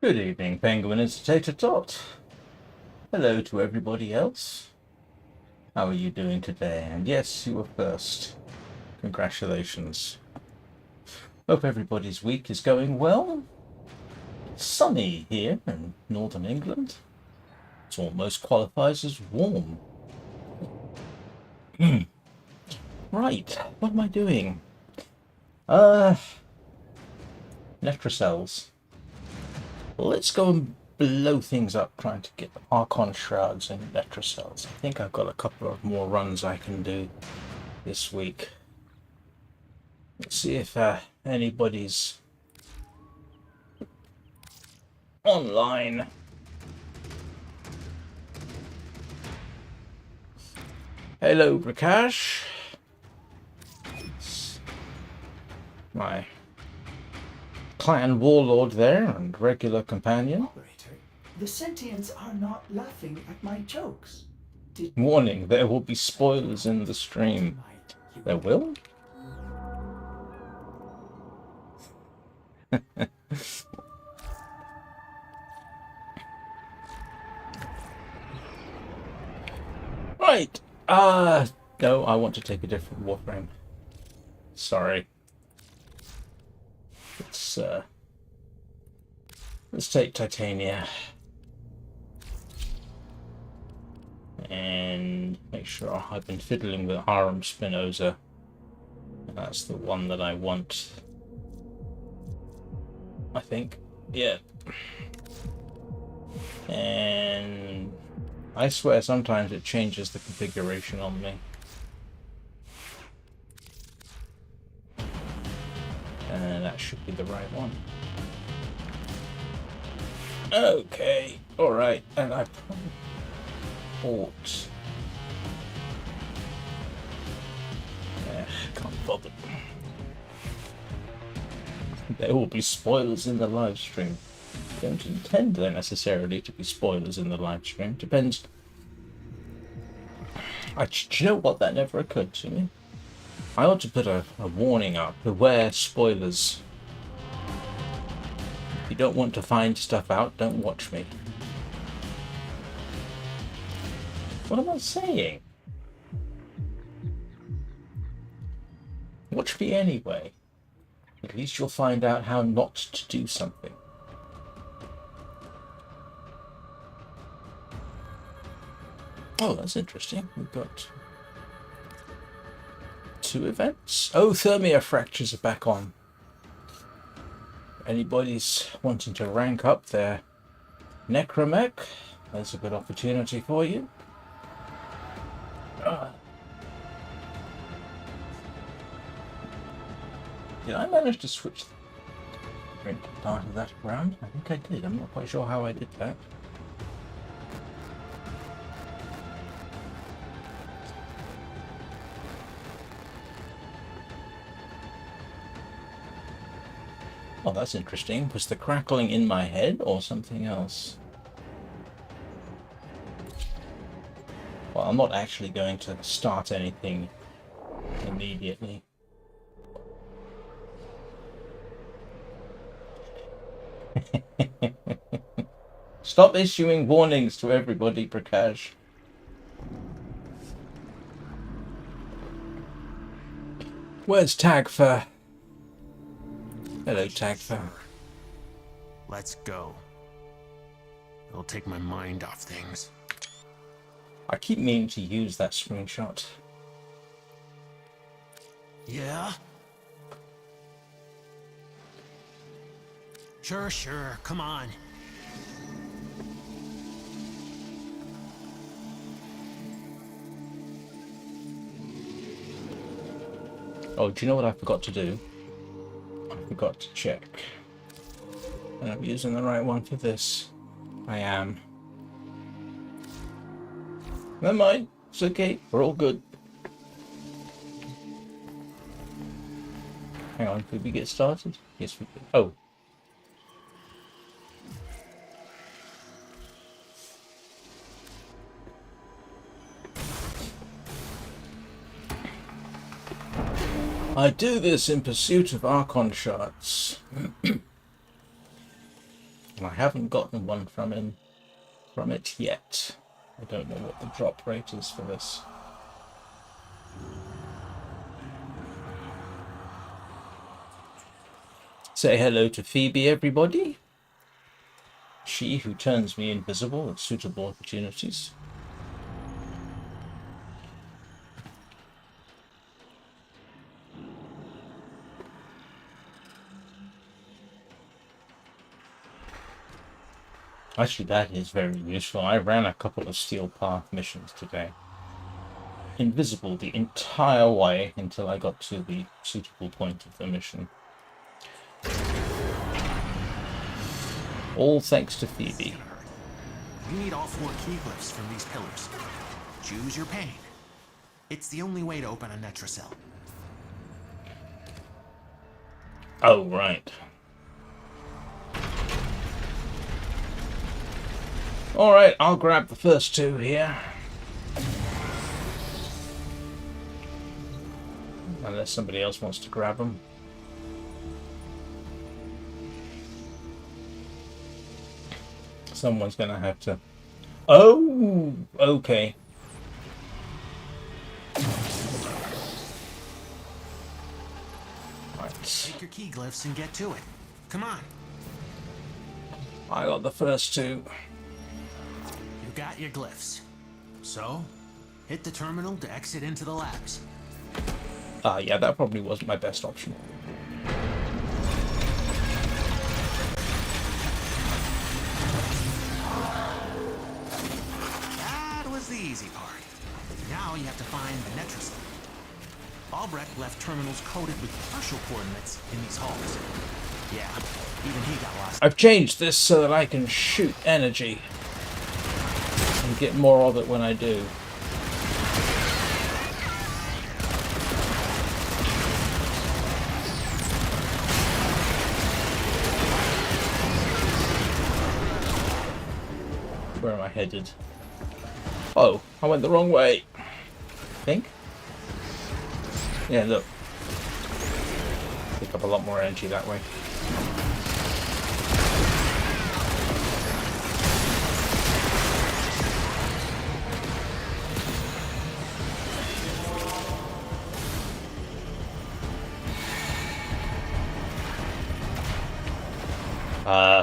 Good evening, Penguin and Tater Tot. Hello to everybody else. How are you doing today? And yes, you were first. Congratulations. Hope everybody's week is going well. It's sunny here in northern England. It almost qualifies as warm. Right, what am I doing? Netracells. Let's go and blow things up trying to get Archon Shards and Netracells. I think I've got a couple of more runs I can do this week. Let's see if anybody's online. Hello, Prakash. My clan warlord there and regular companion. Operator, the sentients are not laughing at my jokes. Warning, there will be spoilers in the stream. There will? Right. No, I want to take a different Warframe. Sorry. Let's take Titania. And make sure I've been fiddling with Aram Spinoza. That's the one that I want. I think. Yeah. And I swear sometimes it changes the configuration on me. And that should be the right one. Okay, alright, and I ought. Can't bother. There will be spoilers in the live stream. I don't intend there necessarily to be spoilers in the live stream. Depends. Do you know what? That never occurred to me. I ought to put a warning up. Beware spoilers. If you don't want to find stuff out, don't watch me. What am I saying? Watch me anyway. At least you'll find out how not to do something. Oh, that's interesting. We've got 2 events. Oh, Thermia Fractures are back on. Anybody's wanting to rank up their Necromech, there's a good opportunity for you. Did I manage to switch the drink part of that around? I think I did. I'm not quite sure how I did that. Oh, that's interesting. Was the crackling in my head or something else? Well, I'm not actually going to start anything immediately. Stop issuing warnings to everybody, Prakash. Where's Tagfer? Hello, Tagfer. Let's go. It'll take my mind off things. I keep meaning to use that screenshot. Yeah? Sure. Come on. Oh, do you know what I forgot to do? I forgot to check. And I'm using the right one for this. I am. Never mind. It's okay. We're all good. Hang on. Did we get started? Yes, we did. Oh. I do this in pursuit of Archon Shards. And I haven't gotten one from it yet. I don't know what the drop rate is for this. Say hello to Phoebe, everybody. She who turns me invisible at suitable opportunities. Actually, that is very useful. I ran a couple of Steel Path missions today. Invisible the entire way until I got to the suitable point of the mission. All thanks to Phoebe. You need all 4 key glyphs from these pillars. Choose your pain. It's the only way to open a Netracell. Oh, right. Alright, I'll grab the first 2 here. Unless somebody else wants to grab them. Someone's gonna have to... Oh! Okay. Right. Take your key glyphs and get to it. Come on. I got the first 2. You got your glyphs. So, hit the terminal to exit into the labs. Yeah, that probably wasn't my best option. That was the easy part. Now you have to find the Netracell. Albrecht left terminals coded with partial coordinates in these halls. Yeah, even he got lost. I've changed this so that I can shoot energy and get more of it when I do. Where am I headed? Oh, I went the wrong way. I think? Yeah, look. Pick up a lot more energy that way.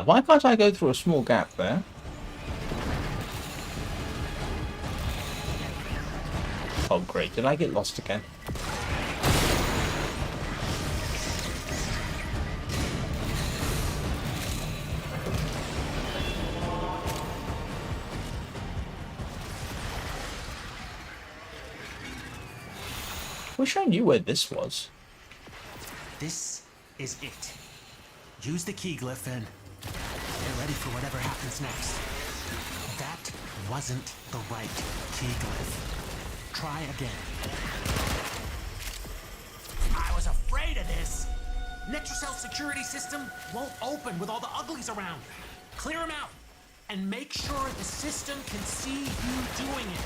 Why can't I go through a small gap there? Oh great, did I get lost again? Wish I knew where this was. This is it. Use the key glyph and get ready for whatever happens next. That wasn't the right key glyph. Try again. I was afraid of this. Netracell security system won't open with all the uglies around. Clear them out and make sure the system can see you doing it.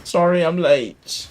Sorry, I'm late.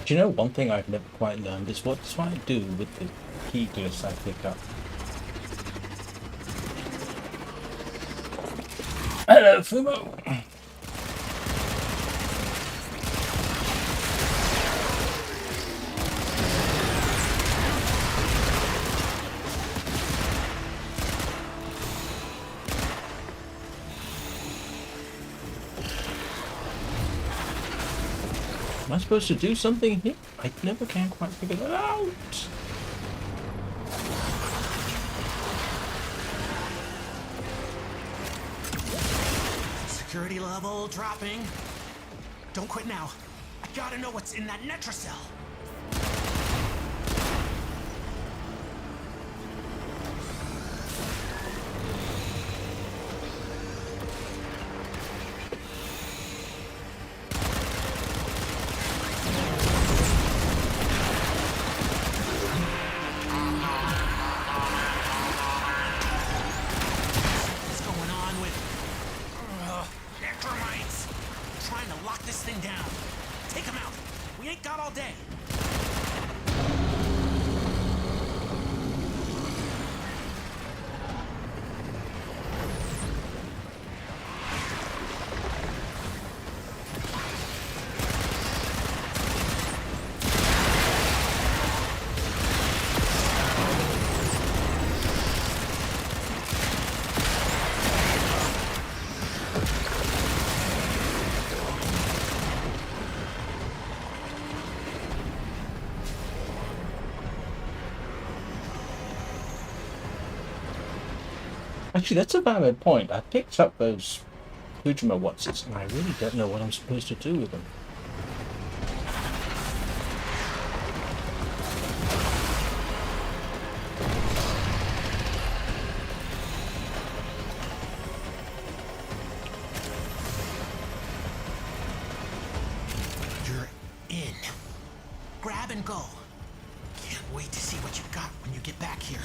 Do you know one thing I've never quite learned is what do I do with the key glyphs I pick up? Hello, Fumo! Am I supposed to do something here? I never can quite figure that out. Security level dropping. Don't quit now. I gotta know what's in that Netracell. What's going on with Necromites? Trying to lock this thing down. Take them out. We ain't got all day. Actually, that's a valid point. I picked up those Kujima Watsits, and I really don't know what I'm supposed to do with them. You're in. Grab and go. Can't wait to see what you got when you get back here.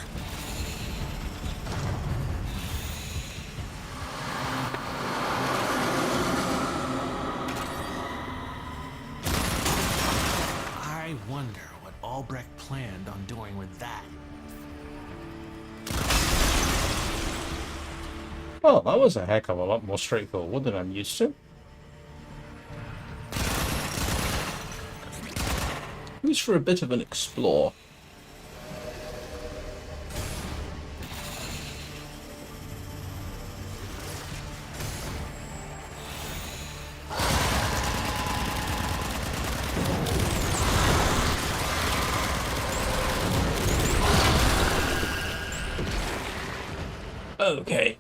I wonder what Albrecht planned on doing with that. Well, that was a heck of a lot more straightforward than I'm used to. Who's for a bit of an explore? Okay.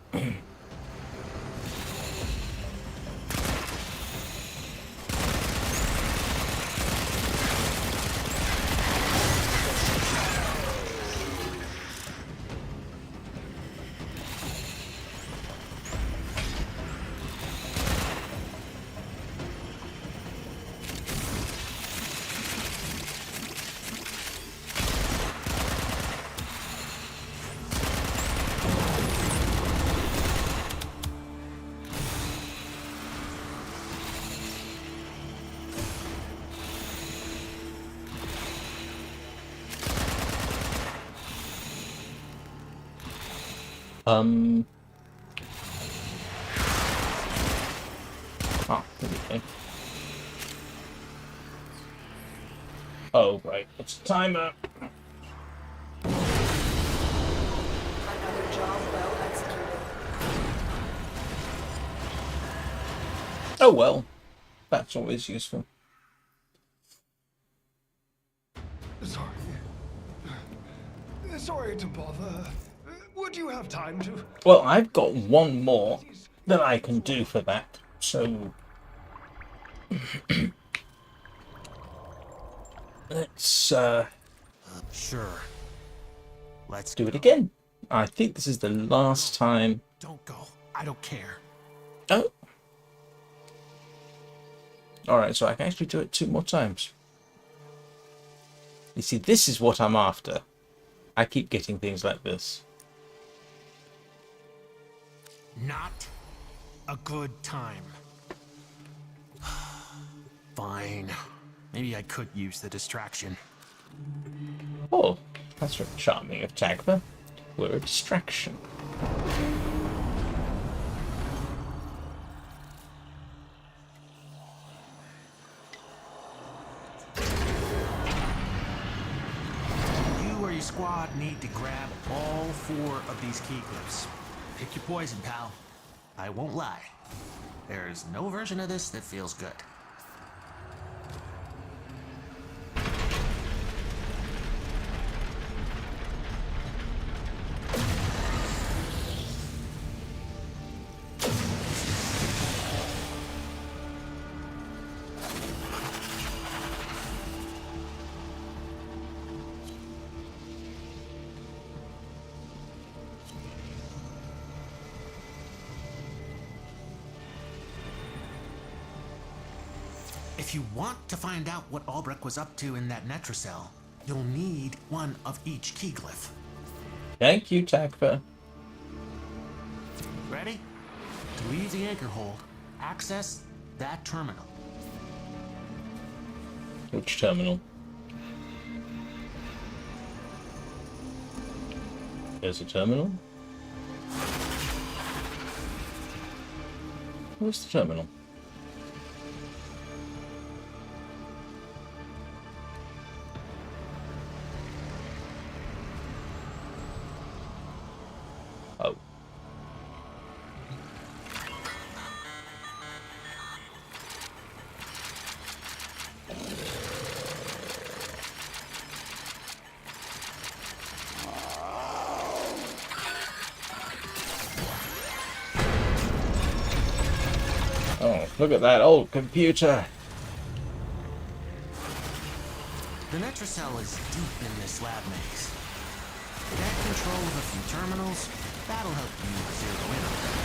Oh, here we go. Oh, right. It's a timer. Another job well executed. Oh, well. That's always useful. Sorry to bother. Would you have time to... Well, I've got one more that I can do for that, so... let's, Sure. Let's do it go. again. I think this is the last time... Don't go. I don't care. Oh! Alright, so I can actually do it 2 more times. You see, this is what I'm after. I keep getting things like this. Not a good time. Fine. Maybe I could use the distraction. Oh, that's very charming of Tagba. We're a distraction. You or your squad need to grab all 4 of these key glyphs. Pick your poison, pal. I won't lie. There's no version of this that feels good. If you want to find out what Albrecht was up to in that Netracell, you'll need 1 of each key glyph. Thank you, Tagba. Ready? To leave the anchor hold, access that terminal. Which terminal? There's a terminal? Where's the terminal? Oh. Oh, look at that old computer. The Netracell is deep in this lab maze. Get control of a few terminals, that'll help you zero in on them.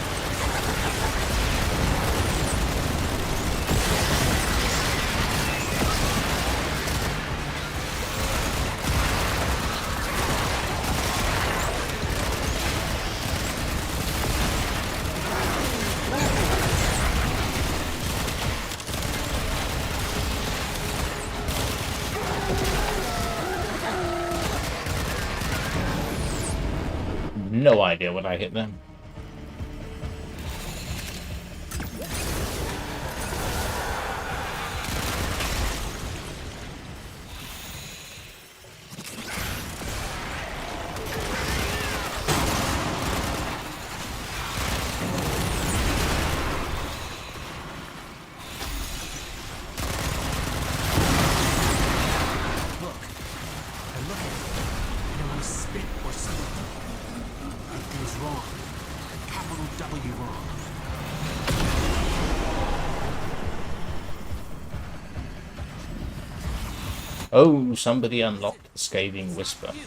No idea what I hit them. Look, I look at it, and I want to spit or something. It goes wrong. Capital W wrong. Oh, somebody unlocked the scathing whisper. You.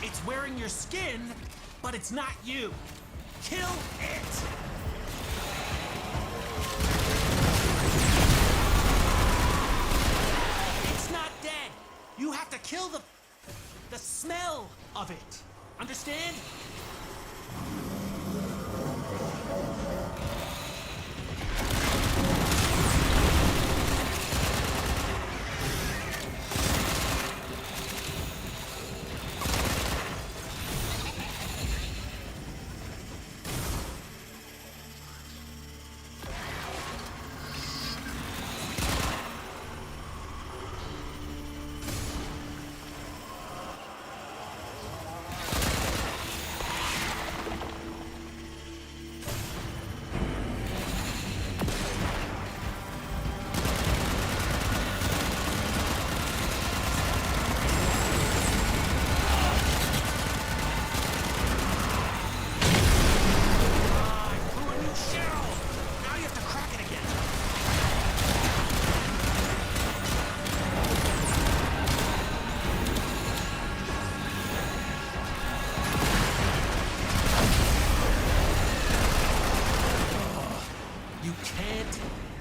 It's wearing your skin, but it's not you. Kill it! It's not dead. You have to kill the smell of it. Understand?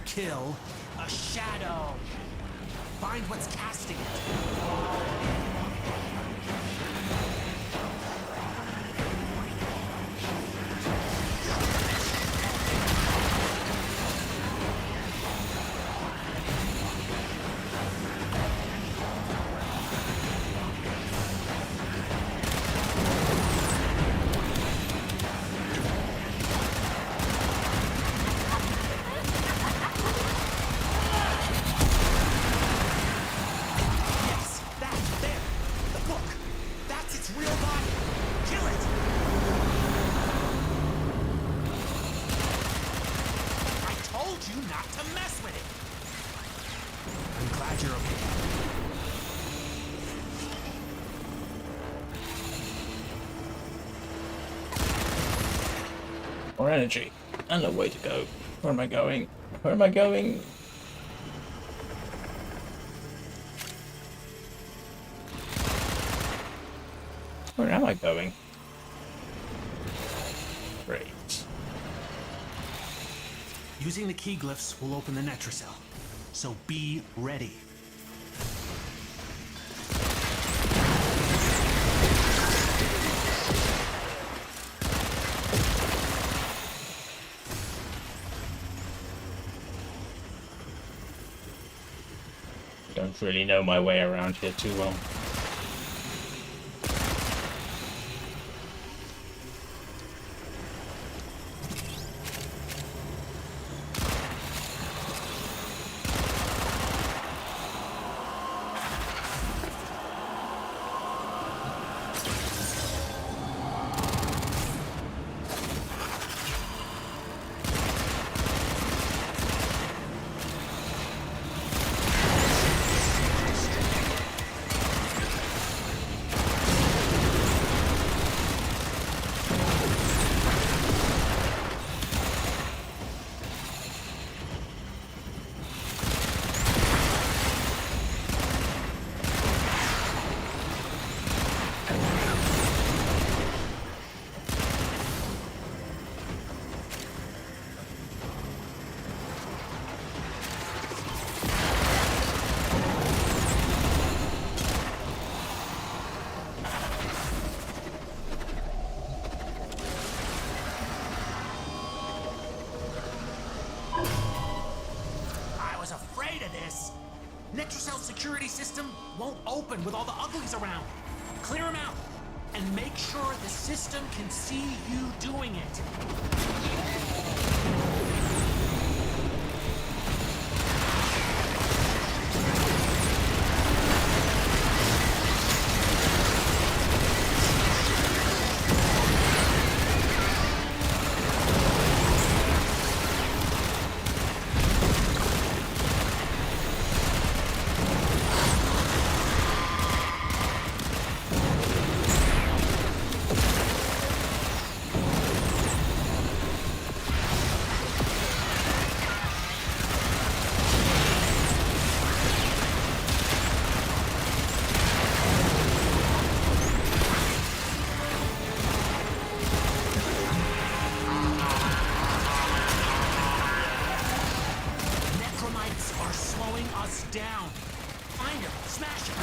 Kill a shadow. Find what's casting it. to mess with it. I'm glad you're okay. More energy. And no way to go. Where am I going? Where am I going? Where am I going? Great. Using the key glyphs will open the Netracell, so be ready. Don't really know my way around here too well. Netracells security system won't open with all the uglies around. Clear them out, and make sure the system can see you doing it. Down. Find him. Smash him.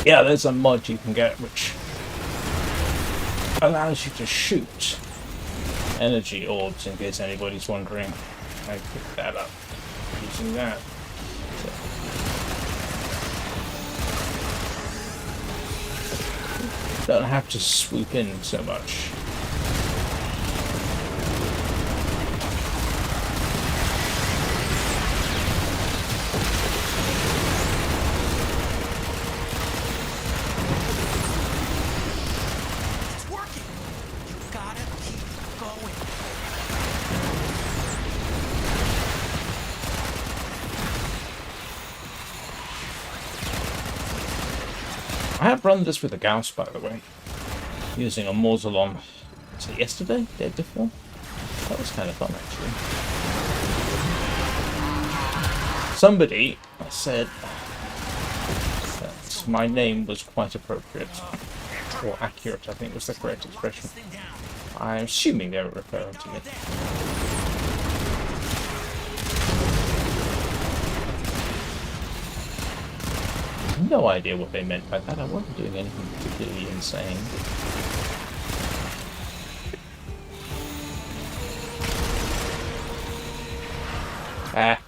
Yeah, there's a mod you can get which allows you to shoot energy orbs, in case anybody's wondering. I picked that up using that. Don't have to swoop in so much. It's working. You gotta keep going. I have run this with a Gauss, by the way, using a Mausolon. Was it yesterday? Day before? That was kind of fun, actually. Somebody said that my name was quite appropriate, or accurate, I think was the correct expression. I'm assuming they were referring to me. No idea what they meant by that. I wasn't doing anything particularly insane. Ah.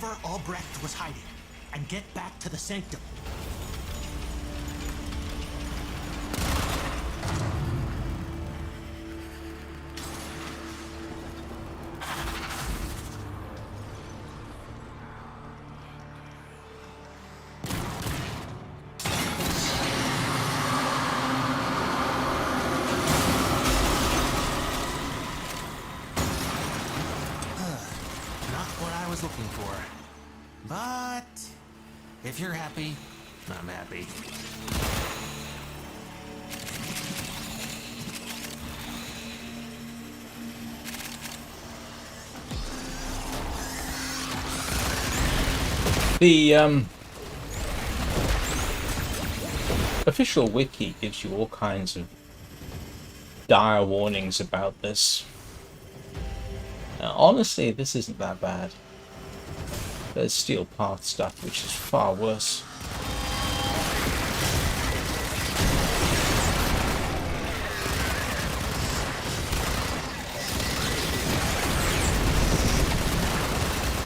wherever Albrecht was hiding and get back to the sanctum. Not what I was looking for. But if you're happy, I'm happy. The official wiki gives you all kinds of dire warnings about this. Now, honestly, this isn't that bad. There's Steel Path stuff, which is far worse.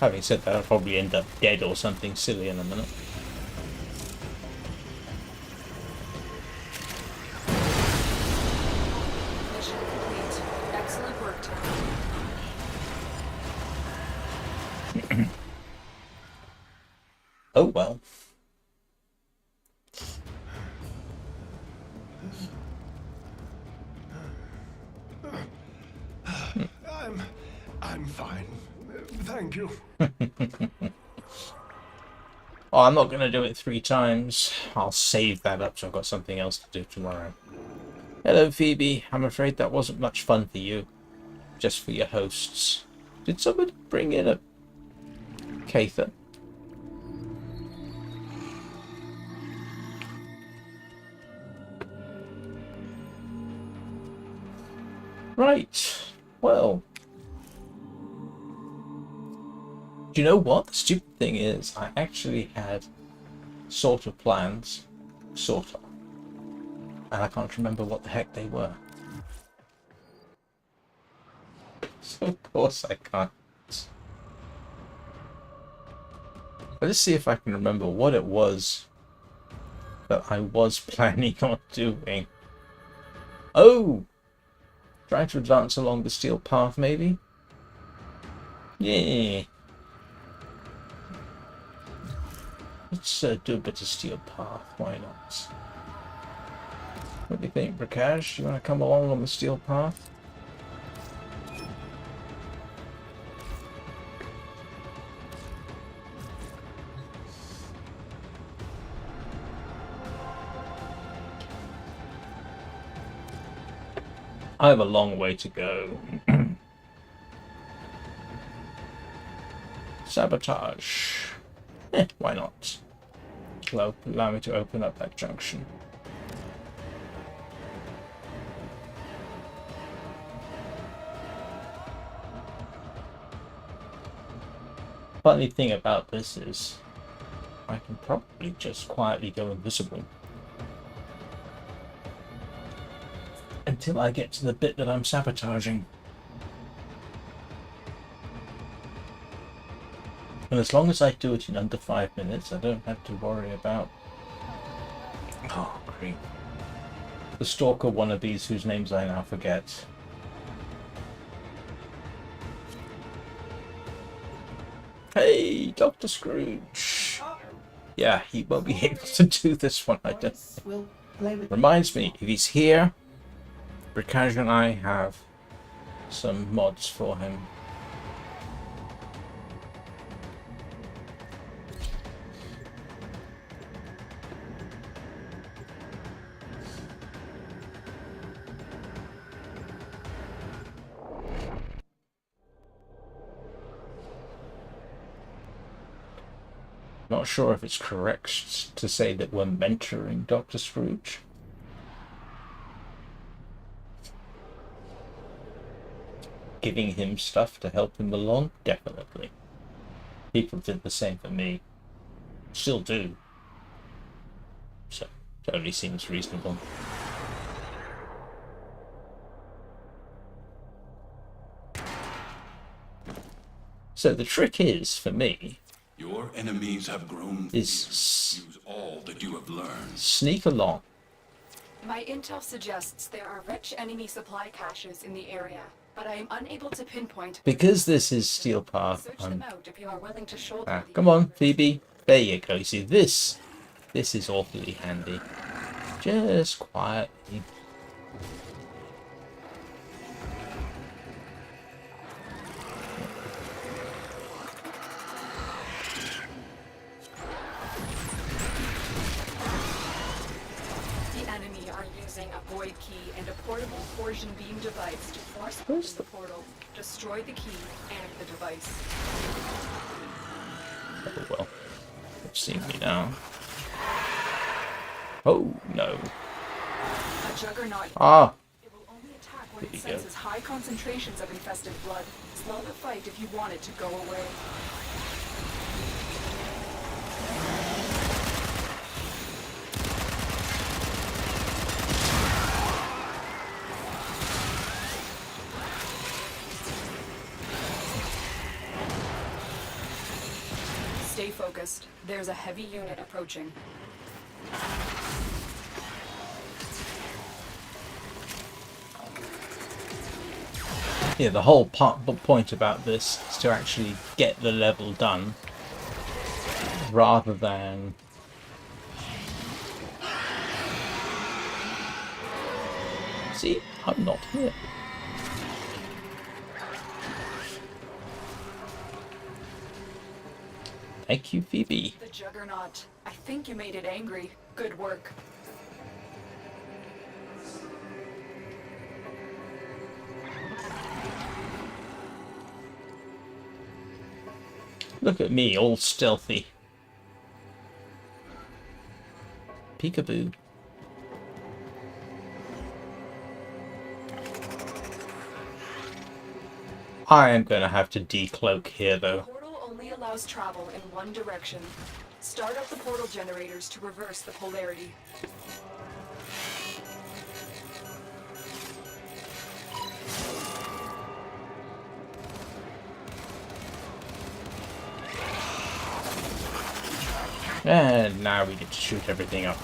Having said that, I'll probably end up dead or something silly in a minute. Mission complete. Excellent work, Tom. Oh well. I'm fine. Thank you. Oh, I'm not going to do it 3 times. I'll save that up so I've got something else to do tomorrow. Hello, Phoebe. I'm afraid that wasn't much fun for you. Just for your hosts. Did somebody bring in a Cather? Right. Well. Do you know what? The stupid thing is, I actually had sort of plans. Sort of. And I can't remember what the heck they were. So of course I can't. Let's see if I can remember what it was that I was planning on doing. Oh! Trying to advance along the steel path, maybe? Yeah. Let's do a bit of steel path. Why not? What do you think, Prakash? You want to come along on the steel path? I have a long way to go. Sabotage. Why not? Allow me to open up that junction. Funny thing about this is I can probably just quietly go invisible until I get to the bit that I'm sabotaging. And as long as I do it in under 5 minutes, I don't have to worry about... Oh, great. The stalker wannabes whose names I now forget. Hey, Dr. Scrooge! Yeah, he won't be able to do this one, I don't think. We'll play with Reminds me, if he's here, Prakash and I have some mods for him. Not sure if it's correct to say that we're mentoring Dr. Scrooge. Giving him stuff to help him along? Definitely. People did the same for me. Still do. So, totally seems reasonable. So the trick is, for me, Your enemies have grown. is Use all that you have learned. sneak along. My intel suggests there are rich enemy supply caches in the area, but I am unable to pinpoint. Because this is Steel Path, Search them out if you are willing to shoulder the come on, Phoebe. There you go. You see, this is awfully handy. Just quietly. The enemy are using a void key and a portable torsion beam device to force open Where's the portal, destroy the key and the device. Oh well. They've seen me now. Oh no. A juggernaut. Ah! It will only attack when There it you go. senses high concentrations of infested blood. Slow the fight if you want it to go away. Stay focused. There's a heavy unit approaching. Yeah, the whole point about this is to actually get the level done, rather than see, I'm not here. Thank you, Phoebe. The juggernaut. I think you made it angry. Good work. Look at me, all stealthy. Peekaboo. I am going to have to decloak here, The though. portal only allows travel in one direction. Start up the portal generators to reverse the polarity. And now we get to shoot everything up.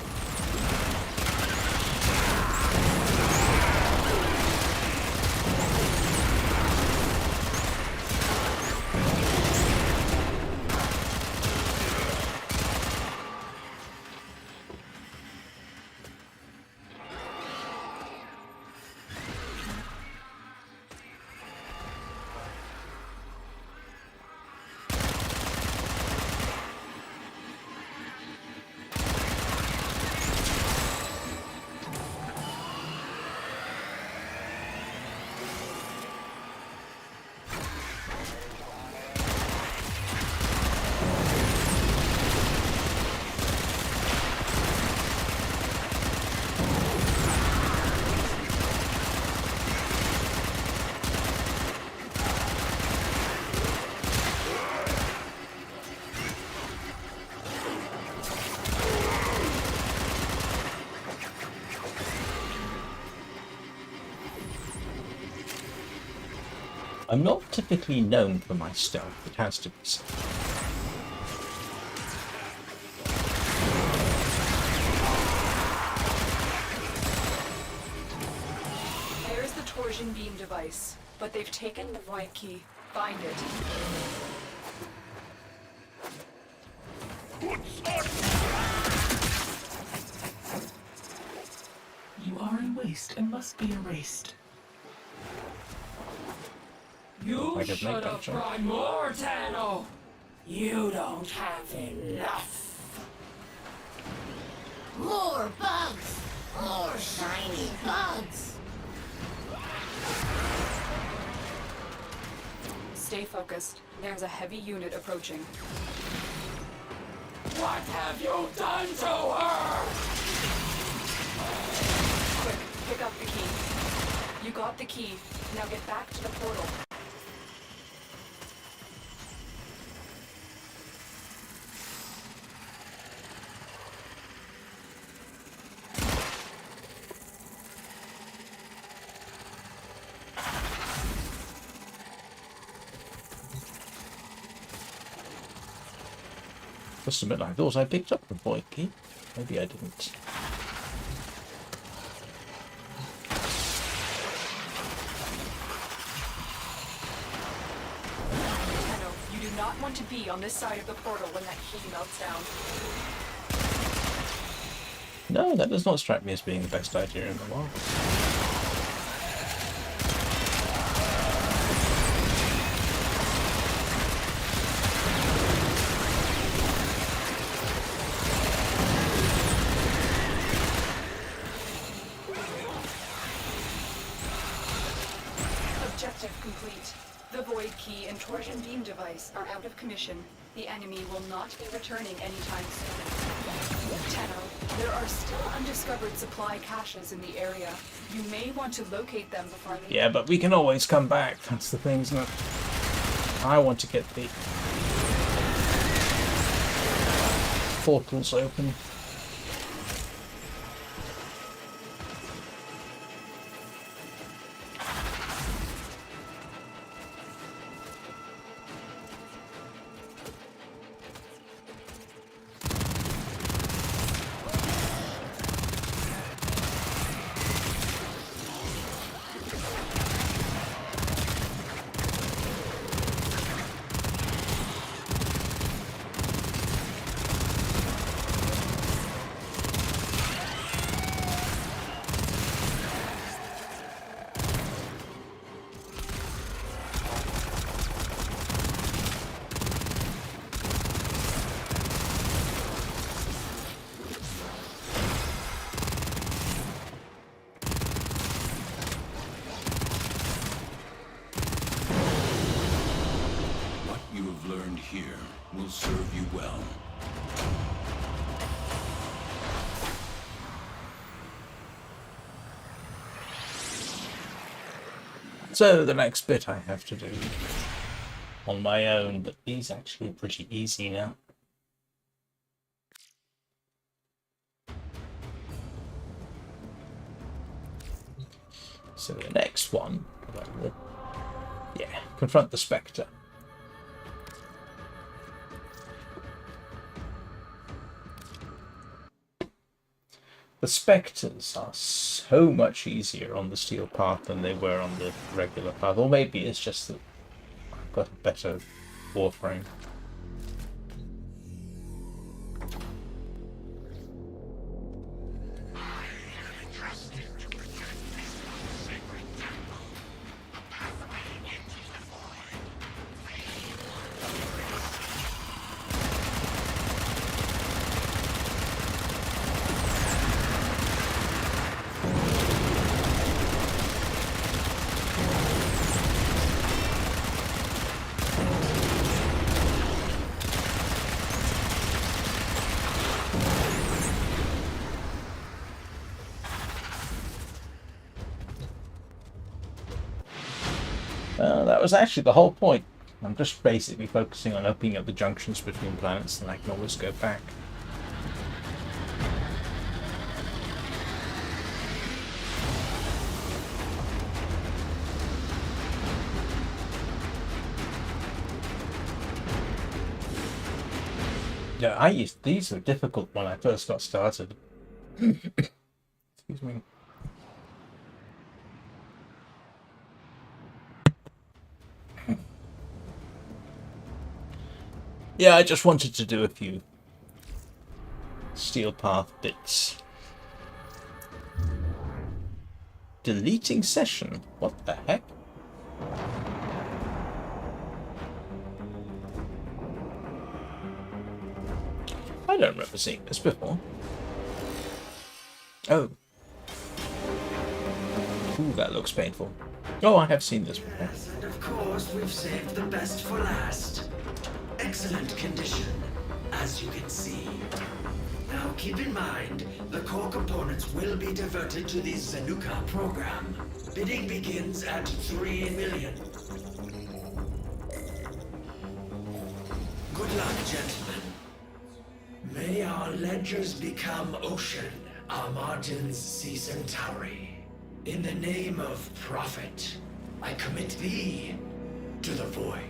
I'm not typically known for my stealth, it has to be said. There's the torsion beam device, but they've taken the void key. Find it. You are in waste and must be erased. You I could make that jump. Primordial! You don't have enough. More bugs! More shiny bugs! Stay focused. There's a heavy unit approaching. What have you done to her? Quick, pick up the key. You got the key. Now get back to the portal. Must admit, I thought I picked up the void key. Maybe I didn't. You do not want to be on this side of the portal when that key melts down. No, that does not strike me as being the best idea in the world. Objective complete. The void key and torsion beam device are out of commission. The enemy will not be returning anytime soon. Tenno, there are still undiscovered supply caches in the area. You may want to locate them before they... Yeah, but we can always come back. That's the thing, isn't it? I want to get the portals open. Learned here will serve you well. So the next bit I have to do on my own, but these actually pretty easy now. So the next one, confront the Spectre. The Spectres are so much easier on the steel path than they were on the regular path, or maybe it's just that I've got a better Warframe. That was actually the whole point. I'm just basically focusing on opening up the junctions between planets, and I can always go back. Yeah, these were difficult when I first got started. Excuse me. Yeah, I just wanted to do a few steel path bits. Deleting session? What the heck? I don't remember seeing this before. Oh. Ooh, that looks painful. Oh, I have seen this before. Yes, and of course we've saved the best for last. Excellent condition, as you can see. Now keep in mind, the core components will be diverted to the Zanuka program. Bidding begins at 3 million. Good luck, gentlemen. May our ledgers become ocean, our margins sea Centauri. In the name of profit, I commit thee to the void.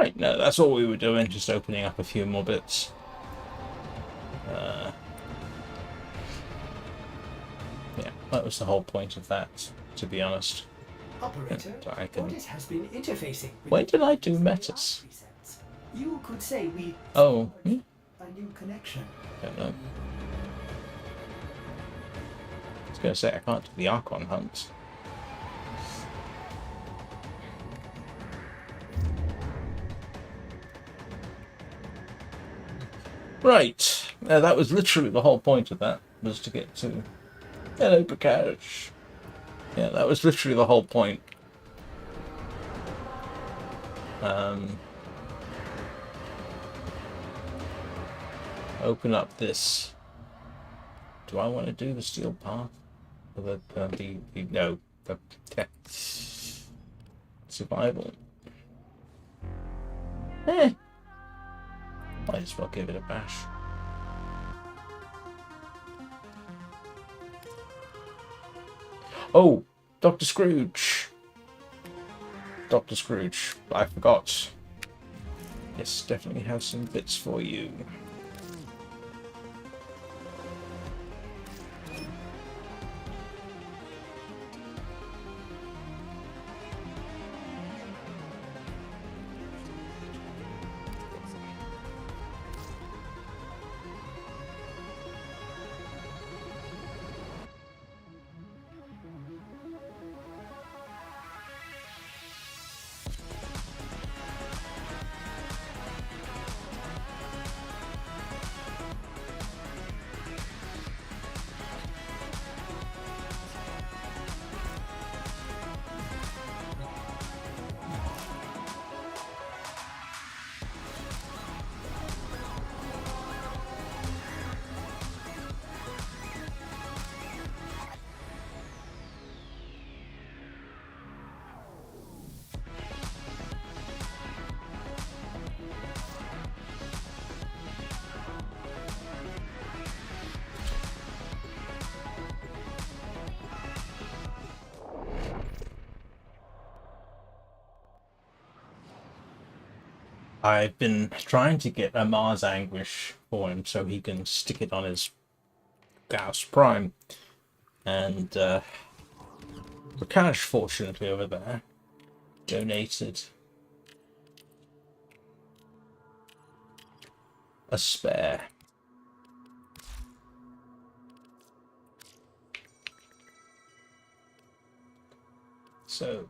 Right, no, that's all we were doing, just opening up a few more bits. Yeah, that was the whole point of that, to be honest. Operator, So I can... Audit has been interfacing with When did I do the metas? presets. You could say we Oh, a new connection. don't know. I was going to say, I can't do the Archon hunt. Right, that was literally the whole point of that, was to get to... Hello, Prakash. Yeah, that was literally the whole point. Open up this. Do I want to do the steel path? Or no, the survival. Might as well give it a bash. Oh, Dr. Scrooge. Dr. Scrooge, I forgot. Yes, definitely have some bits for you. I've been trying to get a Mars Anguish for him so he can stick it on his Gauss Prime. And Prakash, fortunately, over there, donated a spare. So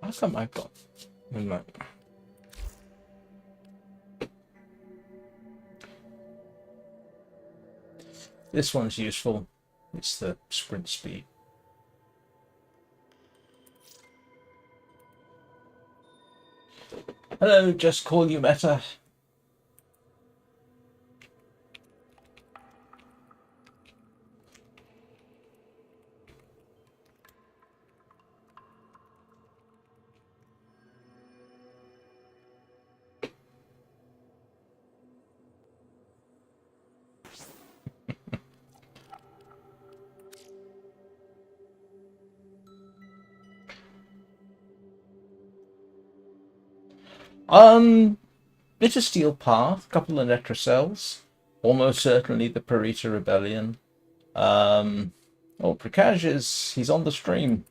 how come I've got this one's useful. It's the sprint speed. Hello, just call you Meta. Bit of Steel Path, couple of Netracells, almost certainly the Perita Rebellion. Oh, Prakash he's on the stream.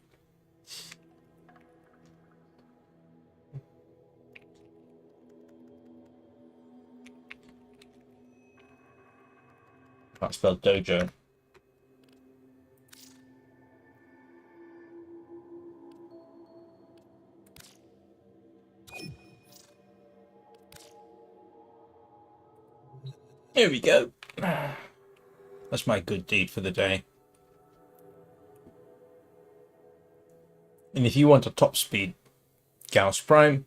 Can't spell dojo. Here we go. That's my good deed for the day. And if you want a top speed Gauss Prime,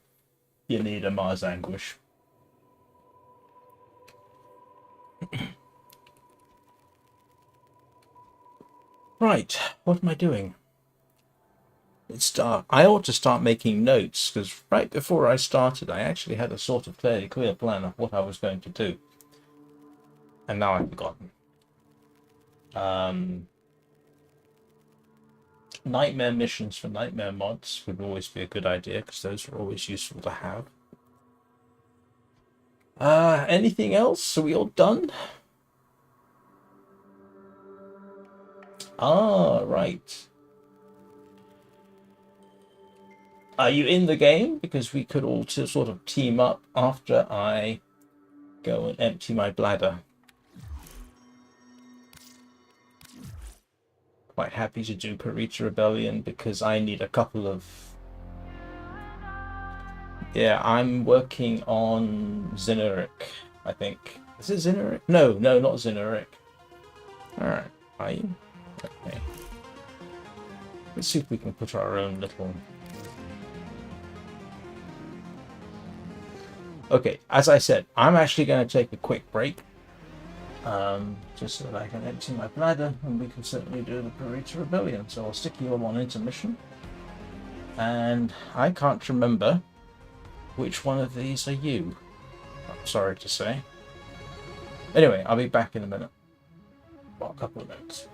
you need a Mars Anguish. Right, what am I doing? It's dark. I ought to start making notes, because right before I started, I actually had a sort of fairly clear plan of what I was going to do. And now I've forgotten. Nightmare missions for nightmare mods would always be a good idea, because those are always useful to have. Anything else? Are we all done? Ah, right. Are you in the game? Because we could all sort of team up after I go and empty my bladder. Quite happy to do Perita Rebellion because I need a couple of... Yeah, I'm working on Zinuric, I think. Is it Zinuric? No, not Zinuric. Alright, are you? Okay. Let's see if we can put our own little... Okay, as I said, I'm actually going to take a quick break. Just so that I can empty my bladder, and we can certainly do the Perita Rebellion. So I'll stick you all on intermission. And I can't remember which one of these are you. I'm sorry to say. Anyway, I'll be back in a minute. Well, a couple of minutes.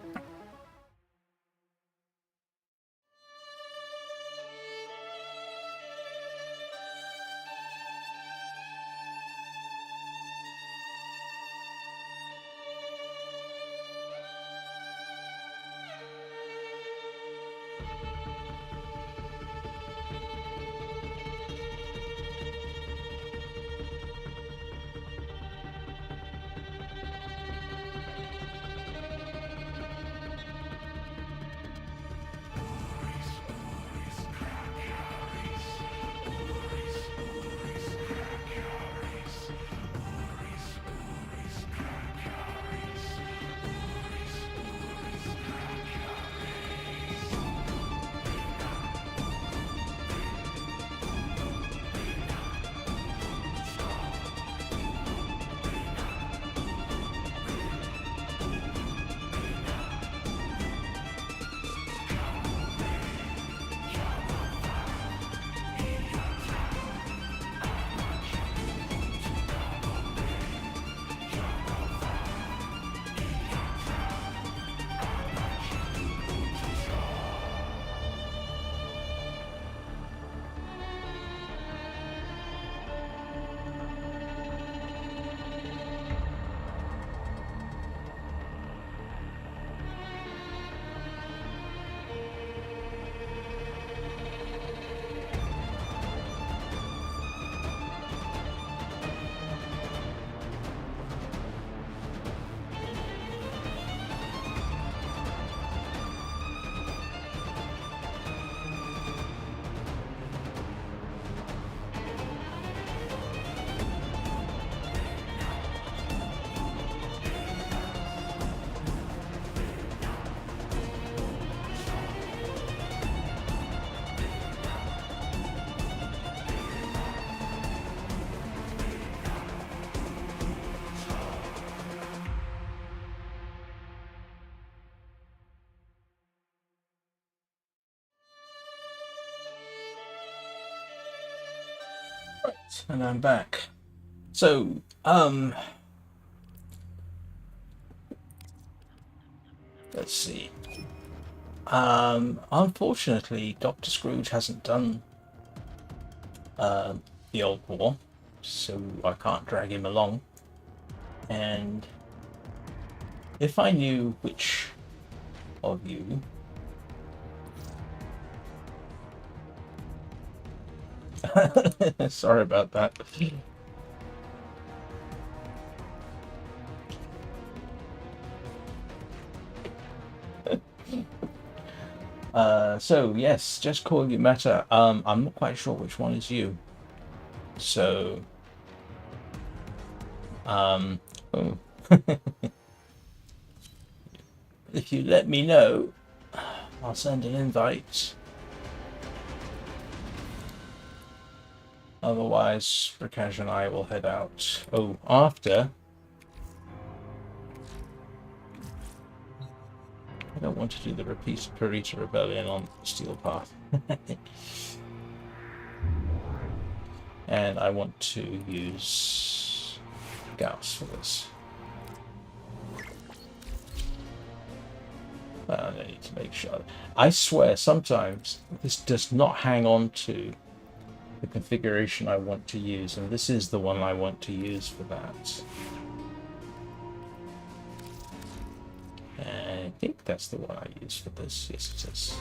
Right, and I'm back. So, let's see. Unfortunately, Dr. Scrooge hasn't done the old war, so I can't drag him along. And if I knew which of you sorry about that. So yes, just calling you Meta. I'm not quite sure which one is you. So, oh. If you let me know, I'll send an invite. Otherwise, Prakash and I will head out. Oh, after. don't want to do the Perita Rebellion on the steel path. And I want to use Gauss for this. I need to make sure. I swear sometimes this does not hang on to the configuration I want to use, and this is the one I want to use for that. I think that's the one I use for this. Yes, it is.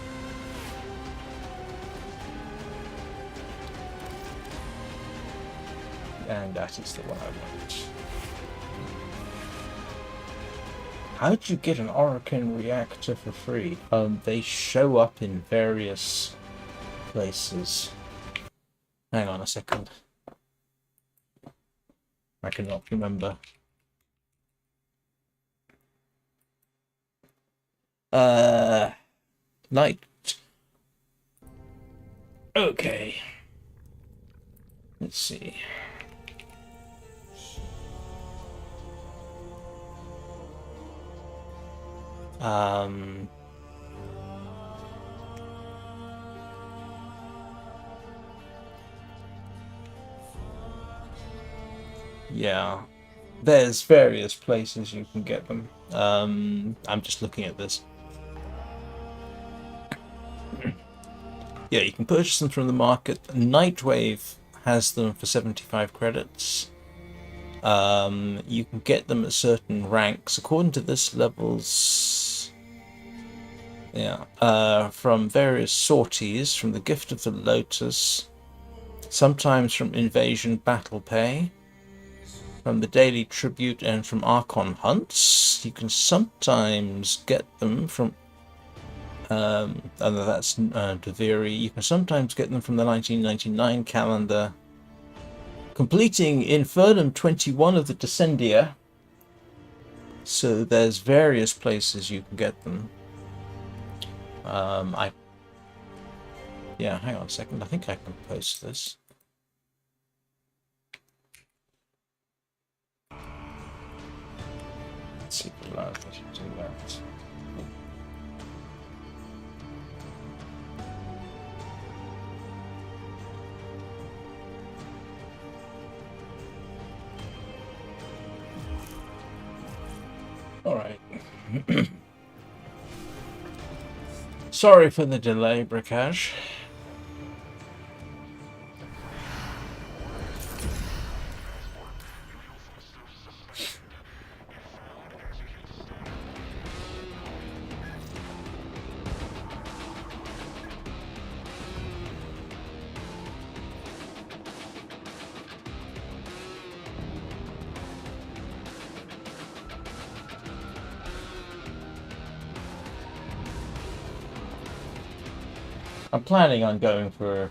And that is the one I want. How'd you get an Orokin reactor for free? They show up in various places. Hang on a second. I cannot remember. Night. Okay. Let's see. Yeah, there's various places you can get them. I'm just looking at this. Yeah, you can purchase them from the market. Nightwave has them for 75 credits. You can get them at certain ranks. According to this, levels... Yeah. From various sorties, from the Gift of the Lotus, sometimes from Invasion Battle Pay, from the Daily Tribute, and from Archon Hunts. You can sometimes get them from... that's Deviri. You can sometimes get them from the 1999 calendar. Completing Infernum 21 of the Descendia. So there's various places you can get them. Yeah, hang on a second. I think I can post this. Let's see if it allows me to do that. All right. Sorry for the delay, Bricage. I'm planning on going for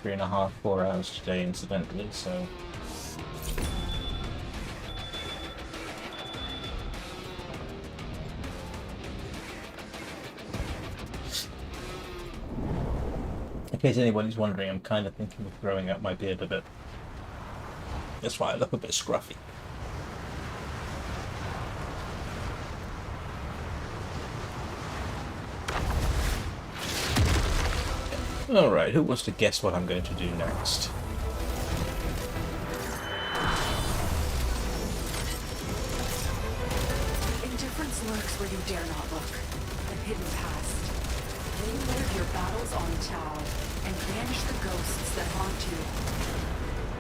3.5, 4 hours today, incidentally, so... In case anybody's wondering, I'm kind of thinking of growing out my beard a bit. That's why I look a bit scruffy. Alright, who wants to guess what I'm going to do next? Indifference lurks where you dare not look. The hidden past. Relive your battles on Tau and banish the ghosts that haunt you.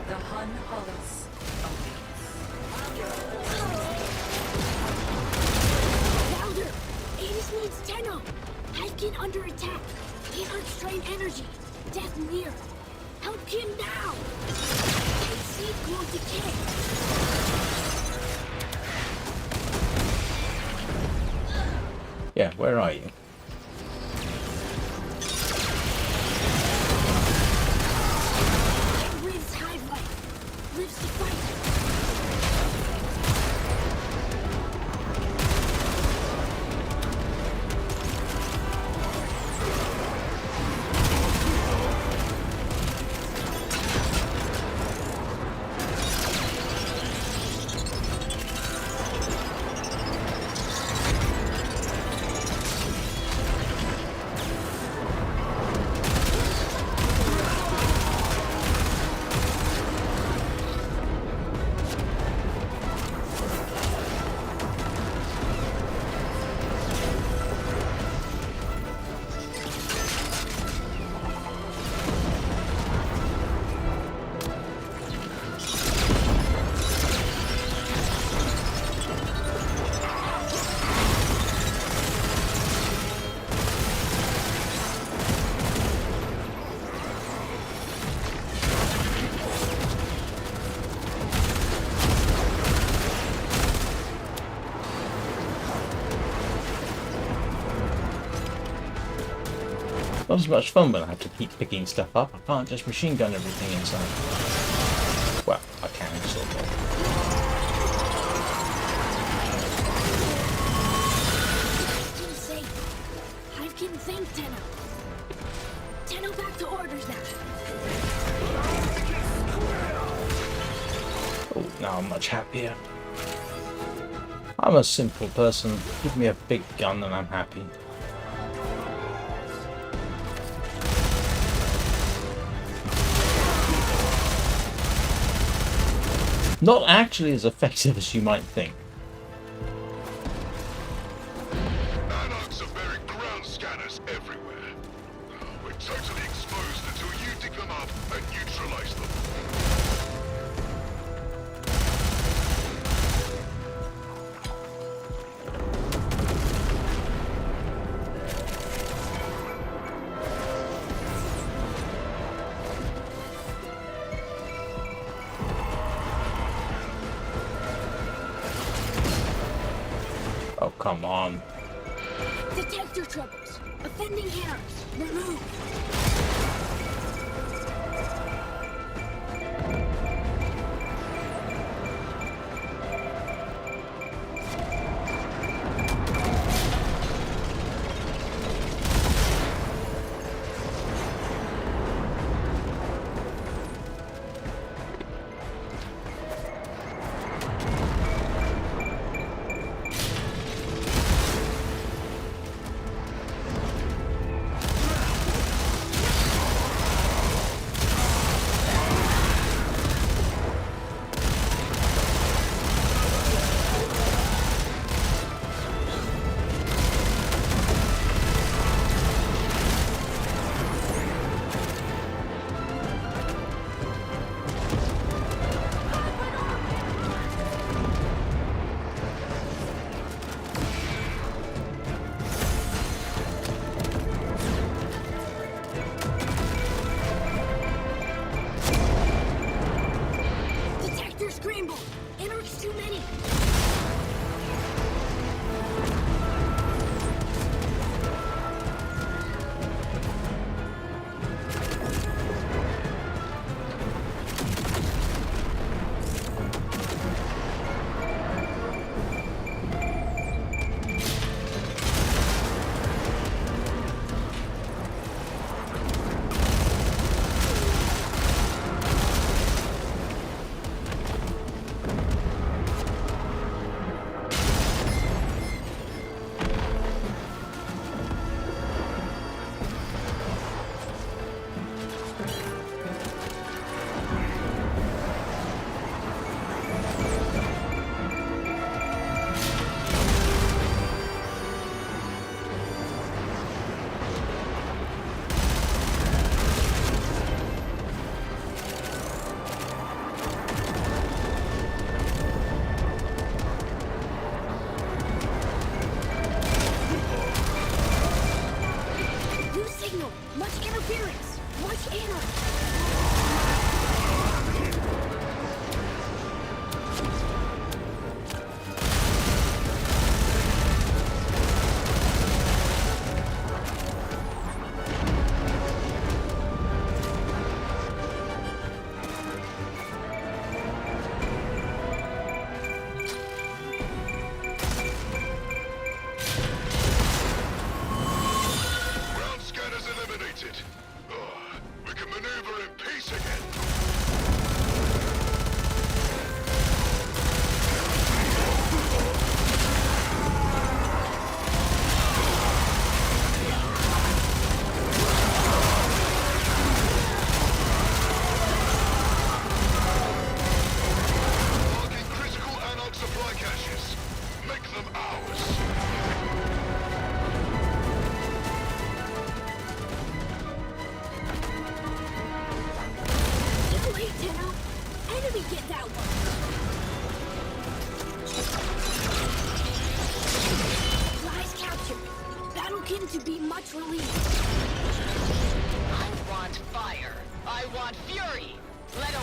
The Hun Hullis awaits. Louder! Aegis needs Tenno! Hypkin under attack! Can't strain energy! Death near! Help him now! I see glow decay! Yeah, where are you? Breathes hive life! Lives to fight! Not as much fun when I have to keep picking stuff up. I can't just machine gun everything inside. Well, I can, sort of. I can thank Tenno. Tenno back to orders now. Oh, now I'm much happier. I'm a simple person. Give me a big gun and I'm happy. Not actually as effective as you might think. Anarchs are buried ground scanners everywhere. We're totally exposed until you dig them up and neutralize them. Oh, come on. Detector troubles. Offending errors. Removed.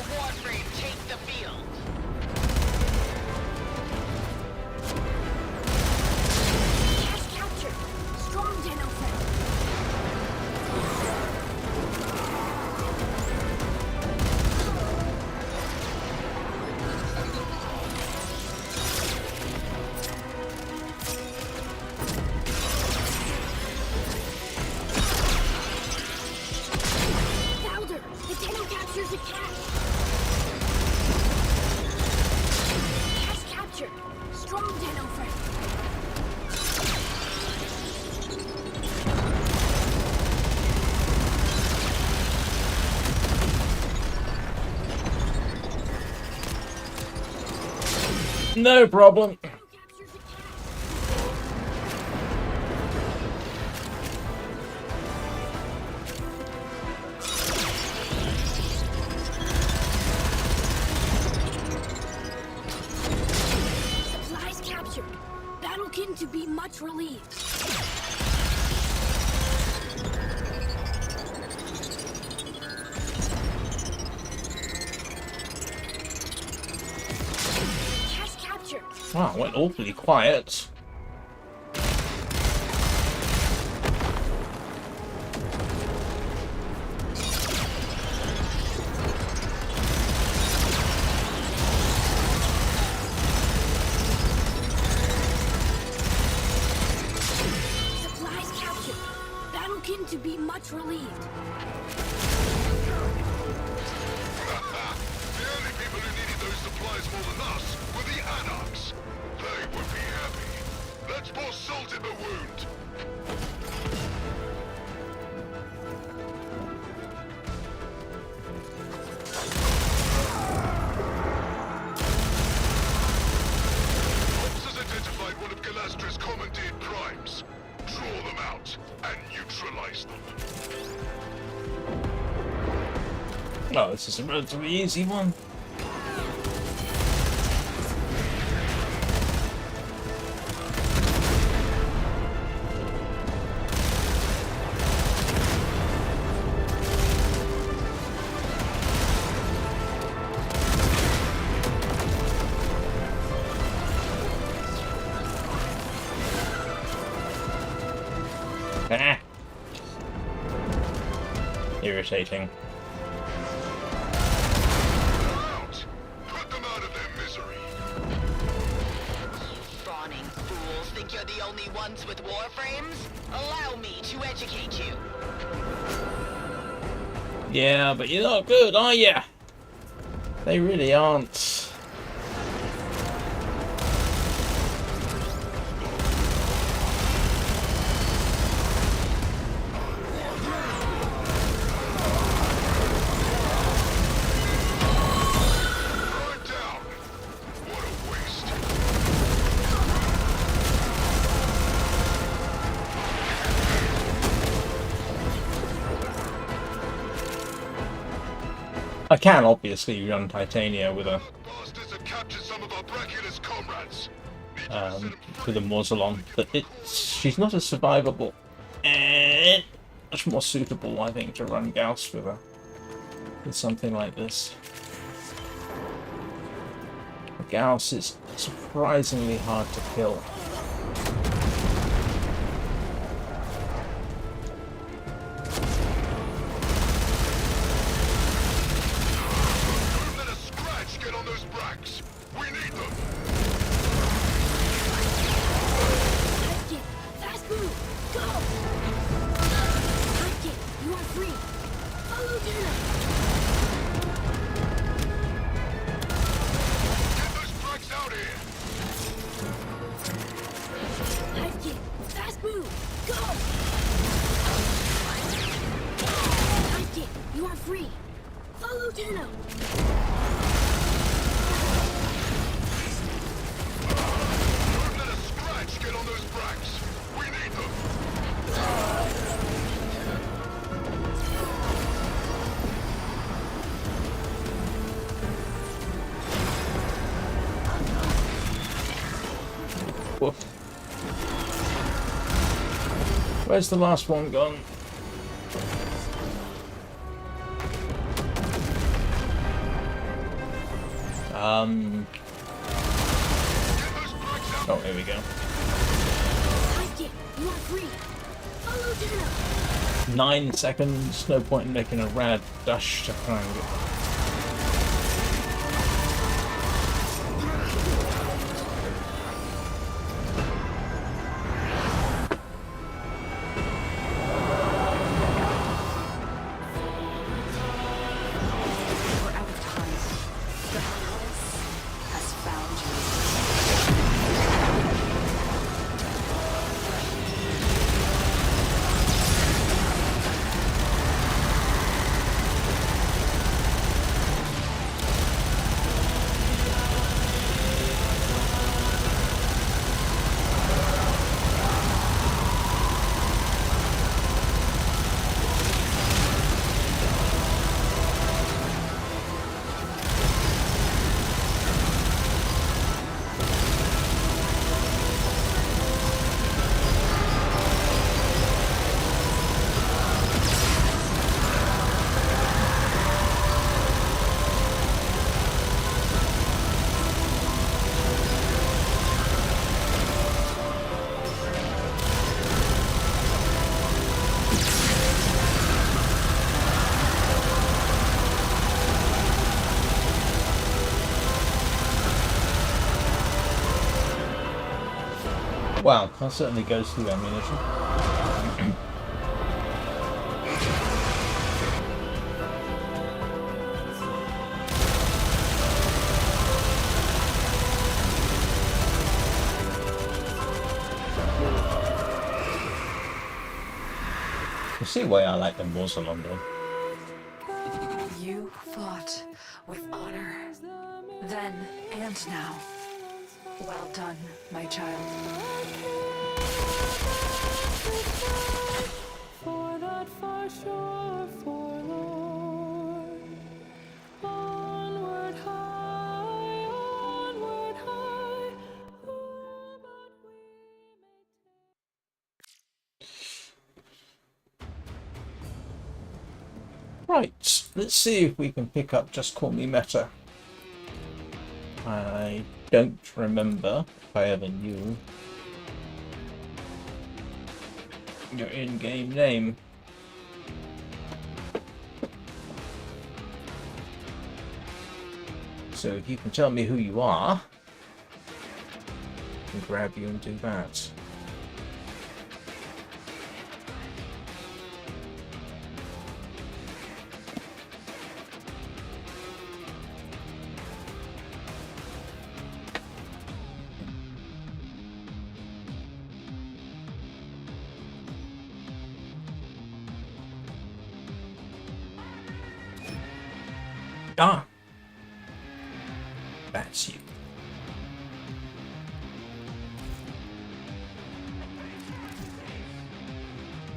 Warframe take the field. Cash captured. Strong Tenno. No problem. Tenno captures a cat. Supplies captured. Battlekin to be much relieved. Cash captured. Wow, it went awfully quiet. Supplies captured. Battlekin to be much relieved. The only people who needed those supplies more than us were the Anarchs. They would be happy. Let's pour salt in the wound. Officers identified one of Galastra's commandeered primes. Draw them out and neutralize them. Oh, this is a relatively easy one. Ah. Irritating. Out! Put them out of their misery. Fawning fools think you're the only ones with Warframes? Allow me to educate you. Yeah, but you're not good, are ya? They really aren't. Right down. What a waste. I can obviously run Titania with a Bastards have captured some of our Braculus comrades. Need to set 'em with a free. Mausolon, but she's not as survivable and much more suitable, I think, to run Gauss with something like this. Gauss is surprisingly hard to kill. Don't let a scratch get on those bracks. We need them. Hudkin, fast move. Go. Hudkin, you are free. Follow Tenno. Get those bracks out here. Hudkin, fast move. Go. Hudkin, you are free. Follow Tenno. Don't let a scratch get on those bracks. We need them. Woof. Where's the last one gone? Oh, here we go. Hudkin, you are free. Follow Tenno. 9 seconds. No point in making a rad dash to try and get. We're out of time. The palace has found you. Wow, that certainly goes through ammunition. You see why I like the Moors of London. You fought with honor, then and now. Well done, my child. For that far shore forlorn, onward high, onward high. Who but we may Right, let's see if we can pick up Just Call Me Meta. I don't remember if I ever knew your in-game name. So if you can tell me who you are, I can grab you and do that. Ah! That's you.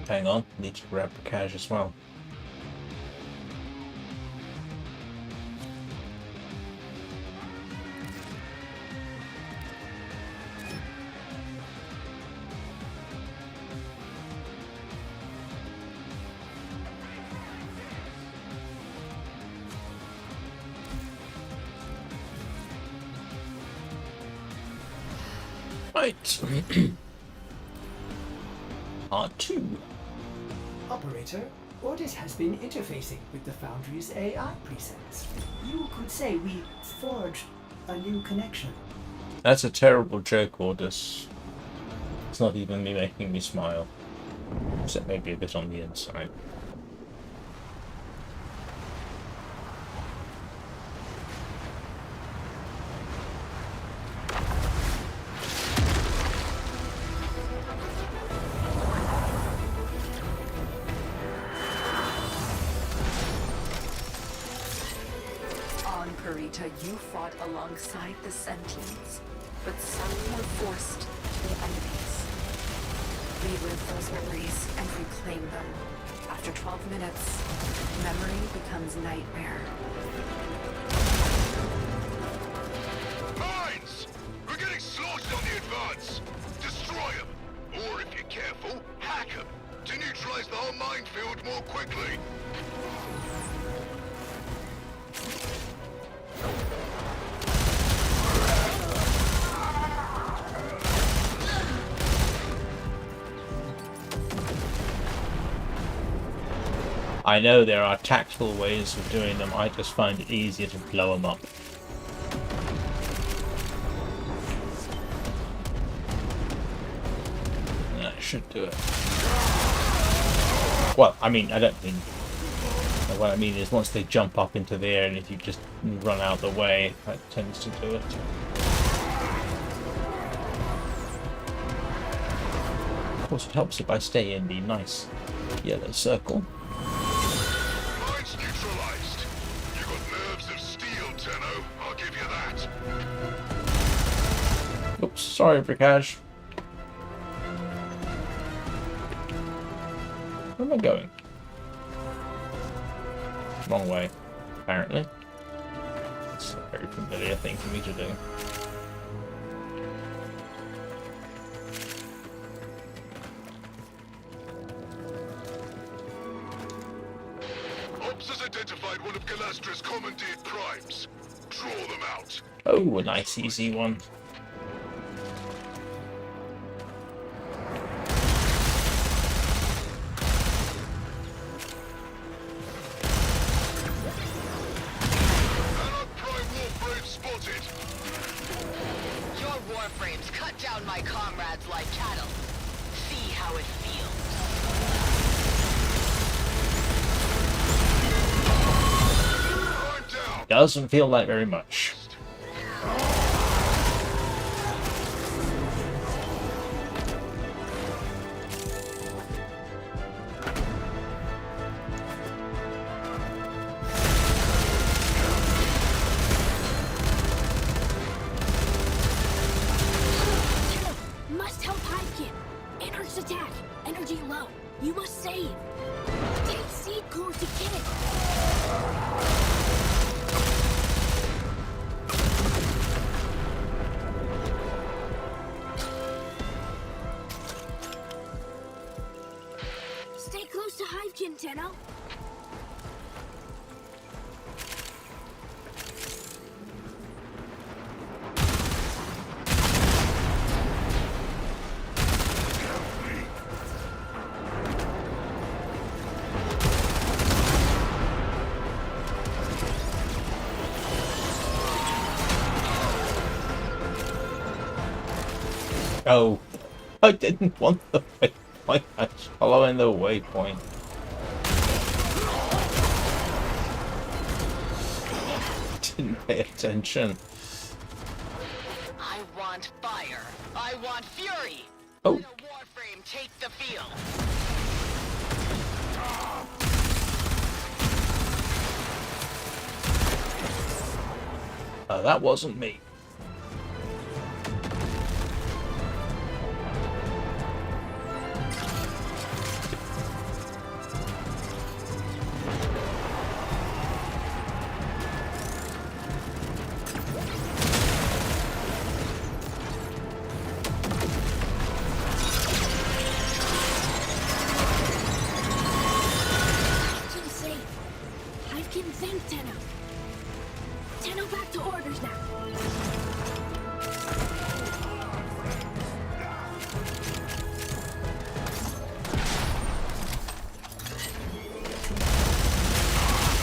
Hang on, need to grab the cash as well. Right. Part 2. Operator, Ordis has been interfacing with the Foundry's AI presets. You could say we forged a new connection. That's a terrible joke, Ordis. It's not even me making me smile. Except maybe a bit on the inside. Perita, you fought alongside the Sentients, but some were forced to be enemies. Relive those memories and reclaim them. After 12 minutes, memory becomes nightmare. Mines! We're getting slaughtered on the advance! Destroy them! Or if you're careful, hack them! To neutralize the whole minefield more quickly! I know there are tactful ways of doing them, I just find it easier to blow them up. That should do it. Well, I mean, I don't mean... What I mean is once they jump up into the air and if you just run out the way, that tends to do it. Of course it helps if I stay in the nice yellow circle. Mine's neutralized. You got nerves of steel, Tenno. I'll give you that. Oops, sorry, Bricage. Where am I going? Wrong way, apparently. It's a very familiar thing for me to do. Ops has identified one of Galastra's commandeered primes. Draw them out. Oh, a nice easy one. Allied prime Warframe spotted. Your Warframes cut down my comrades like cattle. See how it feels. Doesn't feel like very much. Must help Hivekin. Anarch's attack. Energy low. You must save. Take seed core to kid. Stay close to Hivekin, Tenno. Oh, I didn't want the waypoint. I was following the waypoint. Didn't pay attention. I want fire. I want fury. Oh. Let a Warframe take the field. That wasn't me. Tenno back to orders now.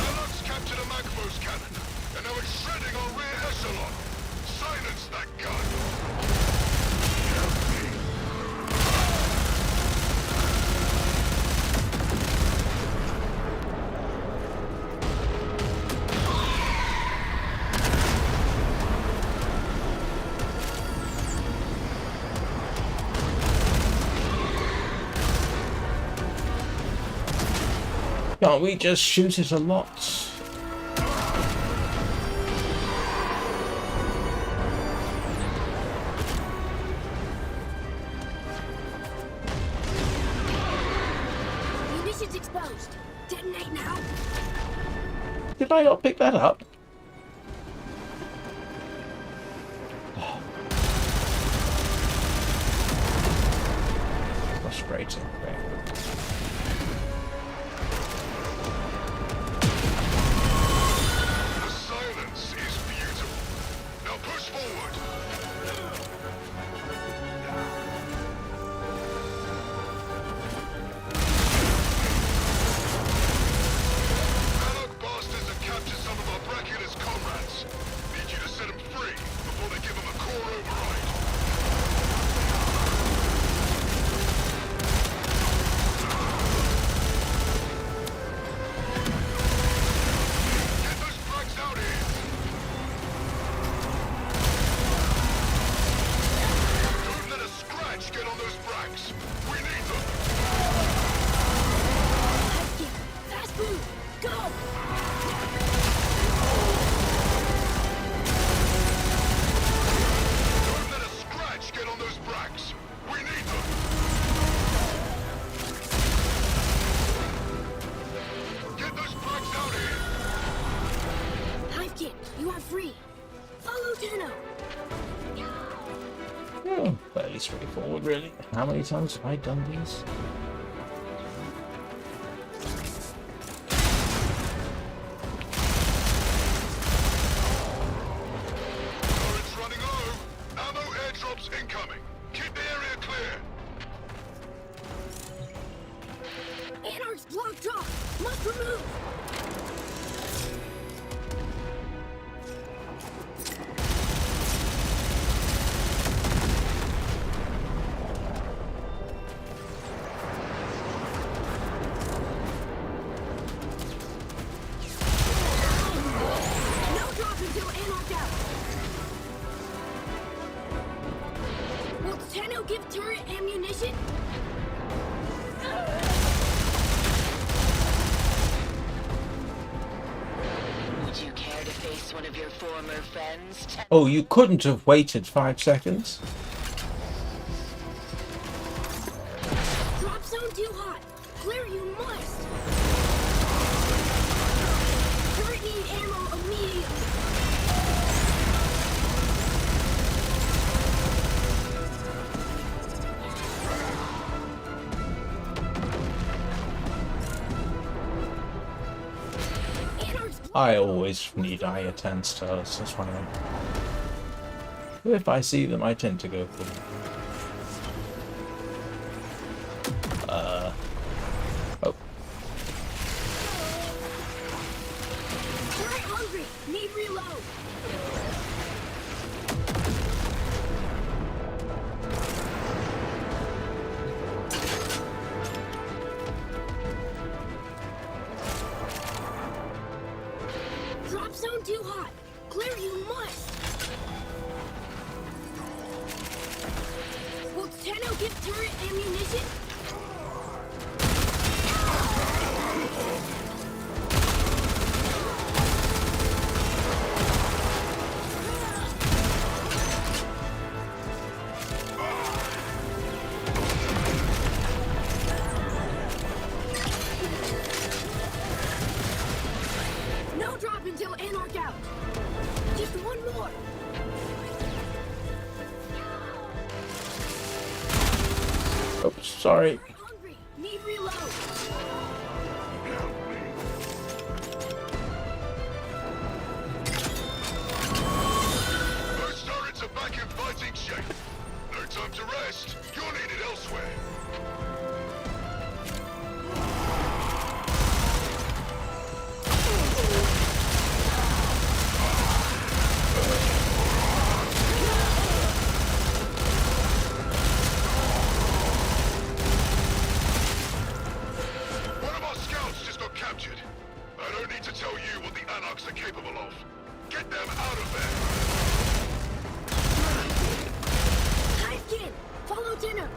Allies captured a Magmos cannon, and now it's shredding our rear echelon. Silence that gun! Can't we just shoot it a lot? Munitions exposed. Detonate now. Did I not pick that up? Frustrating. The silence is beautiful. Now push forward. Allied bastards have captured some of our Bracula's comrades. Need you to set them free before they give them a core override. Get those Brax out here! Don't let a scratch get on those Brax! We need them! Hivekin, fast move. Go. Don't let a scratch get on those Brax! We need them! Get those Brax out here! Hivekin, you are free. Follow Tenno. Oh, fairly straightforward, really. How many times have I done these? Turret's running low! Ammo airdrops incoming! Keep the area clear! Anarch's blocked off. Must remove. give turret ammunition? Would you care to face one of your former friends? Oh, you couldn't have waited 5 seconds? Drop zone too hot. Clear you must. Turret need ammo immediately. I always need higher 10 stars, that's one of them. If I see them, I tend to go for them. Oh. Turret hungry. Need reload. Drop zone too hot. Clear you must. Will Tenno give turret ammunition? No drop until Anarch out. Just one more. Oh, sorry. Hungry. Need reload. Those turrets are back in fighting shape. No time to rest. You're needed elsewhere. One of our scouts just got captured. I don't need to tell you what the Anarchs are capable of. Get them out of there. Hive kid. Follow Tenno.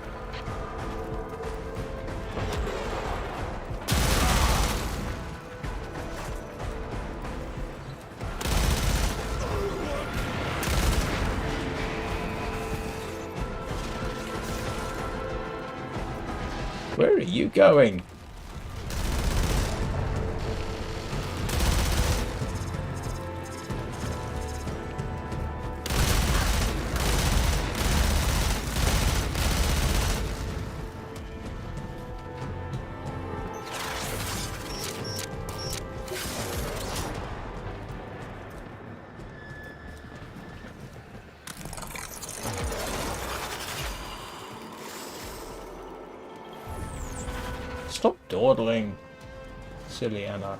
Where are you going? Stop dawdling, silly Anarch.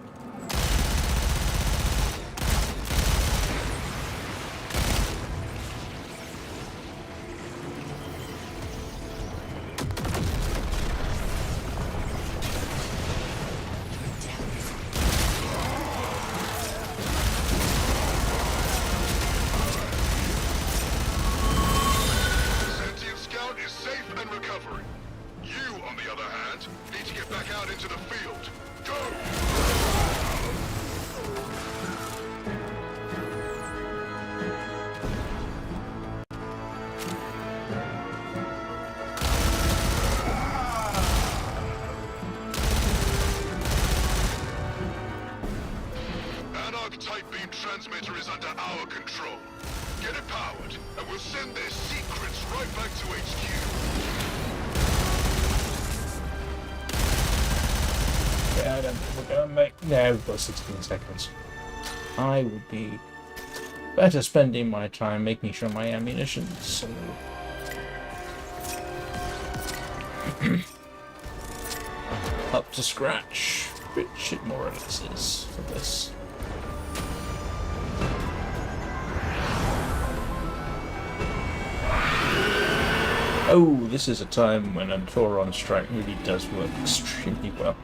Sentient scout is safe and recovering. You, on the other hand, need to get back out into the field. Go! Anarch Type Beam transmitter is under our control. Get it powered, and we'll send their secrets right back to HQ. Yeah, I don't think we're gonna make. No, we've got 16 seconds. I would be better spending my time making sure my ammunition's up to scratch, which it more or less is for this. Oh, this is a time when a Tauron strike really does work extremely well.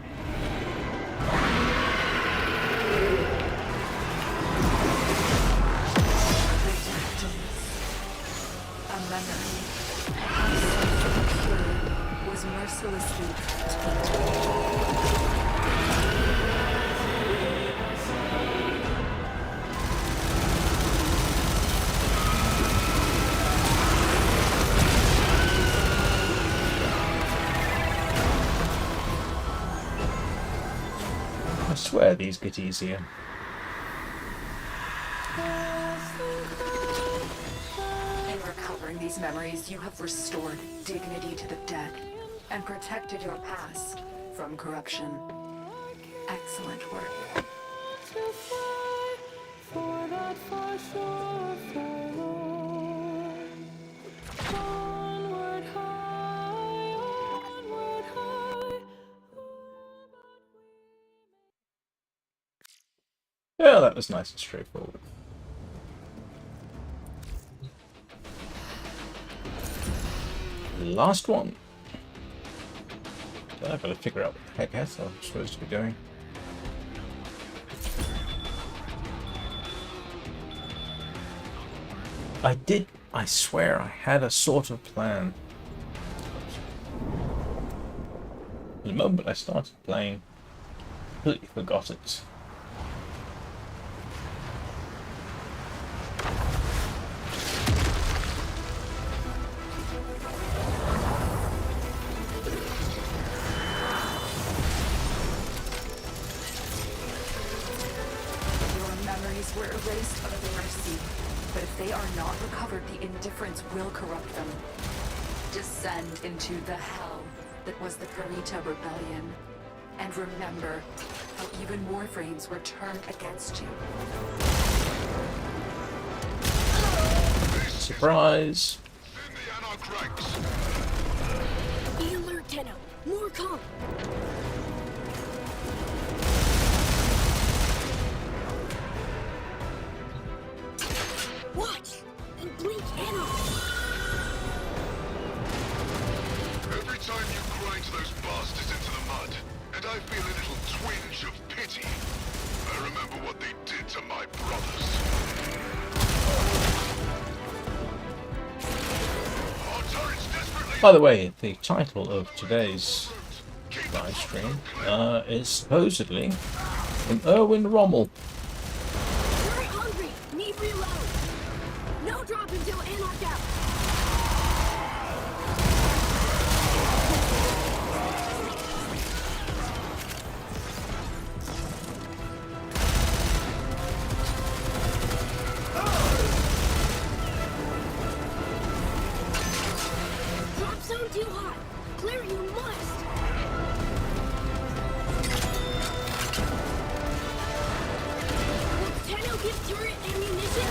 A memory. Was mercilessly tainted. I swear these get easier. In recovering these memories, you have restored dignity to the dead and protected your past from corruption. Excellent work. To fly for that far shore forlorn. Onward high, onward high. Yeah, that was nice and straightforward. Last one. I've got to figure out what the heck else I'm supposed to be doing. I swear I had a sort of plan. The moment I started playing, completely forgot it. Your memories were erased by the mercy, but if they are not recovered, the indifference will corrupt them. Descend into the hell that was the Perita Rebellion, and remember how even Warframes were turned against you. Surprise! Thin the Anarch ranks. Be alert, Tenno. More come. Watch! And blink Anno! Every time you grind those bastards into the mud, and I feel a little twinge of pity, I remember what they did to my brothers. Our turrets desperately... By the way, the title of today's live stream is supposedly from Erwin Rommel. Very hungry. Need reload. No drop until Anarch out. Drop zone too hot. Clear you must. Tenno give turret ammunition.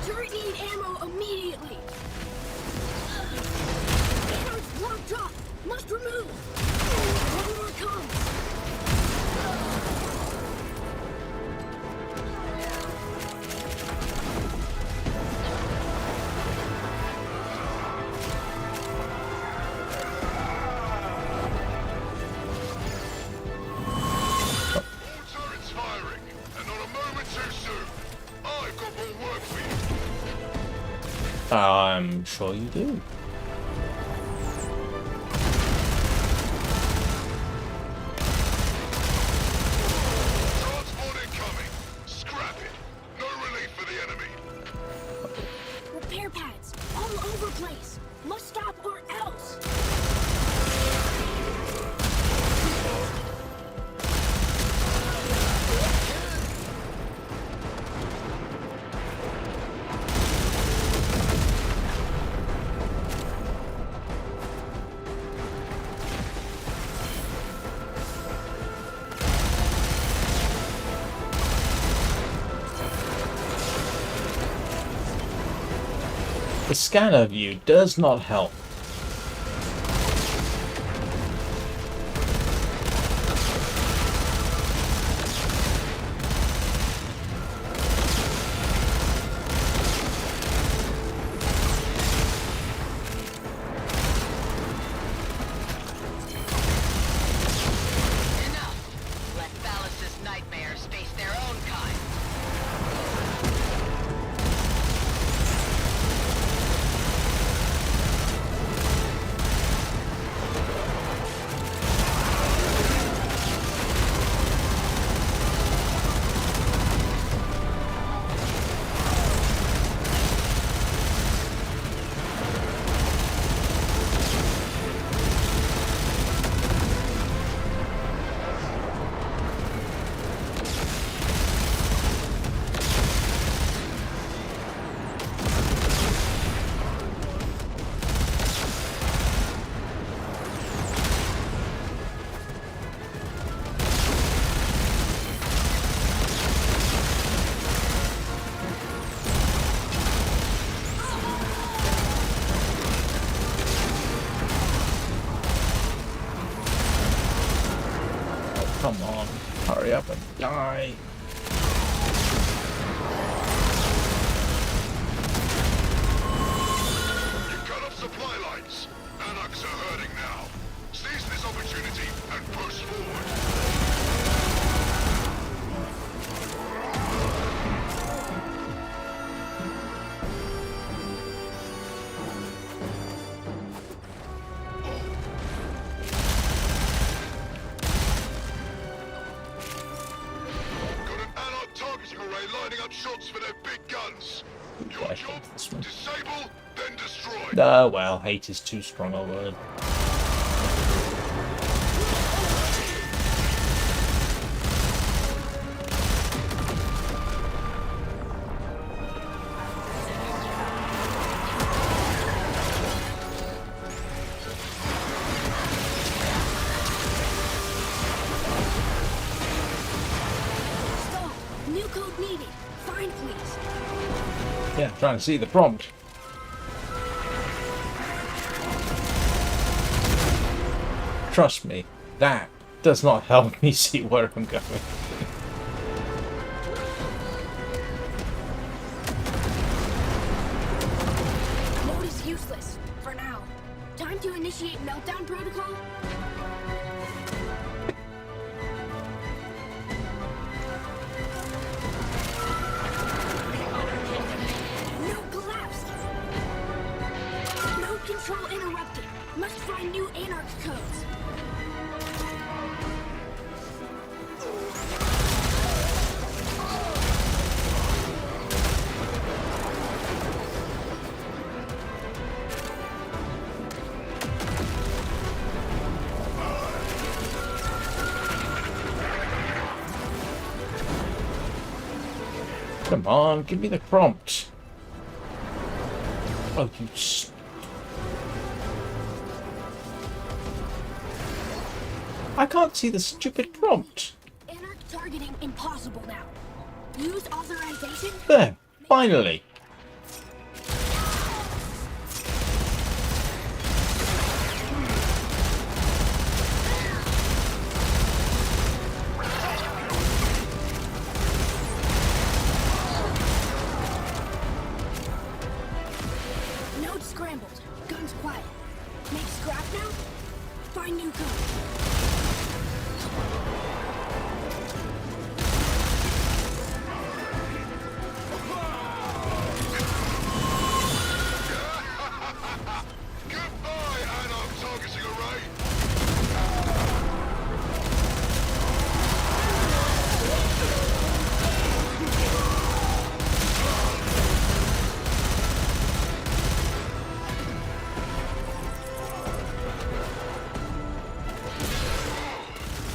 Turret need ammo immediately. Anarch's block drop. Must remove. One more comes. All turrets firing, and not a moment too soon. I've got more work for you. I'm sure you do. Transport incoming. Scrap it. No relief for the enemy. Repair pads. All over place. Must stop or else. The scanner view does not help. Come on, hurry up and die. You've cut off supply lines. Anarchs are hurting now. Seize this opportunity and push forward. Got an Anarch targeting array lining up shots for their big guns. Your I job, hate this one. disable, then destroy. Well, hate is too strong a word. Stall. New code needed. Find, please. Yeah, trying to see the prompt. Trust me, that does not help me see where I'm going. Mode is useless. For now. Time to initiate meltdown protocol? Node collapsed. Node control interrupted. Must find new Anarch codes. Come on, give me the prompt. Oh, you I can't see the stupid prompt. Anarch targeting impossible now. Use authorization? There, finally. Node scrambled. Guns quiet. Make scrap now? Find new code. Goodbye, Anarch targeting array.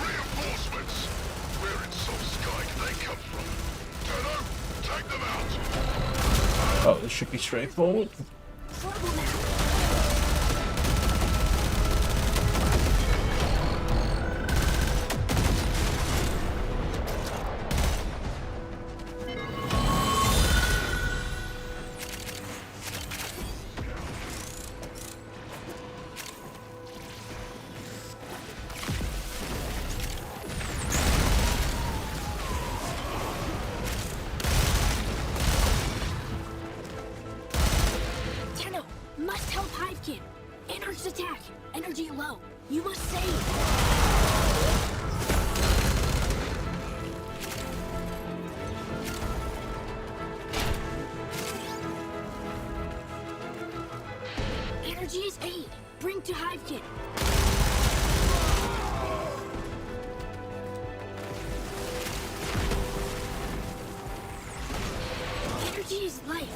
Reinforcements. Where in soft sky did they come from? Tenno, take them out. Oh, this should be straightforward. Trouble now. Tenno, must help Hivekin. Anarch's attack. Energy low. You must save. Energy is aid. Bring to Hivekin. Energy is life.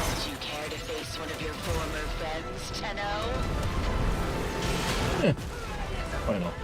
Would you care to face one of your former friends, Tenno? Why not?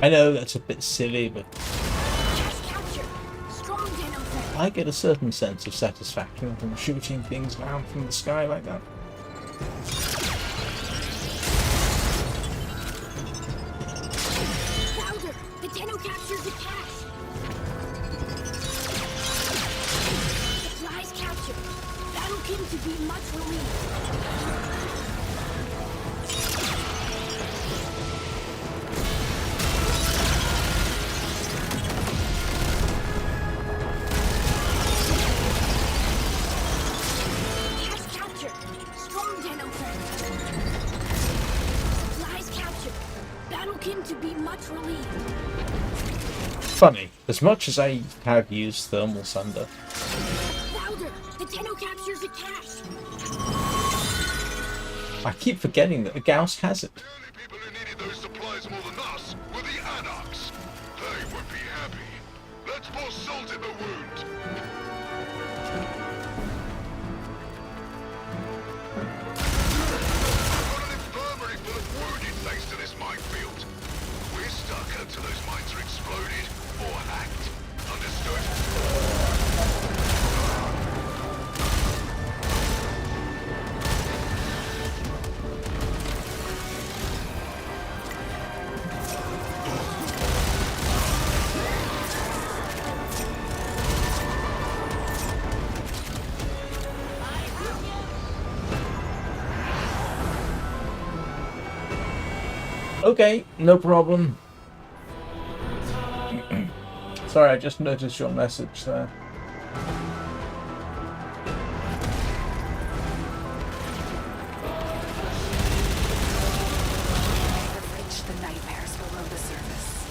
I know that's a bit silly, but Just capture. Strong Tenno friend. I get a certain sense of satisfaction from shooting things down from the sky like that. Louder. The Tenno captures the cache. Supplies captured. Battle King to be much relieved. Cache captured. Strong Tenno friend. Supplies captured. Battle King to be much relieved. Funny, as much as I have used Thermal Sunder, Louder. The Tenno captures the cache. I keep forgetting that the Gauss has it. The only people who needed those supplies more than us were the Anarchs. They would be happy. Let's pour salt in the wound. I've got an infirmary full of wounded thanks to this minefield. We're stuck until those mines are exploded or hacked. Understood? Okay, no problem. Sorry, I just noticed your message there. Reach the nightmares below the surface.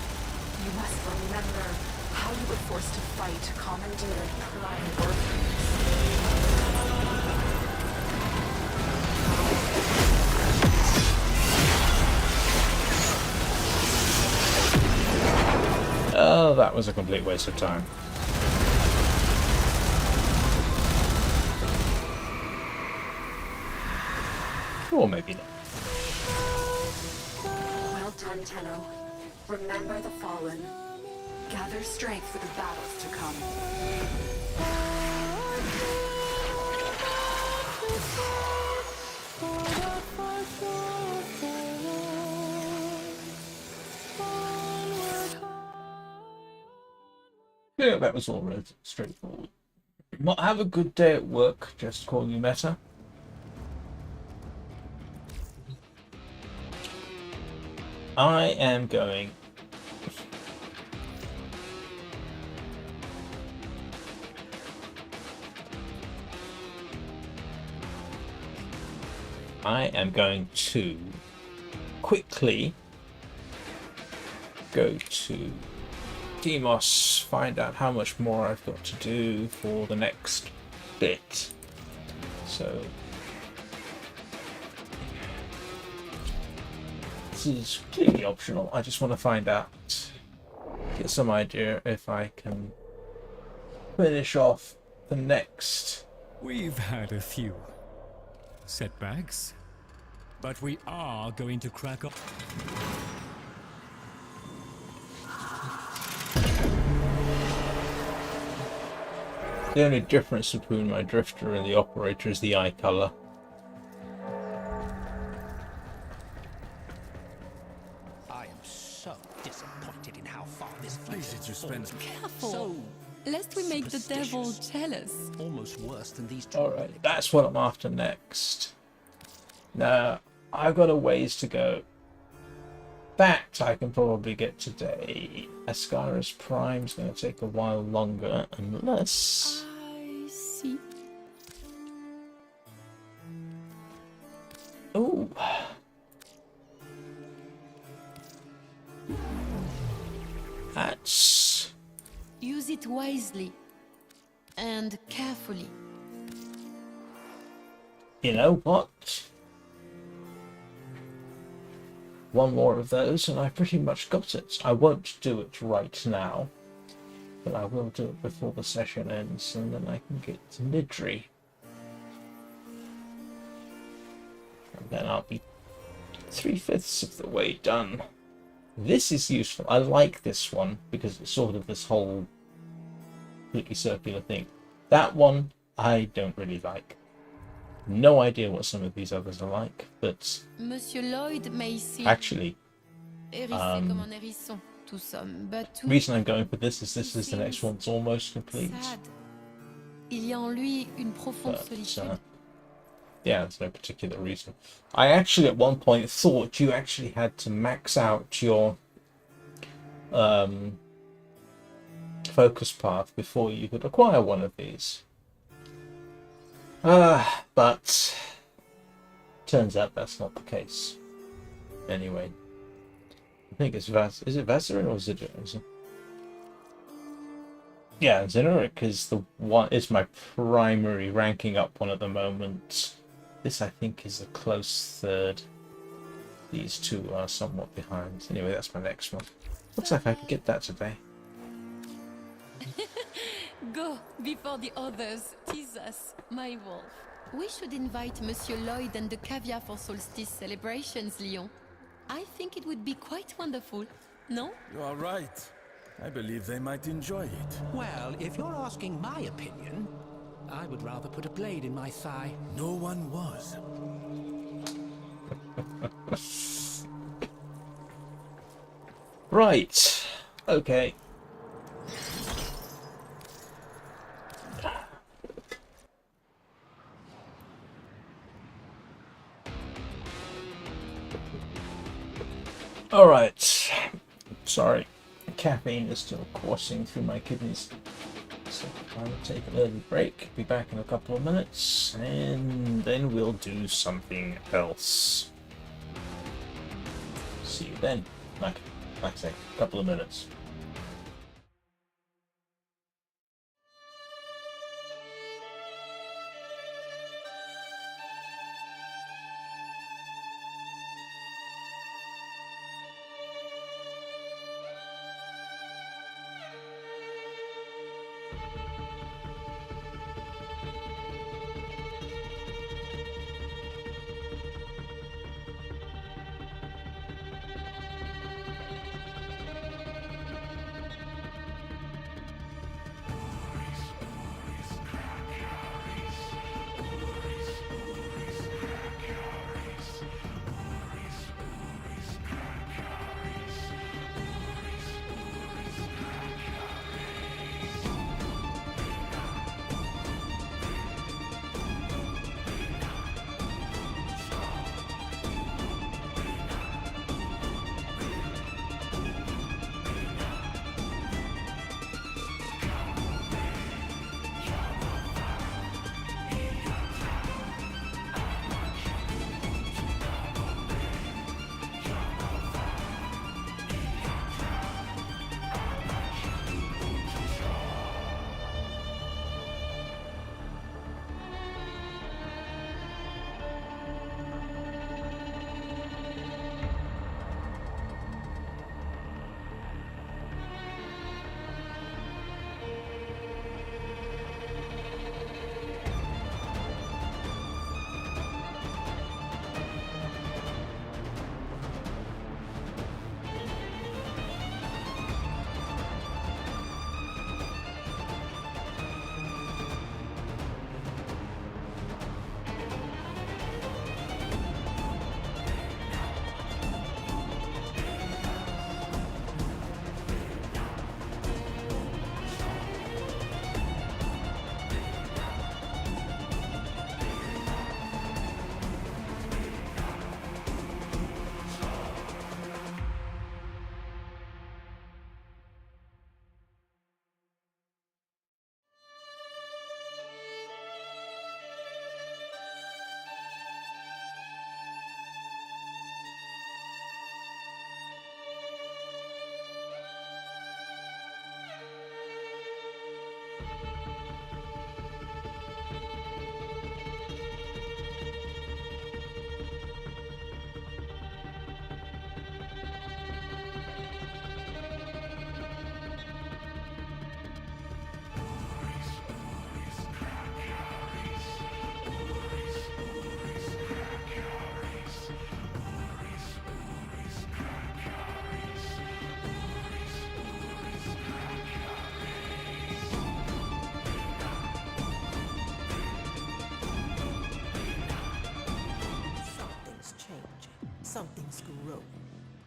You must remember how you were forced to fight commandeered prime Warframes. Oh, that was a complete waste of time. Or maybe not. Well done, Tenno. Remember the fallen. Gather strength for the battles to come. Yeah, that was all relatively straightforward. Well, have a good day at work. Just call you Meta. I am going. I am going to quickly go to Demos, find out how much more I've got to do for the next bit. So this is completely optional. I just want to find out, get some idea if I can finish off the next. We've had a few setbacks, but we are going to crack up. The only difference between my drifter and the operator is the eye color. I am so disappointed in how far this Easy to spend. Careful, lest we make the devil jealous. Almost worse than these. Alright, that's what I'm after next. Now, I've got a ways to go. That I can probably get today. Ascaris Prime's going to take a while longer, unless... I see. Oh. That's... Use it wisely and carefully. You know what? One more of those and I pretty much got it. I won't do it right now, but I will do it before the session ends, and then I can get to Nidri. And then I'll be 3/5 of the way done. This is useful. I like this one because it's sort of this whole completely circular thing. That one I don't really like. No idea what some of these others are like, but Monsieur Lloyd may seem actually, hérissé comme un hérisson, tout somme, but the reason I'm going for this is the next one's almost complete. sad. Il y a en lui une profonde But, solitude. yeah, there's no particular reason. I actually at one point thought you actually had to max out your focus path before you could acquire one of these. But turns out that's not the case. Anyway, I think it's is it Vazarin or Zidane? Yeah, Zenoric is the one. Is my primary ranking up one at the moment. This I think is a close third. These two are somewhat behind. Anyway, that's my next one. Looks like I can get that today. Go before the others tease us, my wolf. We should invite Monsieur Lloyd and the Caviar for Solstice celebrations, Leon. I think it would be quite wonderful, no? You are right. I believe they might enjoy it. Well, if you're asking my opinion, I would rather put a blade in my thigh. No one was. Right. Okay. All right. Sorry. Caffeine is still coursing through my kidneys. So I will take an early break, be back in a couple of minutes, and then we'll do something else. See you then. Like I say, a couple of minutes.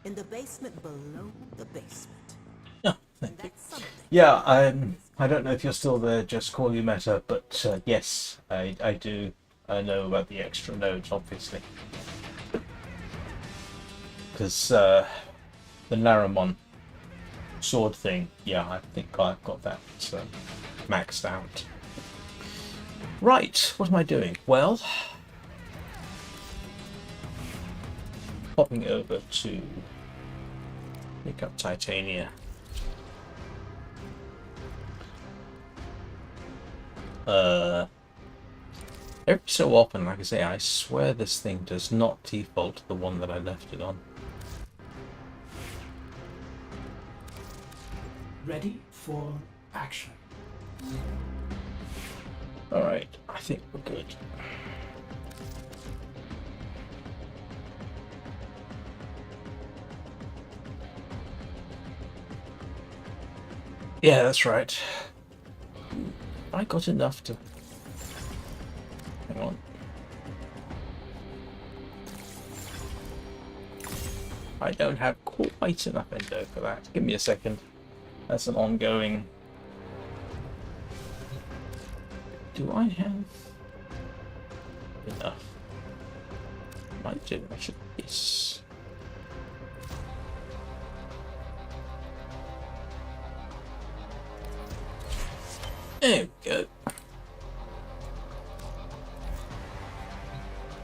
In the basement below the basement. Oh, thank you. Yeah, I don't know if you're still there, just call you Meta, but yes, I do know about the extra nodes, obviously. Because the Naramon sword thing, yeah, I think I've got that maxed out. Right, what am I doing? Well, popping over to pick up Titania. Every so often, like I say, I swear this thing does not default to the one that I left it on. Ready for action. Alright, I think we're good. Yeah, that's right. I got enough to... Hang on. I don't have quite enough endo for that. Give me a second. That's an ongoing... Do I have enough? Might do. I should... Yes. There we go.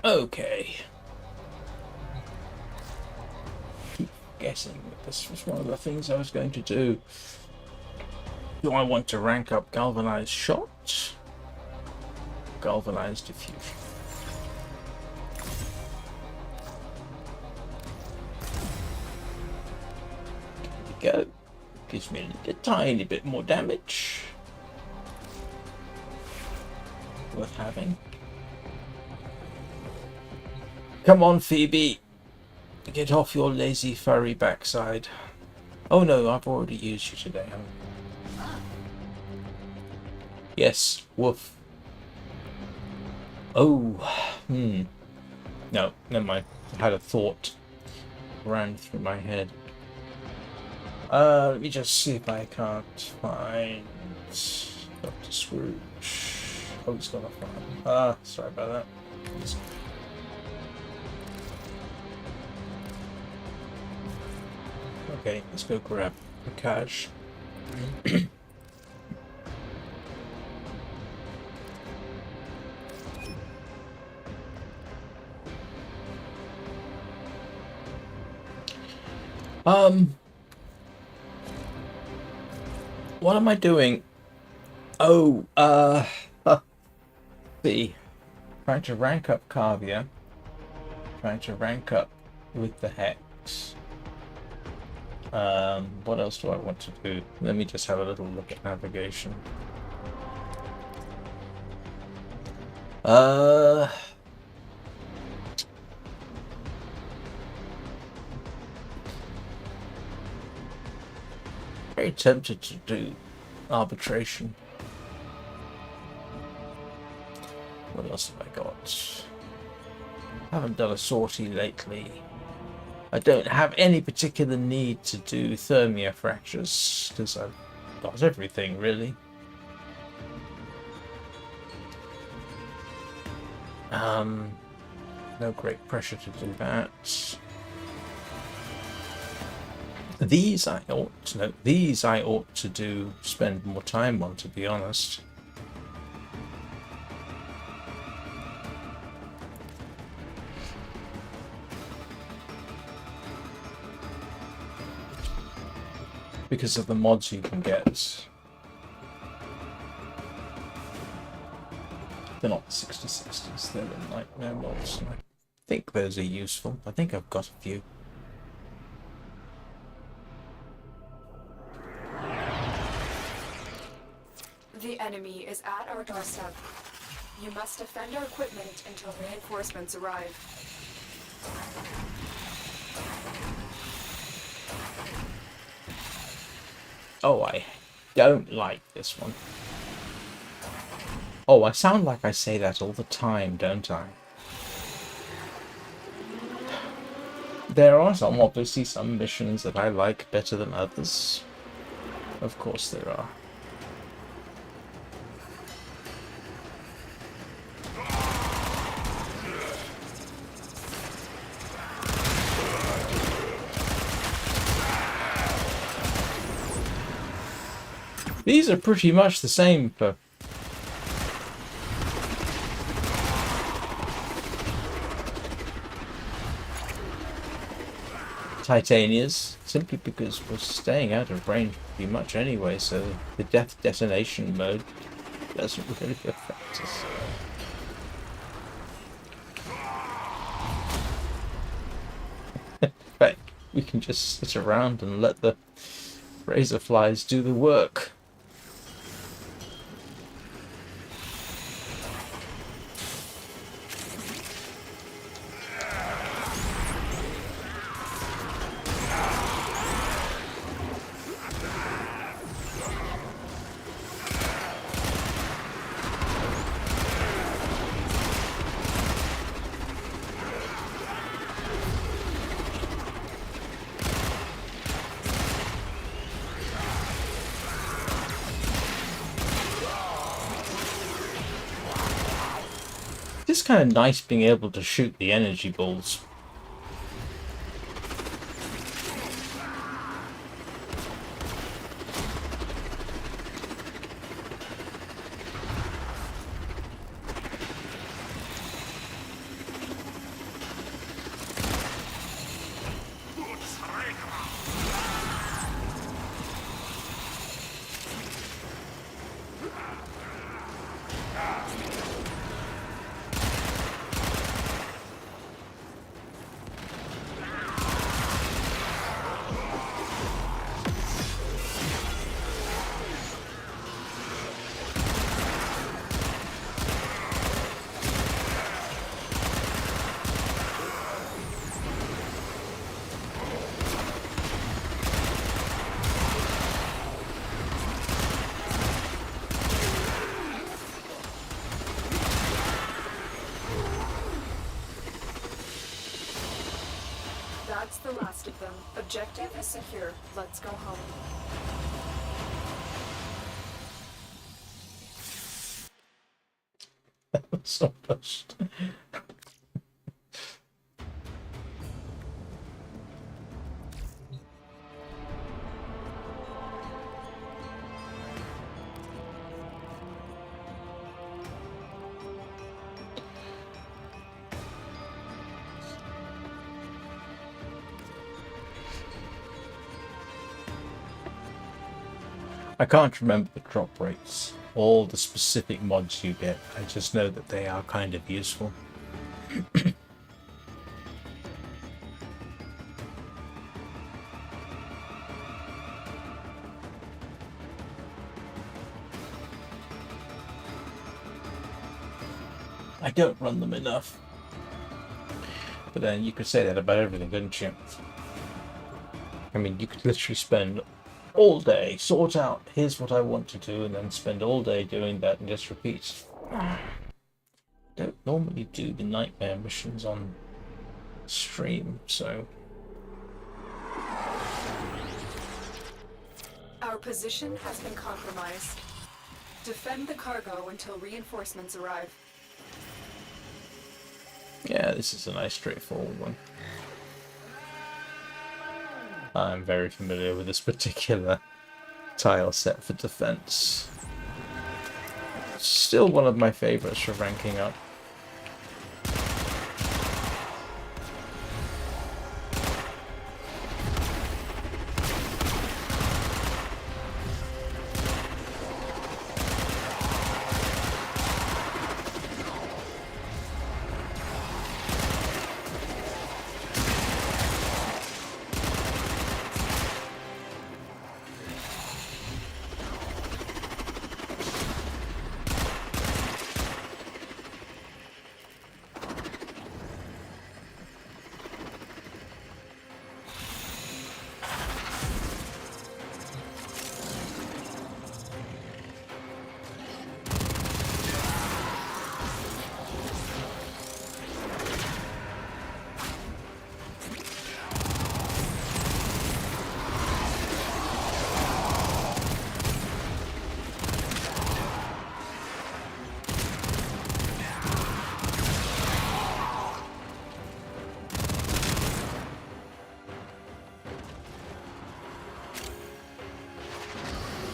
Okay. Keep guessing that this was one of the things I was going to do. Do I want to rank up galvanized shot? Galvanized diffusion. There we go. Gives me a tiny bit more damage. Worth having. Come on, Phoebe. Get off your lazy furry backside. Oh no, I've already used you today, haven't I? Yes, woof. Oh, No, never mind. I had a thought. Ran through my head. Let me just see if I can't find Dr. Scrooge. Oh, he's gonna find. Sorry about that. Okay, let's go grab the cash. What am I doing? Oh, see. Trying to rank up Carvia. Trying to rank up with the Hex. What else do I want to do? Let me just have a little look at navigation. Very tempted to do arbitration. What else have I got? I haven't done a sortie lately. I don't have any particular need to do thermia fractures because I've got everything really. No great pressure to do that. These I ought to do spend more time on, to be honest. Because of the mods you can get. They're not the 6060s, they're the Nightmare mods. And I think those are useful. I think I've got a few. The enemy is at our doorstep. You must defend our equipment until reinforcements arrive. Oh, I don't like this one. Oh, I sound like I say that all the time, don't I? There are obviously some missions that I like better than others. Of course there are. These are pretty much the same for Titanias, simply because we're staying out of range pretty much anyway, so the death detonation mode doesn't really affect us. In fact, we can just sit around and let the razor flies do the work. It's kind of nice being able to shoot the energy balls. That's the last of them. Objective is secure. Let's go home. That was so pushed. I can't remember the drop rates, all the specific mods you get. I just know that they are kind of useful. I don't run them enough. But then you could say that about everything, couldn't you? I mean, you could literally spend all day, sort out, here's what I want to do, and then spend all day doing that and just repeat. Don't normally do the nightmare missions on stream, so... Our position has been compromised. Defend the cargo until reinforcements arrive. Yeah, this is a nice straightforward one. I'm very familiar with this particular tile set for defense. Still one of my favorites for ranking up.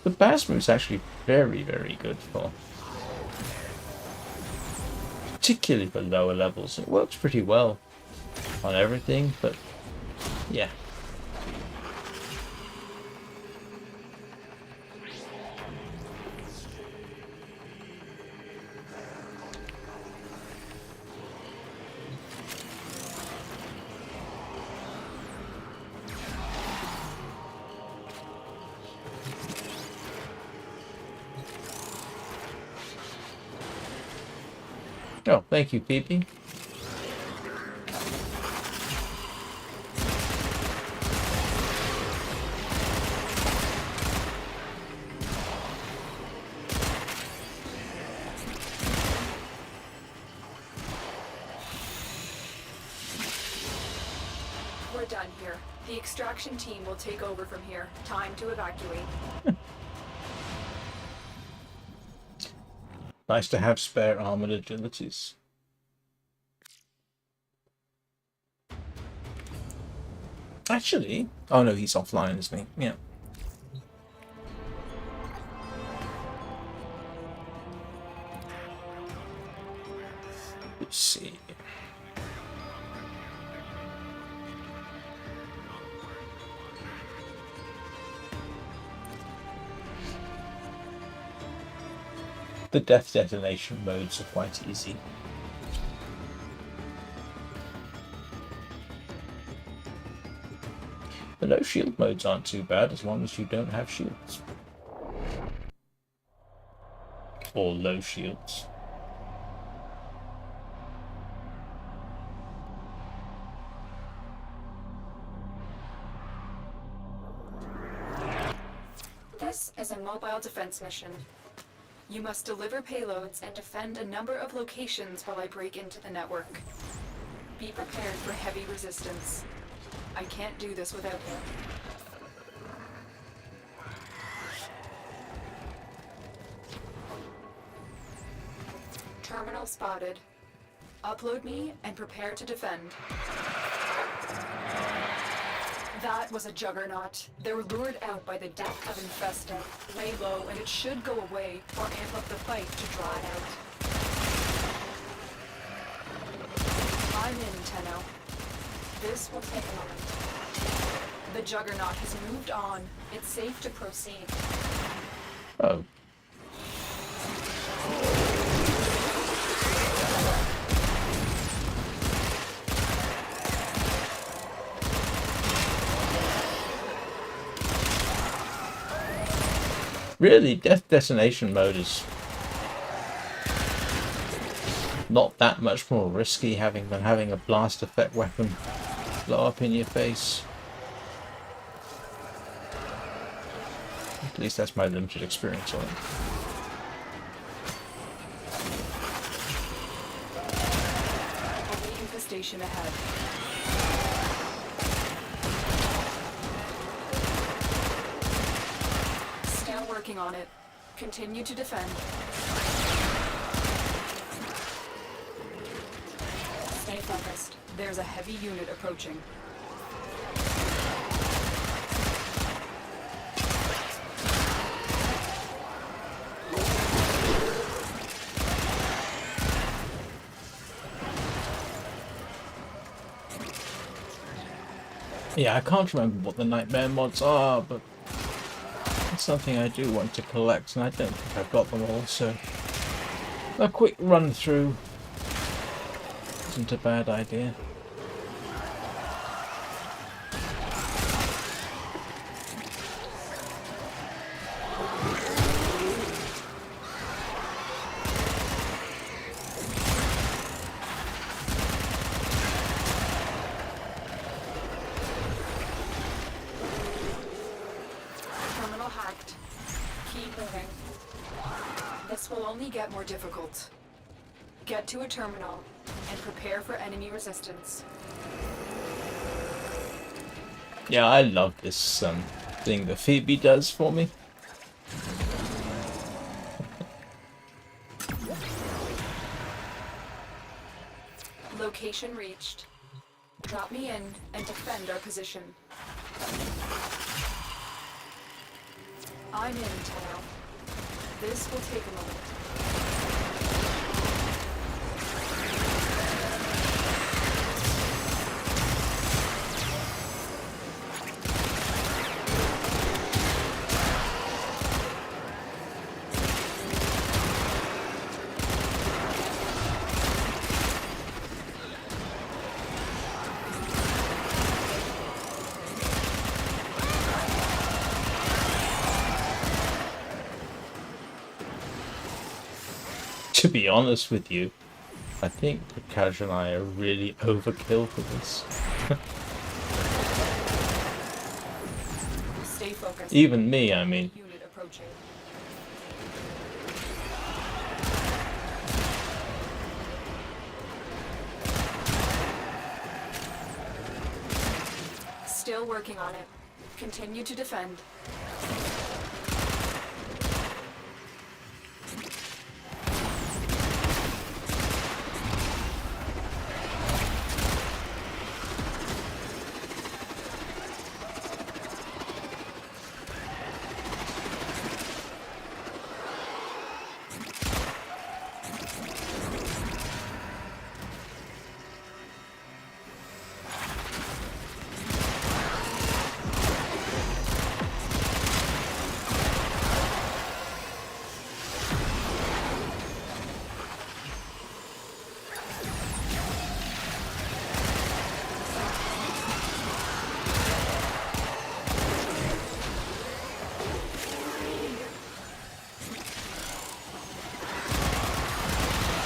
The burst move is actually very, very good for, particularly for lower levels. It works pretty well on everything, but yeah. Oh, thank you, Phoebe. We're done here. The extraction team will take over from here. Time to evacuate. Nice to have spare armored agilities. Actually, oh no, he's offline, isn't he? Yeah. Let's see. The death detonation modes are quite easy. The no shield modes aren't too bad as long as you don't have shields. Or low shields. This is a mobile defense mission. You must deliver payloads and defend a number of locations while I break into the network. Be prepared for heavy resistance. I can't do this without you. Terminal spotted. Upload me and prepare to defend. That was a juggernaut. They were lured out by the death of Infested. Lay low and it should go away or amp up the fight to draw it out. I'm in, Tenno. This will take a moment. The juggernaut has moved on. It's safe to proceed. Oh. Really, death detonation mode is not that much more risky than having a blast effect weapon blow up in your face. At least that's my limited experience on it. Enemy infestation ahead. Still working on it. Continue to defend. Stay focused. There's a heavy unit approaching. Yeah, I can't remember what the nightmare mods are, but it's something I do want to collect, and I don't think I've got them all, so a quick run through isn't a bad idea. Terminal hacked. Keep moving. This will only get more difficult. Get to a terminal and prepare for enemy resistance. Yeah, I love this thing that Phoebe does for me. Location reached. Drop me in and defend our position. I Climb in, Tenno. This will take a moment. To be honest with you, I think Kaj and I are really overkill for this. Stay focused. Even me, I mean. Unit approaching. Still working on it. Continue to defend.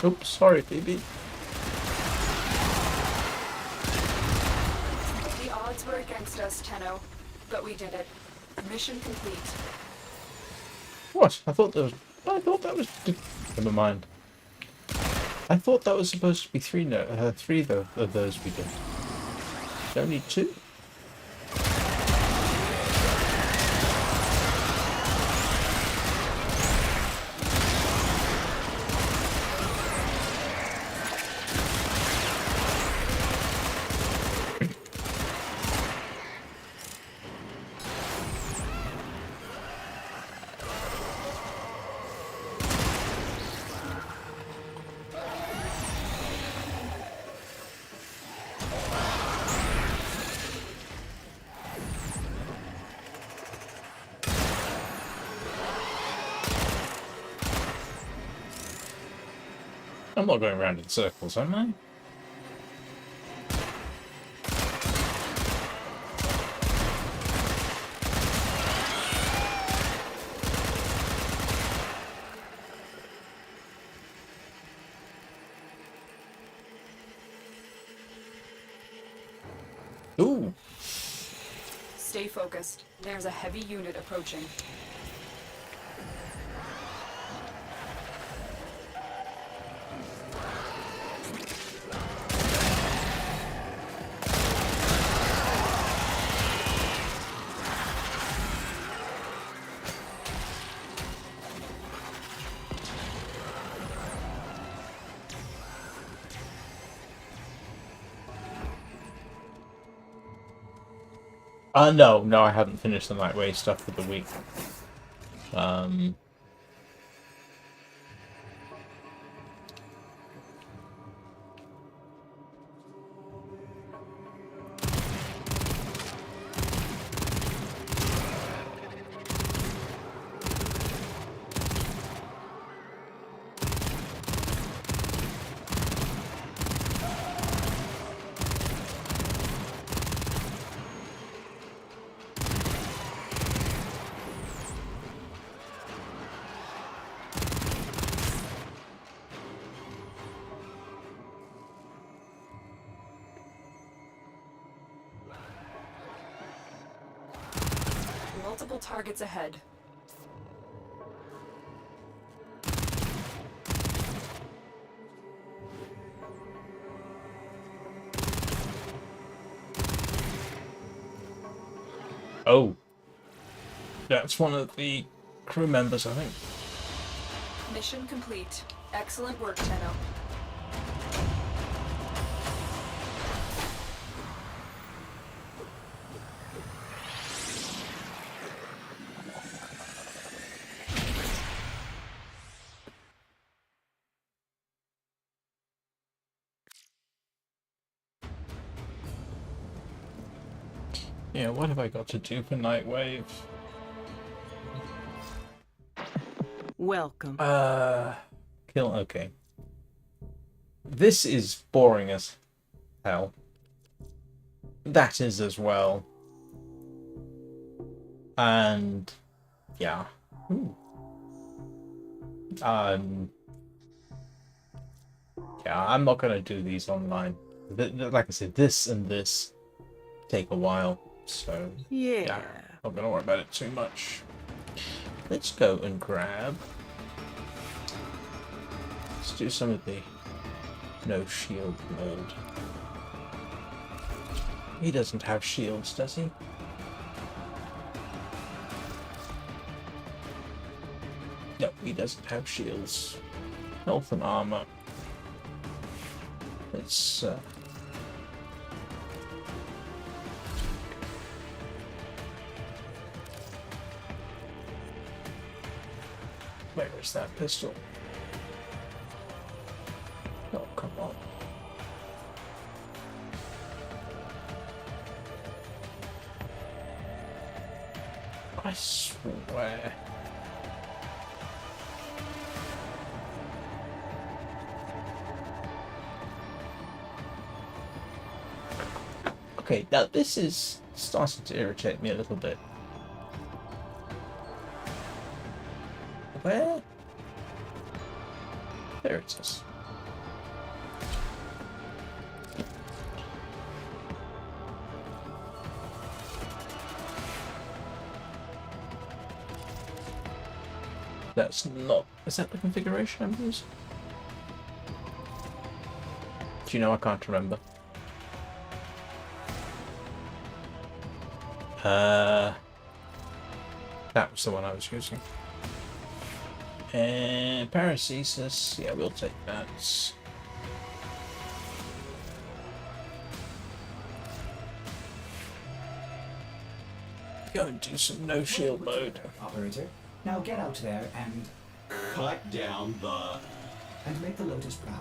Oops, sorry, Phoebe. The odds were against us, Tenno, but we did it. Mission complete. What? I thought that was. Never mind. I thought that was supposed to be three of those we did. Only two? I'm not going around in circles, am I? Ooh. Stay focused. There's a heavy unit approaching. No, I haven't finished the Nightway stuff for the week. Multiple targets ahead. Oh. That's one of the crew members, I think. Mission complete. Excellent work, Tenno. Yeah, what have I got to do for Nightwave? Welcome. Kill. Okay. This is boring as hell. That is as well. And yeah. Ooh. Yeah, I'm not gonna do these online. Like I said, this and this take a while, so yeah, not gonna worry about it too much. Let's go and grab. Let's do some of the no shield mode. He doesn't have shields, does he? No, he doesn't have shields. Health and armor. Let's where is that pistol? Oh, come on. I swear. Okay, now this is starting to irritate me a little bit. Where? There it is. That's not... Is that the configuration I'm using? Do you know? I can't remember. That was the one I was using. And Paracesis, yeah, we'll take that. Go and do some no shield mode. Operator, now get out there and Cut down the... and make the Lotus proud.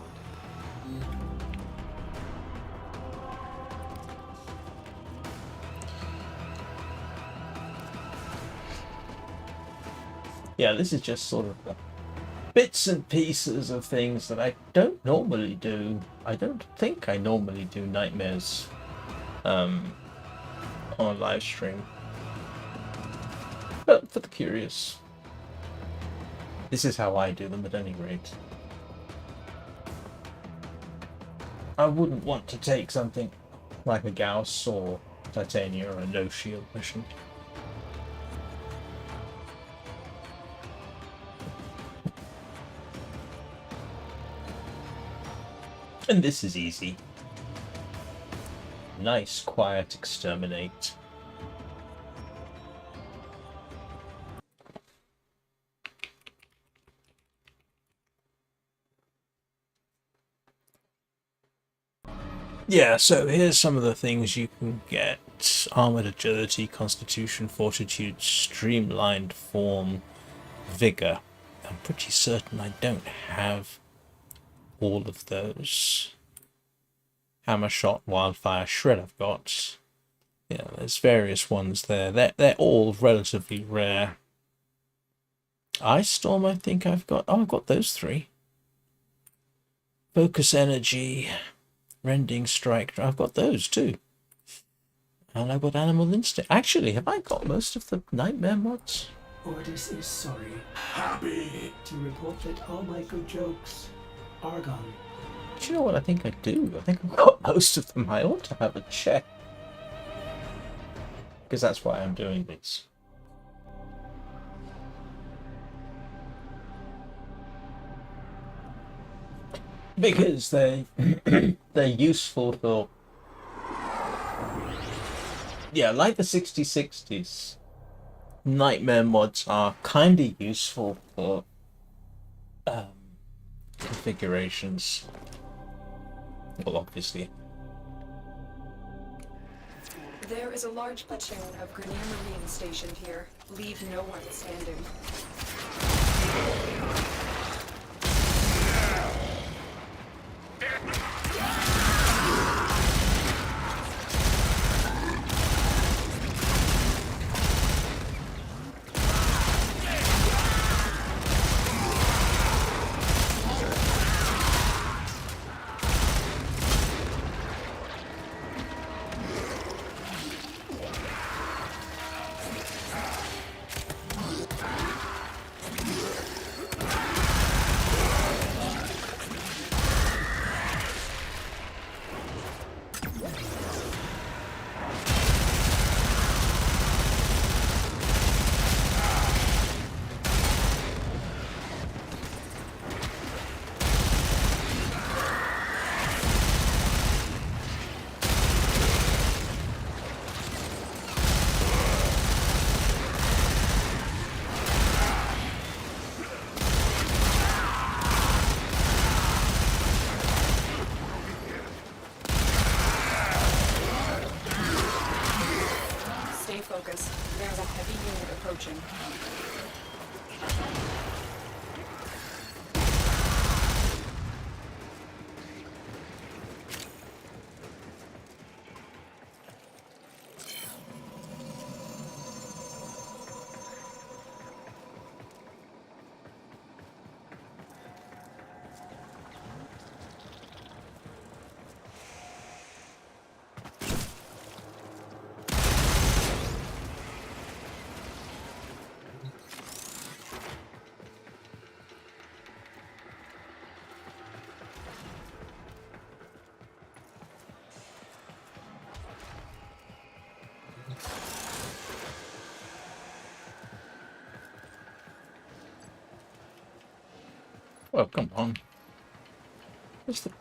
Yeah, this is just sort of bits and pieces of things that I don't normally do. I don't think I normally do nightmares on a live stream. But for the curious, this is how I do them at any rate. I wouldn't want to take something like a Gauss or Titania or a no shield mission. And this is easy. Nice, quiet exterminate. Yeah, so here's some of the things you can get. Armored agility, constitution, fortitude, streamlined form, vigor. I'm pretty certain I don't have all of those. Hammer shot, wildfire, shred I've got. Yeah, there's various ones there. They're all relatively rare. Ice Storm, I think I've got. Oh, I've got those three. Focus energy, rending strike. I've got those too. And I've got animal instinct. Actually, have I got most of the nightmare mods? Ordis is sorry Happy. to report that all my good jokes are gone. Do you know what I think I do? I think I've got most of them. I ought to have a check. Because that's why I'm doing this. Because they're useful for... Yeah, like the 6060s. Nightmare mods are kind of useful for configurations. Well, obviously. There is a large platoon of Grenier Marines stationed here. Leave no one standing. approaching. Well, come on. Where's the...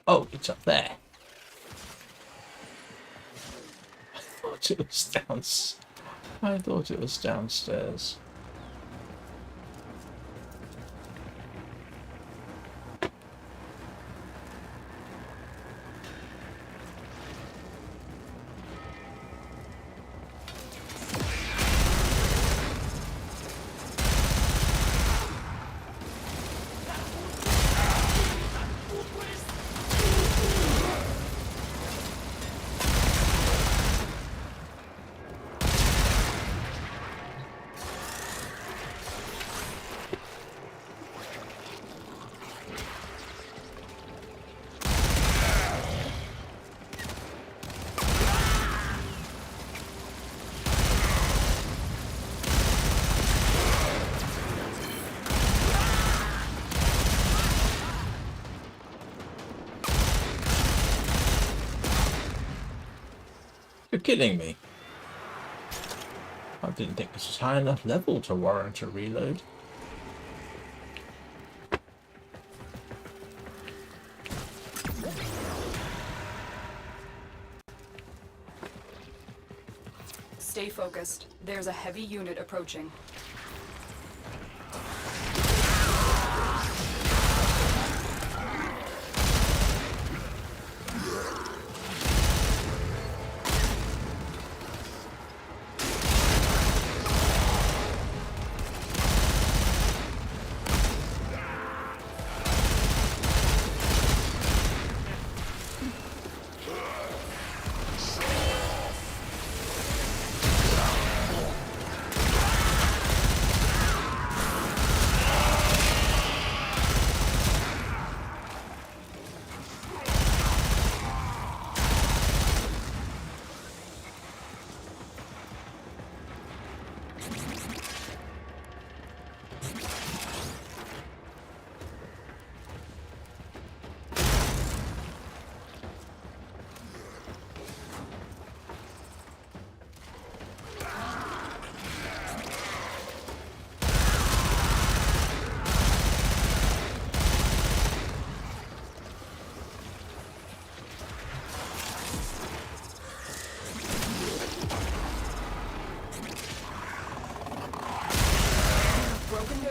Oh, it's up there. I thought it was downstairs. I thought it was downstairs. You're kidding me. I didn't think this was high enough level to warrant a reload. Stay focused. There's a heavy unit approaching.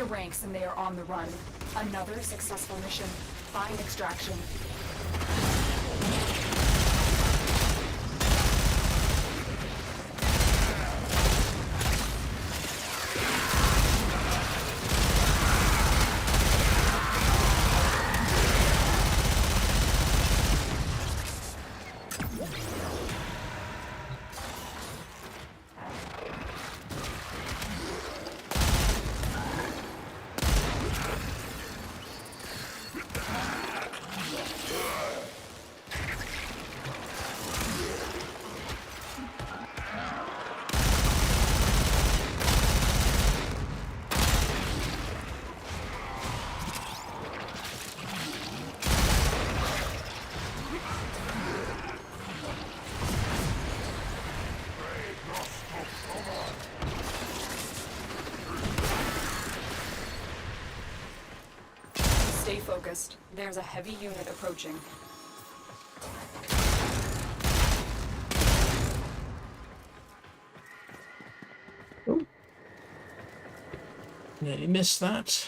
Ranks and they are on the run. Another successful mission. Find extraction. Stay focused. There's a heavy unit approaching. Oh. Nearly missed that.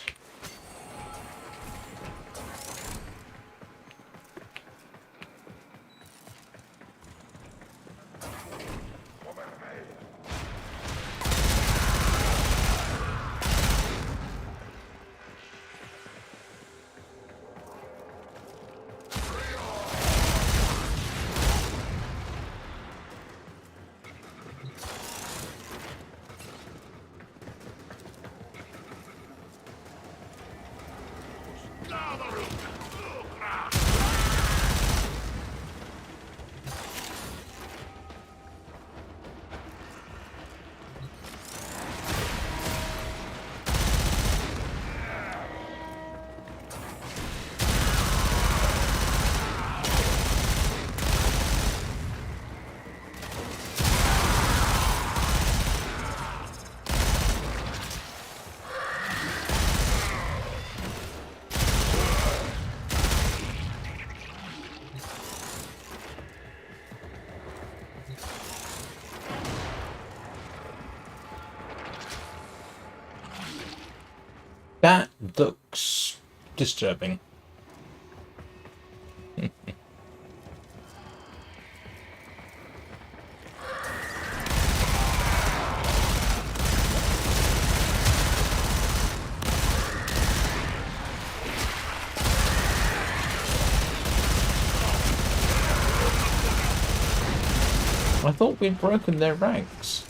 looks disturbing. I thought we'd broken their ranks.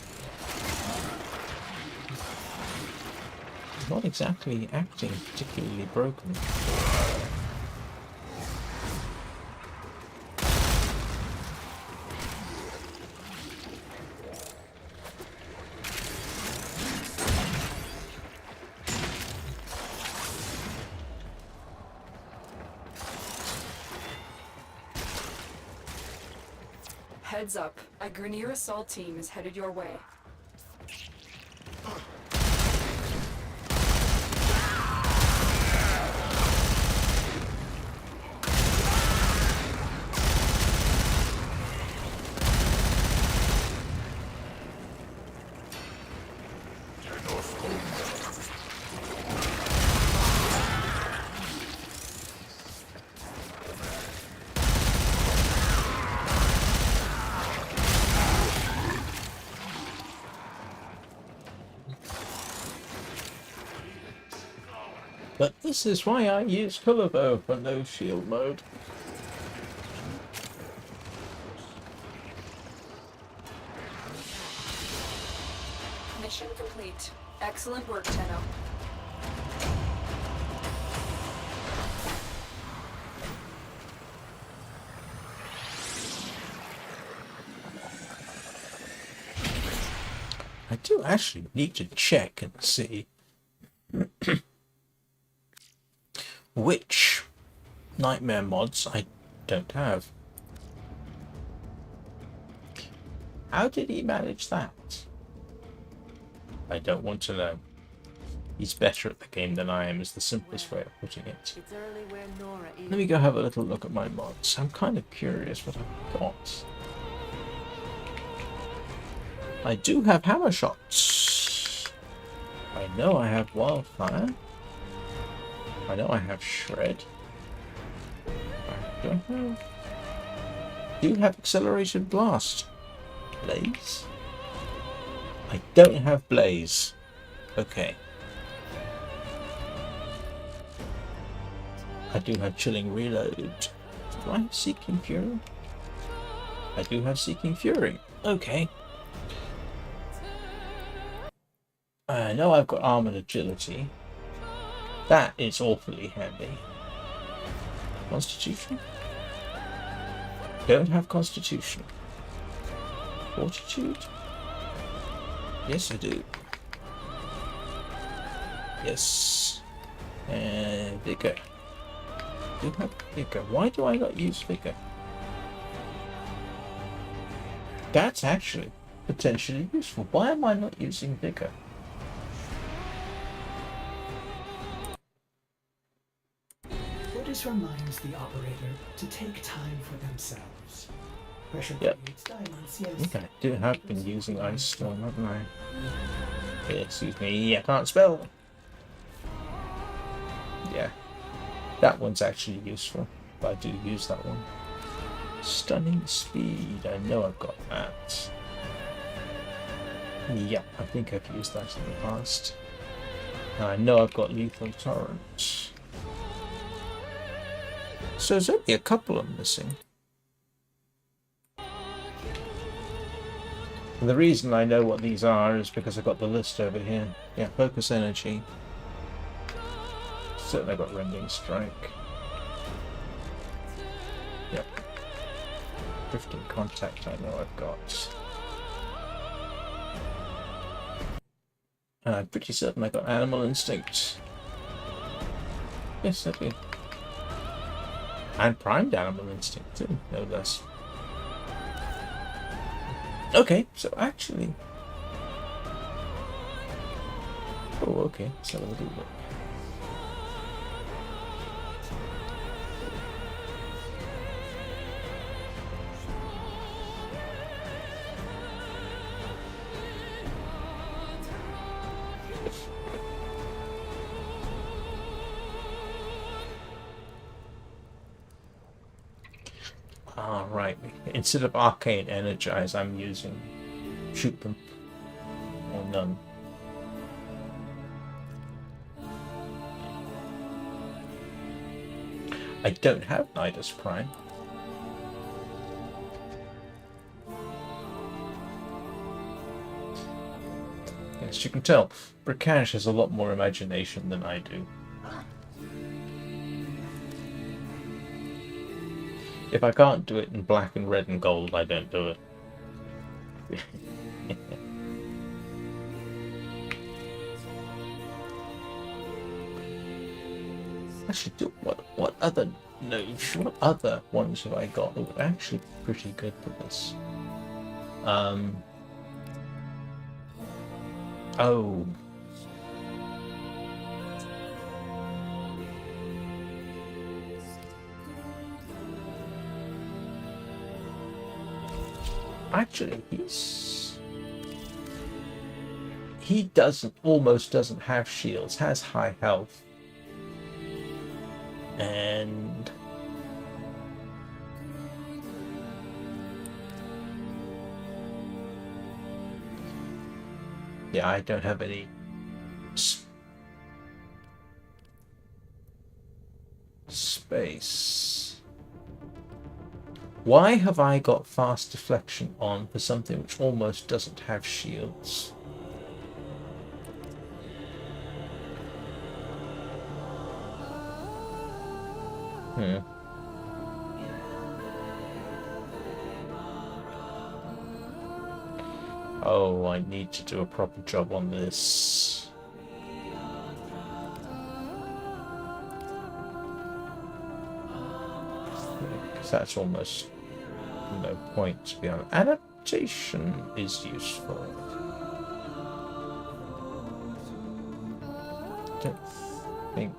Not exactly acting particularly broken. Heads up, a Grineer assault team is headed your way. But this is why I use Kubrow for no shield mode. Mission complete. Excellent work, Tenno. I do actually need to check and see which nightmare mods I don't have. How did he manage that? I don't want to know. He's better at the game than I am, is the simplest way of putting it. Let me go have a little look at my mods. I'm kind of curious what I've got. I do have hammer shots. I know I have wildfire. I know I have shred. I do have acceleration blast. Blaze? I don't have blaze. Okay. I do have chilling reload. Do I have seeking fury? I do have seeking fury. Okay. I know I've got armored agility. That is awfully handy. Constitution? Don't have constitution. Fortitude? Yes, I do. Yes. And vigor. Do have vigor. Why do I not use vigor? That's actually potentially useful. Why am I not using vigor? This reminds the operator to take time for themselves. Pressure creates diamonds, yes. Okay, I do have been using Ice Storm, haven't I? Yeah, excuse me, I can't spell. Yeah, that one's actually useful, but I do use that one. Stunning speed, I know I've got that. Yeah, I think I've used that in the past. And I know I've got lethal torrent. So there's only a couple I'm missing. And the reason I know what these are is because I've got the list over here. Yeah, focus energy. Certainly got rending strike. Yep. Drifting contact I know I've got. And I'm pretty certain I got animal instinct. Yes, I do. And primed animal instinct too, no less. Okay, so actually... Oh, okay, let's have a little look. Oh, right. Instead of Arcane Energize, I'm using Shoot Them. Or None. I don't have Nidus Prime. Yes, you can tell. Brakash has a lot more imagination than I do. If I can't do it in black and red and gold, I don't do it. Actually, what other what other ones have I got that were actually pretty good for this? Oh. Actually, he almost doesn't have shields, has high health. And yeah, I don't have any space. Why have I got fast deflection on for something which almost doesn't have shields? Oh, I need to do a proper job on this. Because that's almost no point, to be honest. Adaptation is useful. I don't think...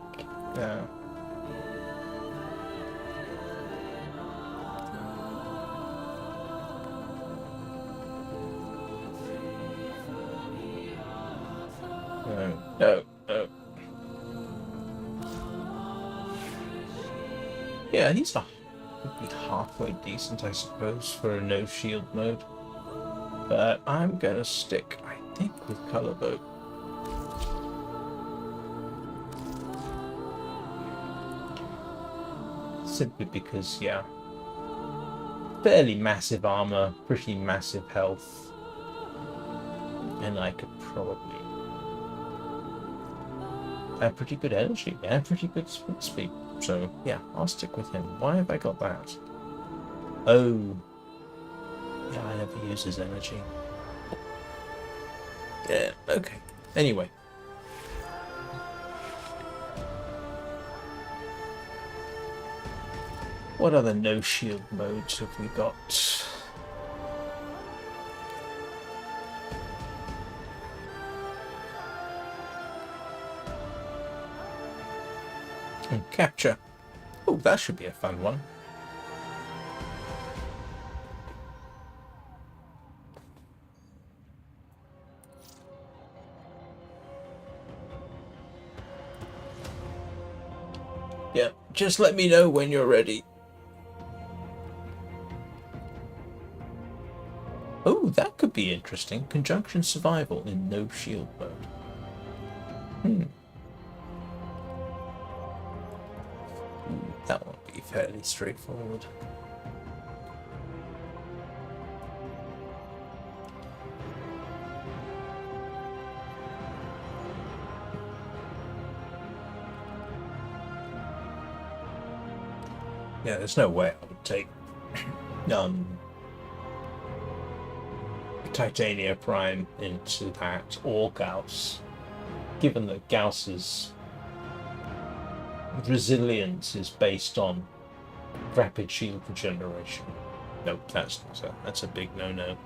No. Yeah, he's halfway decent, I suppose, for a no shield mode. But I'm gonna stick, I think, with Color Boat. Simply because, yeah, fairly massive armor, pretty massive health, and I could probably have pretty good energy and pretty good sprint speed. So yeah, I'll stick with him. Why have I got that? Oh, yeah, I never use his energy. Yeah, okay. Anyway. What other no shield modes have we got? And capture. Oh, that should be a fun one. Yeah, just let me know when you're ready. Oh, that could be interesting. Conjunction survival in no shield mode. That will be fairly straightforward. Yeah, there's no way I would take Titania Prime into that, or Gauss, given that Gauss's resilience is based on rapid shield regeneration. Nope, that's a big no-no.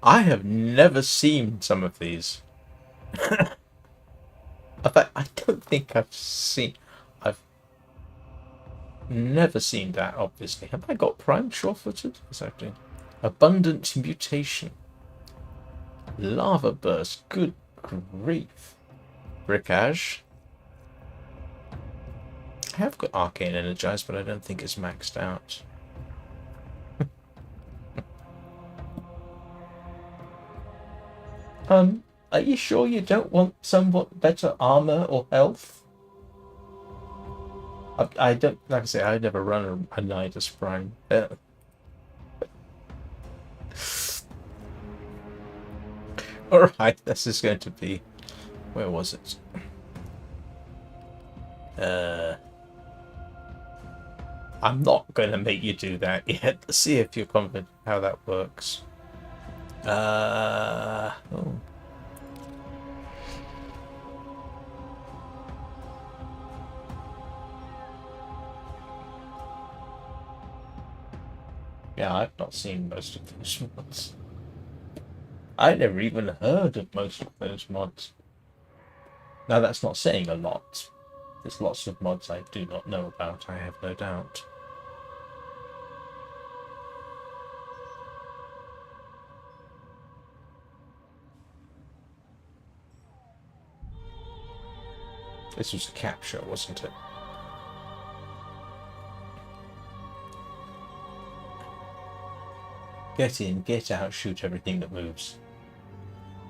I have never seen some of these. In fact, I don't think I've Never seen that, obviously. Have I got Prime sure-footed? Exactly. Abundant mutation. Lava burst. Good grief. Brickage. I have got Arcane Energized, but I don't think it's maxed out. Are you sure you don't want somewhat better armor or health? I don't, like I say, I never run a Nidus Prime. Alright, this is going to be... Where was it? I'm not going to make you do that yet. Let's see if you're confident how that works. Oh. Yeah, I've not seen most of those mods. I never even heard of most of those mods. Now, that's not saying a lot. There's lots of mods I do not know about, I have no doubt. This was a capture, wasn't it? Get in, get out, shoot everything that moves.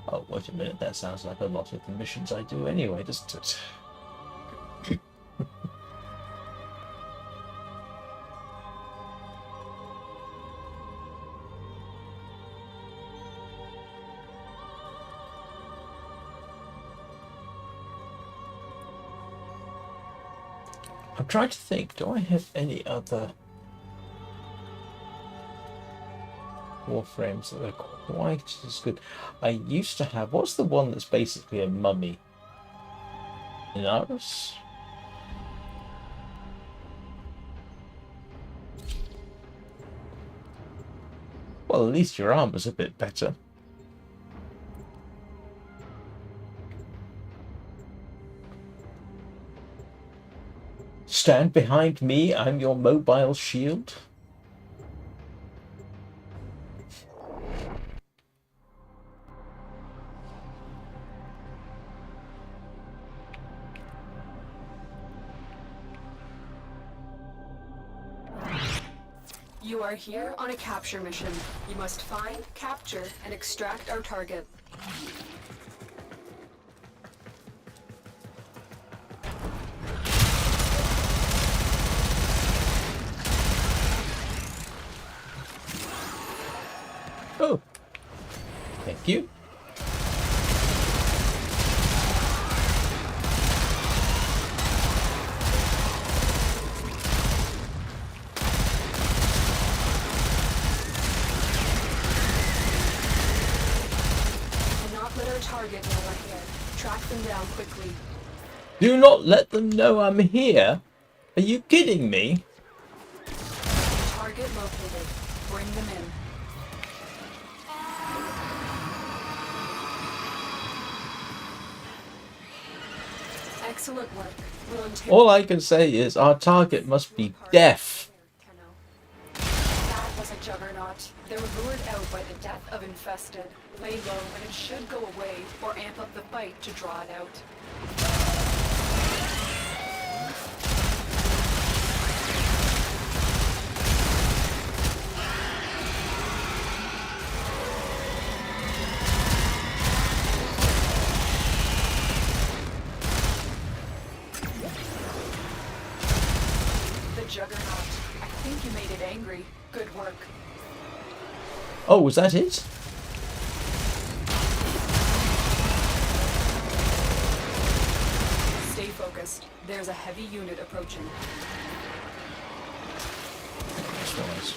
Oh, wait a minute, that sounds like a lot of the missions I do anyway, doesn't it? I'm trying to think, do I have any other Warframes that are quite as good? I used to have, what's the one that's basically a mummy? Inaris? Well, at least your armor's a bit better. Stand behind me, I'm your mobile shield. You are here on a capture mission. You must find, capture, and extract our target. Oh, thank you. Target while we're here. Track them down quickly. Do not let them know I'm here. Are you kidding me? Target located. Bring them in. Excellent work. All I can say is our target must be deaf. That was a juggernaut. They were lured out by the death of infested. Lay low and it should go away, or amp up the fight to draw it out. The juggernaut. I think you made it angry. Good work. Oh, was that it? Stay focused. There's a heavy unit approaching. Nice.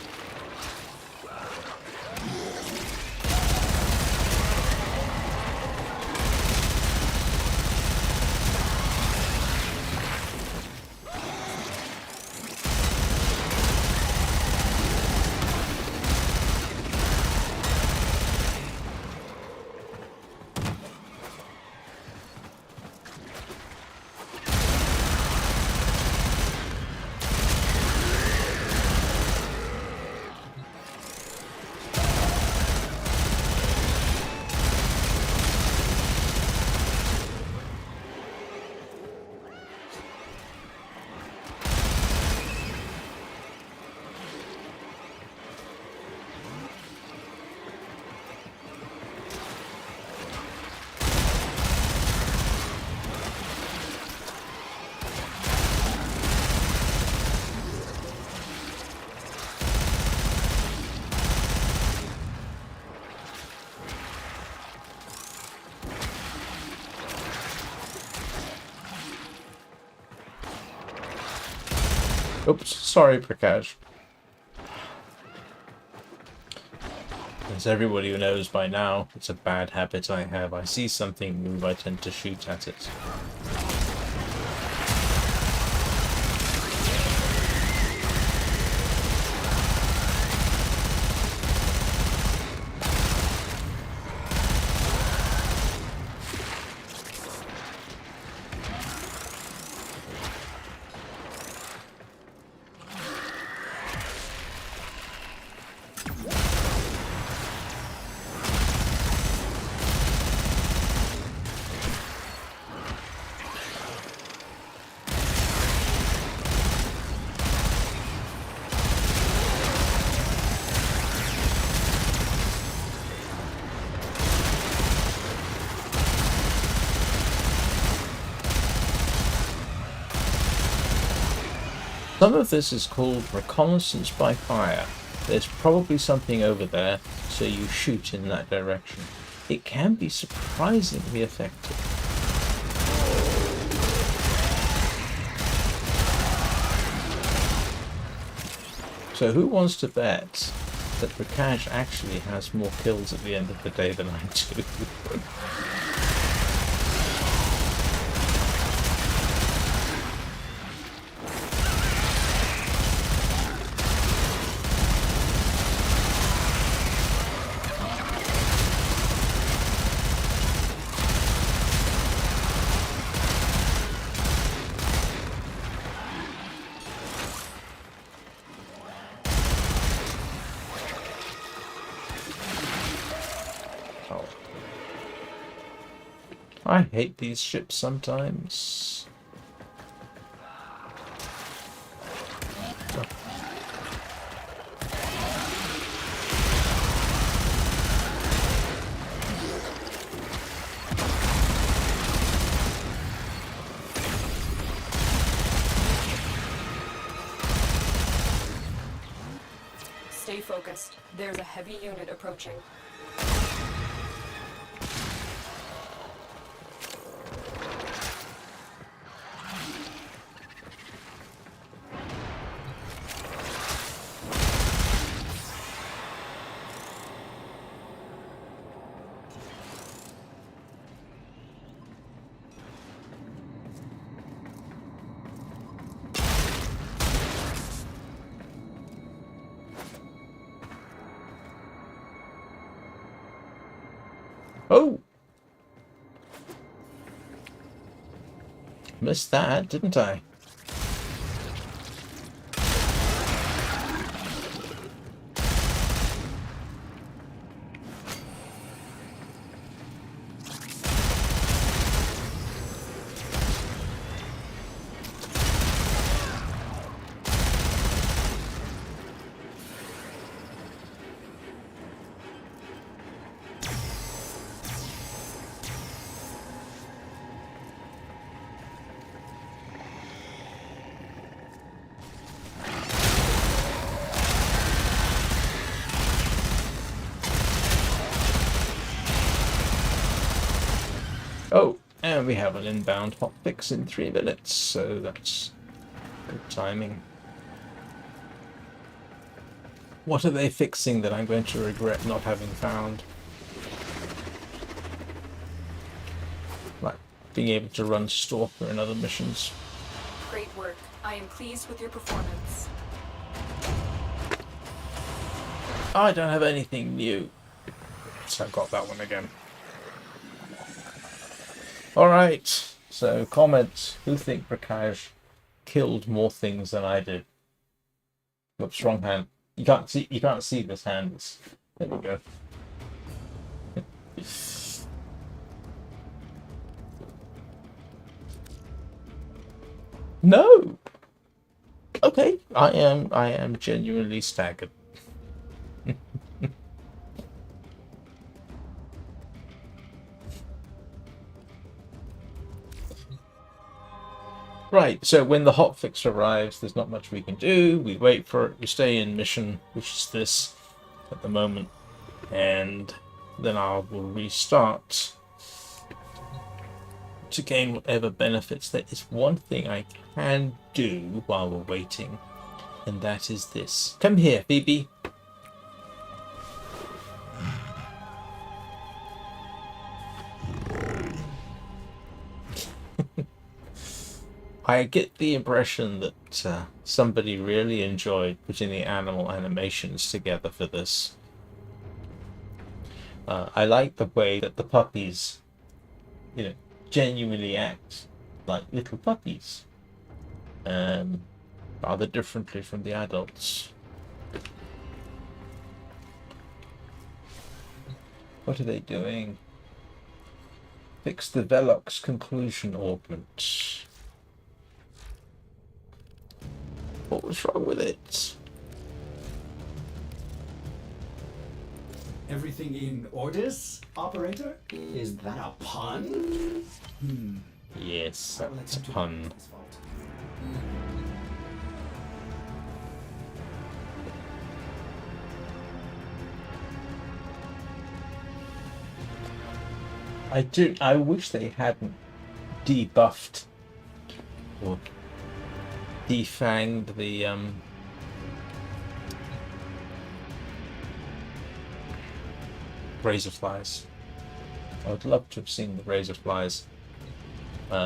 Oops, sorry, Prakash. As everybody who knows by now, it's a bad habit I have. I see something move, I tend to shoot at it. Some of this is called reconnaissance by fire. There's probably something over there, so you shoot in that direction. It can be surprisingly effective. So who wants to bet that Prakash actually has more kills at the end of the day than I do? I hate these ships sometimes. Stay focused. There's a heavy unit approaching. Oh! Missed that, didn't I? Oh, and we have an inbound hotfix in 3 minutes, so that's good timing. What are they fixing that I'm going to regret not having found? Like being able to run Stalker and other missions. Great work. I am pleased with your performance. I don't have anything new. So I got that one again. Alright, so comments. Who think Prakash killed more things than I did? Oops, wrong hand. You can't see this hand. There we go. No! Okay, I am genuinely staggered. Right, so when the hotfix arrives, there's not much we can do. We wait for it, we stay in mission, which is this at the moment, and then I will restart to gain whatever benefits. There is one thing I can do while we're waiting, And that is this. Come here, Phoebe. I get the impression that somebody really enjoyed putting the animal animations together for this. I like the way that the puppies, you know, genuinely act like little puppies. Rather differently from the adults. What are they doing? Fix the Velox conclusion augment. What was wrong with it? Everything in orders, operator? Is that a pun? Yes, that's a pun. I wish they hadn't debuffed or defanged the razorflies. I would love to have seen the razorflies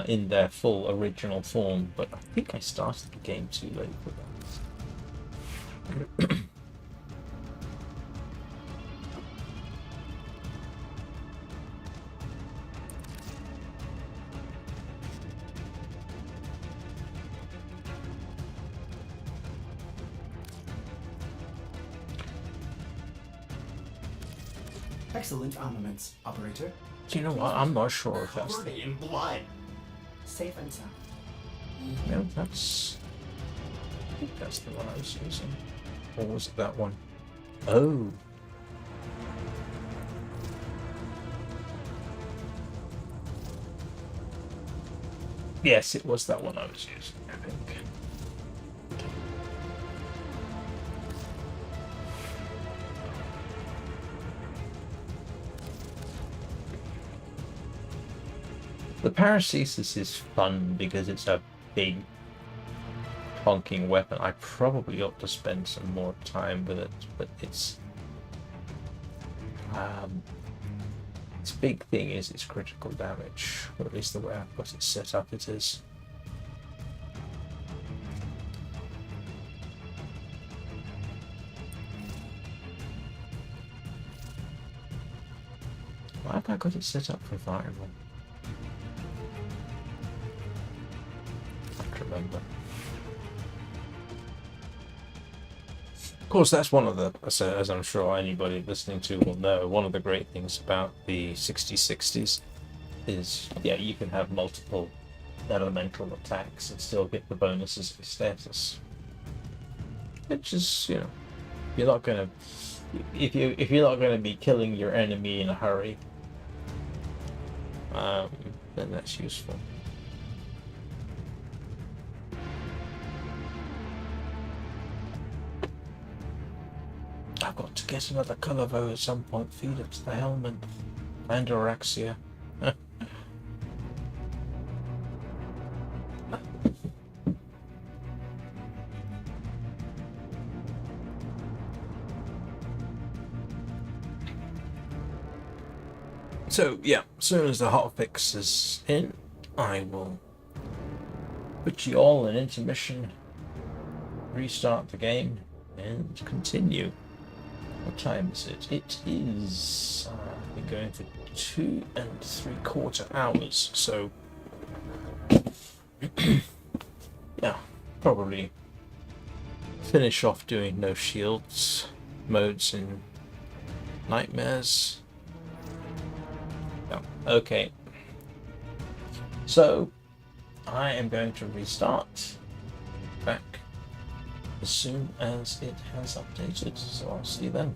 in their full original form, but I think I started the game too late for that. Excellent armaments, operator. Do you know what? I'm not sure if that's Covered in blood. Safe and sound. No, that's... I think that's the one I was using. Or was it that one? Oh. Yes, it was that one I was using, I think. The Paracesis is fun because it's a big honking weapon. I probably ought to spend some more time with it, but its big thing is its critical damage, or at least the way I've got it set up it is. Why have I got it set up for viral? Remember. Of course, that's one of the, as I'm sure anybody listening to will know, one of the great things about the 6060s is, yeah, you can have multiple elemental attacks and still get the bonuses of status. Which is, you know, you're not gonna, if you're not gonna be killing your enemy in a hurry, then that's useful. I've got to get another Kubrow at some point, feed it to the helmet. And Auraxia. So, yeah, as soon as the hotfix is in, I will put you all in intermission, restart the game, and continue. What time is it? It is, I've been going for 2 3/4 hours, so yeah, probably finish off doing no shields modes in nightmares. Yeah, okay. So I am going to restart back as soon as it has updated, so I'll see you then.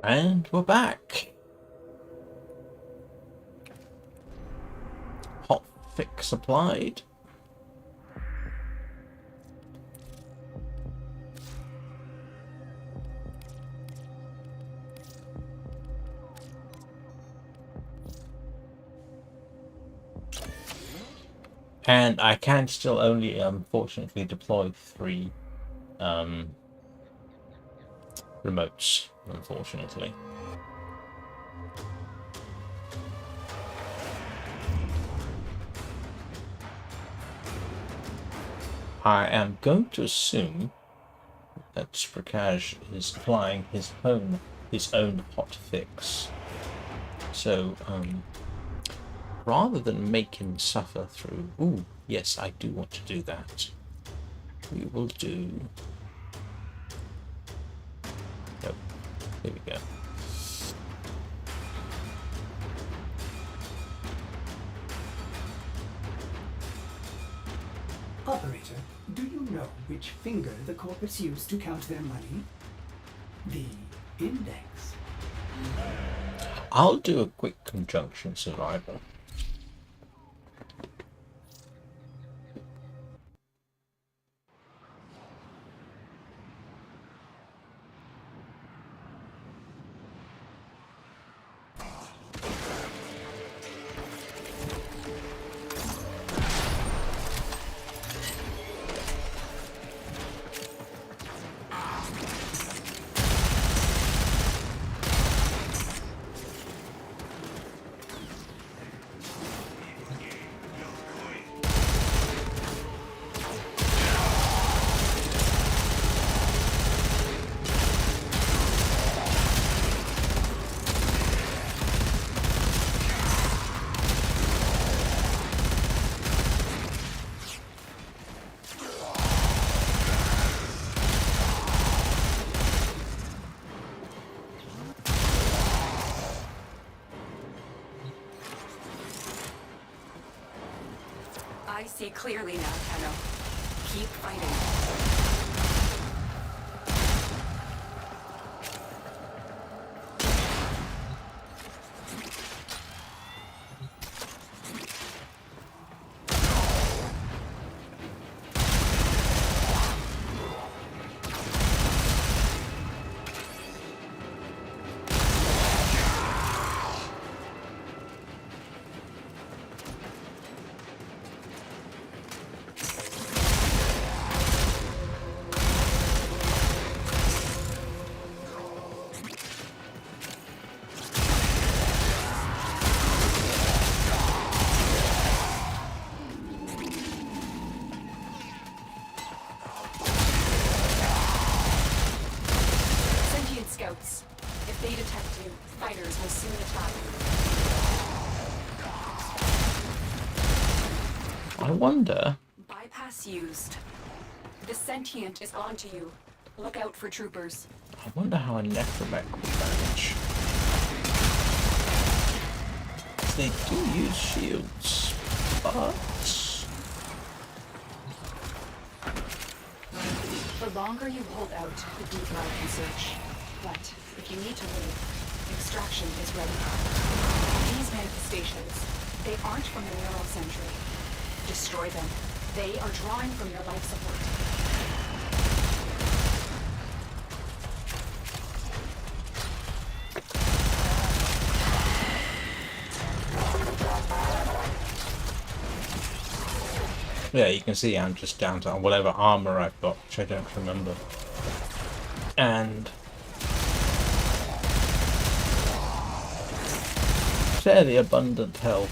And we're back. Hot fix applied. And I can still only, unfortunately, deploy 3 remotes, unfortunately. I am going to assume that Sprakash is applying his own hot fix. So, rather than make him suffer through... Ooh, yes, I do want to do that. We will do... Nope. Here we go. Operator, do you know which finger the corpus used to count their money? The index. I'll do a quick conjunction survival. I see clearly now, Tenno. Keep fighting. Scouts. If they detect you, fighters will soon attack. I wonder... Bypass used. The sentient is onto you. Look out for troopers. I wonder how a necromech will manage. They do use shields, but... The longer you hold out, the deeper I can search. But if you need to leave, extraction is ready. These manifestations, they aren't from the neural century. Destroy them. They are drawing from your life support. Yeah, you can see I'm just down to whatever armor I've got, which I don't remember. And... fairly abundant health.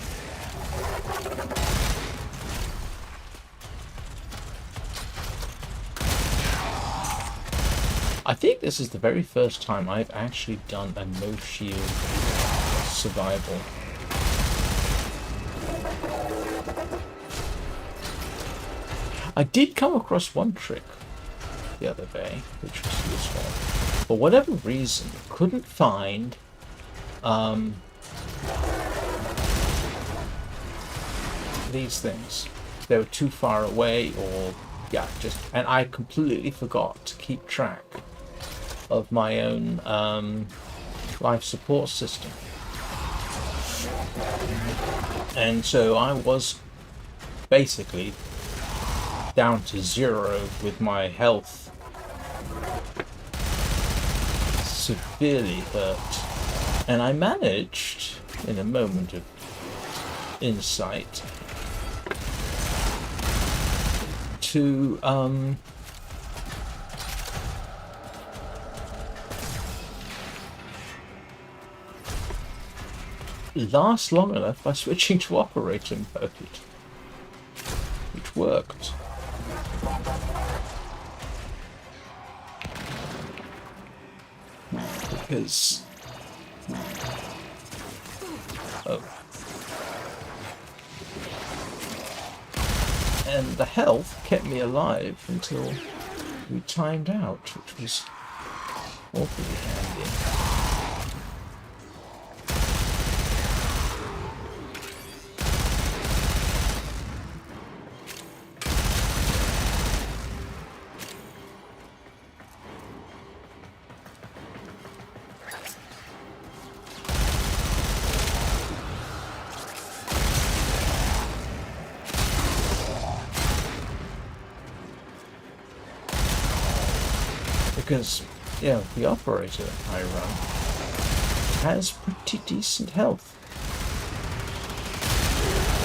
I think this is the very first time I've actually done a no shield survival. I did come across one trick the other day, which was useful. For whatever reason, couldn't find these things. They were too far away, or yeah, just, and I completely forgot to keep track of my own life support system. And so I was basically down to 0 with my health, severely hurt, and I managed, in a moment of insight, to last long enough by switching to operating mode, which worked. Because and the health kept me alive until we timed out, which was awfully handy. Because, yeah, the operator I run has pretty decent health.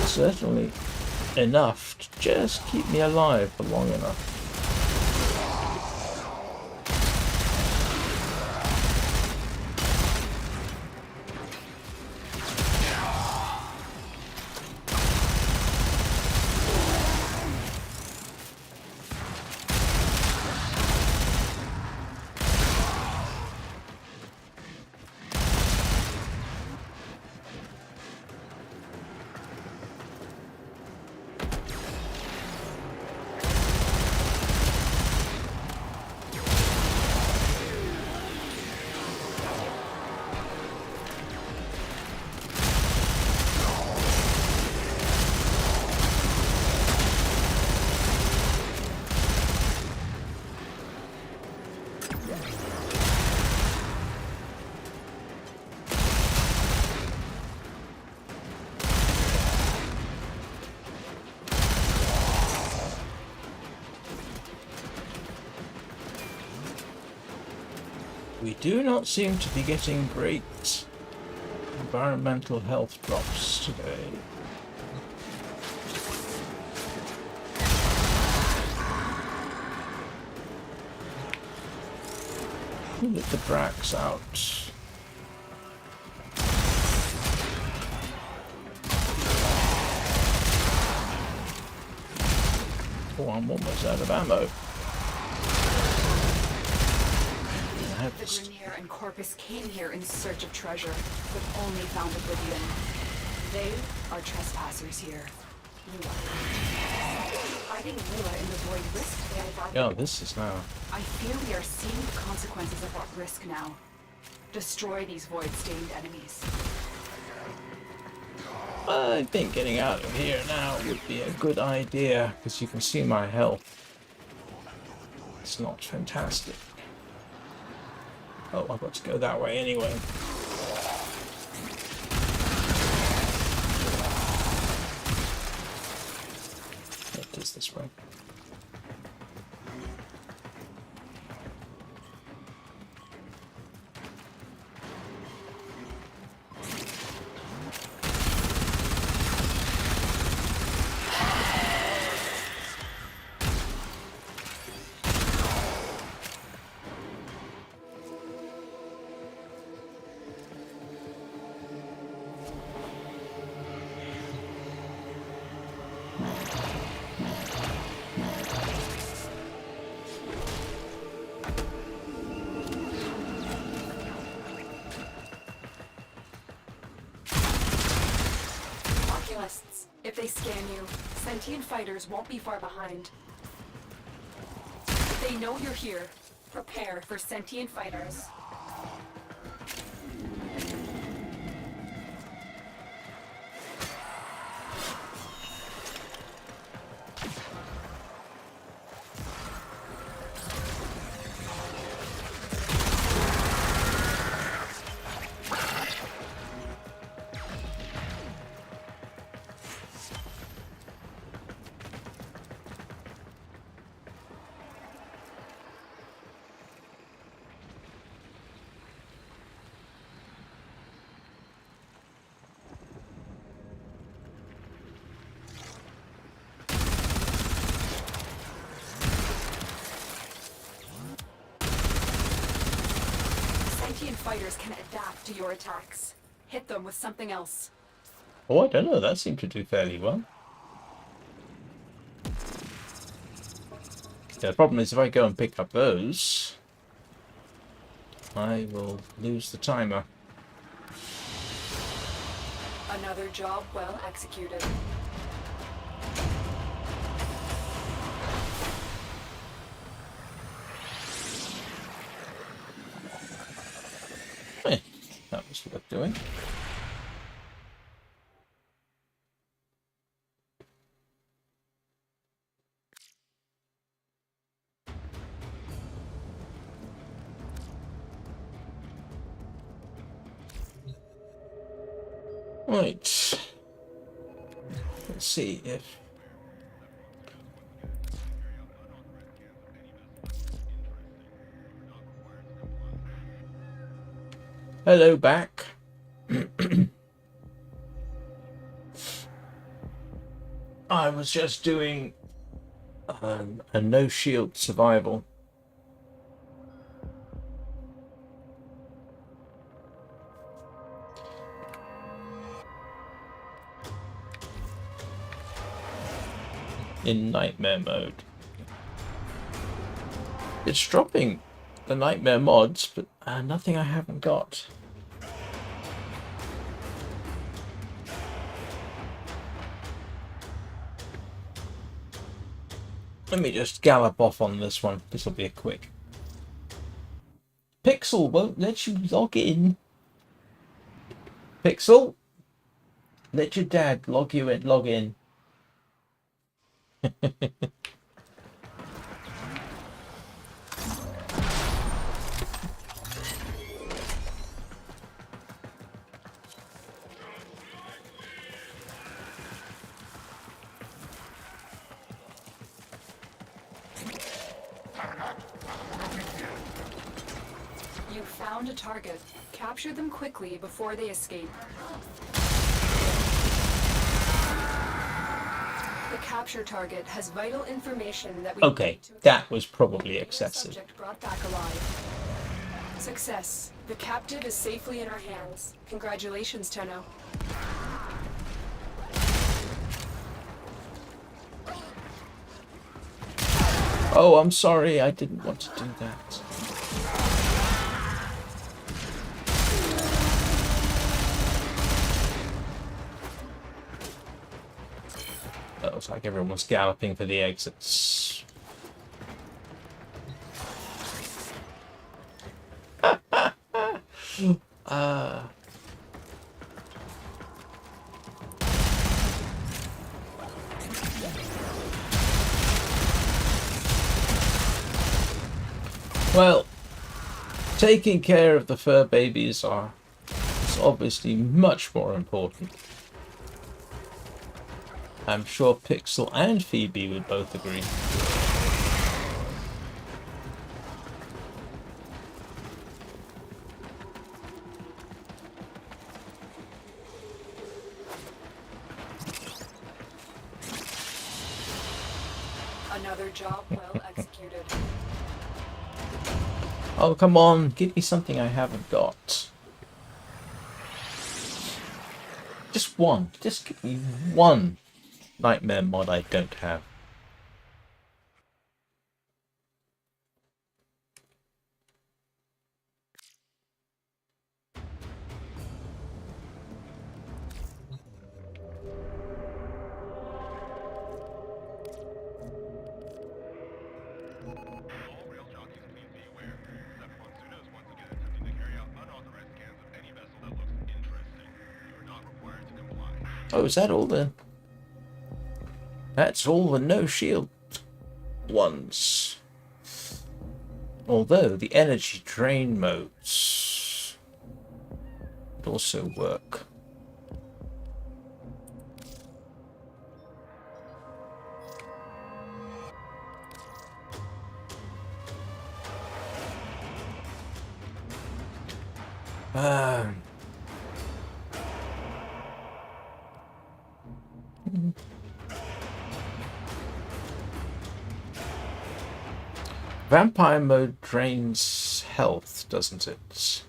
Certainly enough to just keep me alive for long enough. We do not seem to be getting great environmental health drops today. Let the Brax out. Oh, I'm almost out of ammo. The Grineer and Corpus came here in search of treasure, but only found oblivion. They are trespassers here. Fighting Lua in the void risked their lives. Oh, this is now. I fear we are seeing the consequences of that risk now. Destroy these void-stained enemies. I think getting out of here now would be a good idea, because you can see my health. It's not fantastic. Oh, I've got to go that way anyway. It is this way. If they scan you, sentient fighters won't be far behind. If they know you're here, prepare for sentient fighters. fighters can adapt to your attacks. Hit them with something else. Oh, I don't know. That seemed to do fairly well. Yeah, the problem is if I go and pick up those, I will lose the timer. Another job well executed. That was worth doing. Right. Let's see if... Hello back. I was just doing a no shield survival. In nightmare mode. It's dropping the nightmare mods, but nothing I haven't got. Let me just gallop off on this one. This will be a quick. Pixel won't let you log in. Pixel, let your dad log in. You found a target. Capture them quickly before they escape. The capture target has vital information that we Okay, that was probably excessive. Subject brought back alive. Success. The captive is safely in our hands. Congratulations, Tenno. Oh, I'm sorry. I didn't want to do that. That looks like everyone was galloping for the exits. Well, taking care of the fur babies is obviously much more important. I'm sure Pixel and Phoebe would both agree. Another job well executed. Oh, come on, give me something I haven't got. Just one. Just give me one nightmare mod I don't have. Oh, is that all the... That's all the no shield ones. Although the energy drain modes would also work. Vampire mode drains health, doesn't it?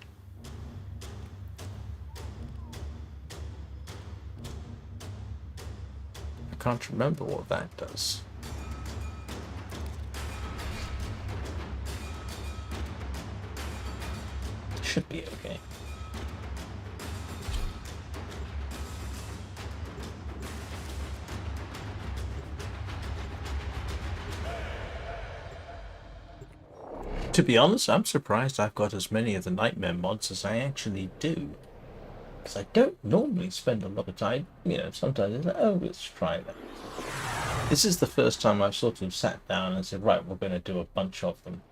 can't remember what that does. Should be okay. To be honest, I'm surprised I've got as many of the Nightmare mods as I actually do. Because I don't normally spend a lot of time, you know, sometimes it's like, oh, let's try that. This is the first time I've sort of sat down and said, right, we're going to do a bunch of them.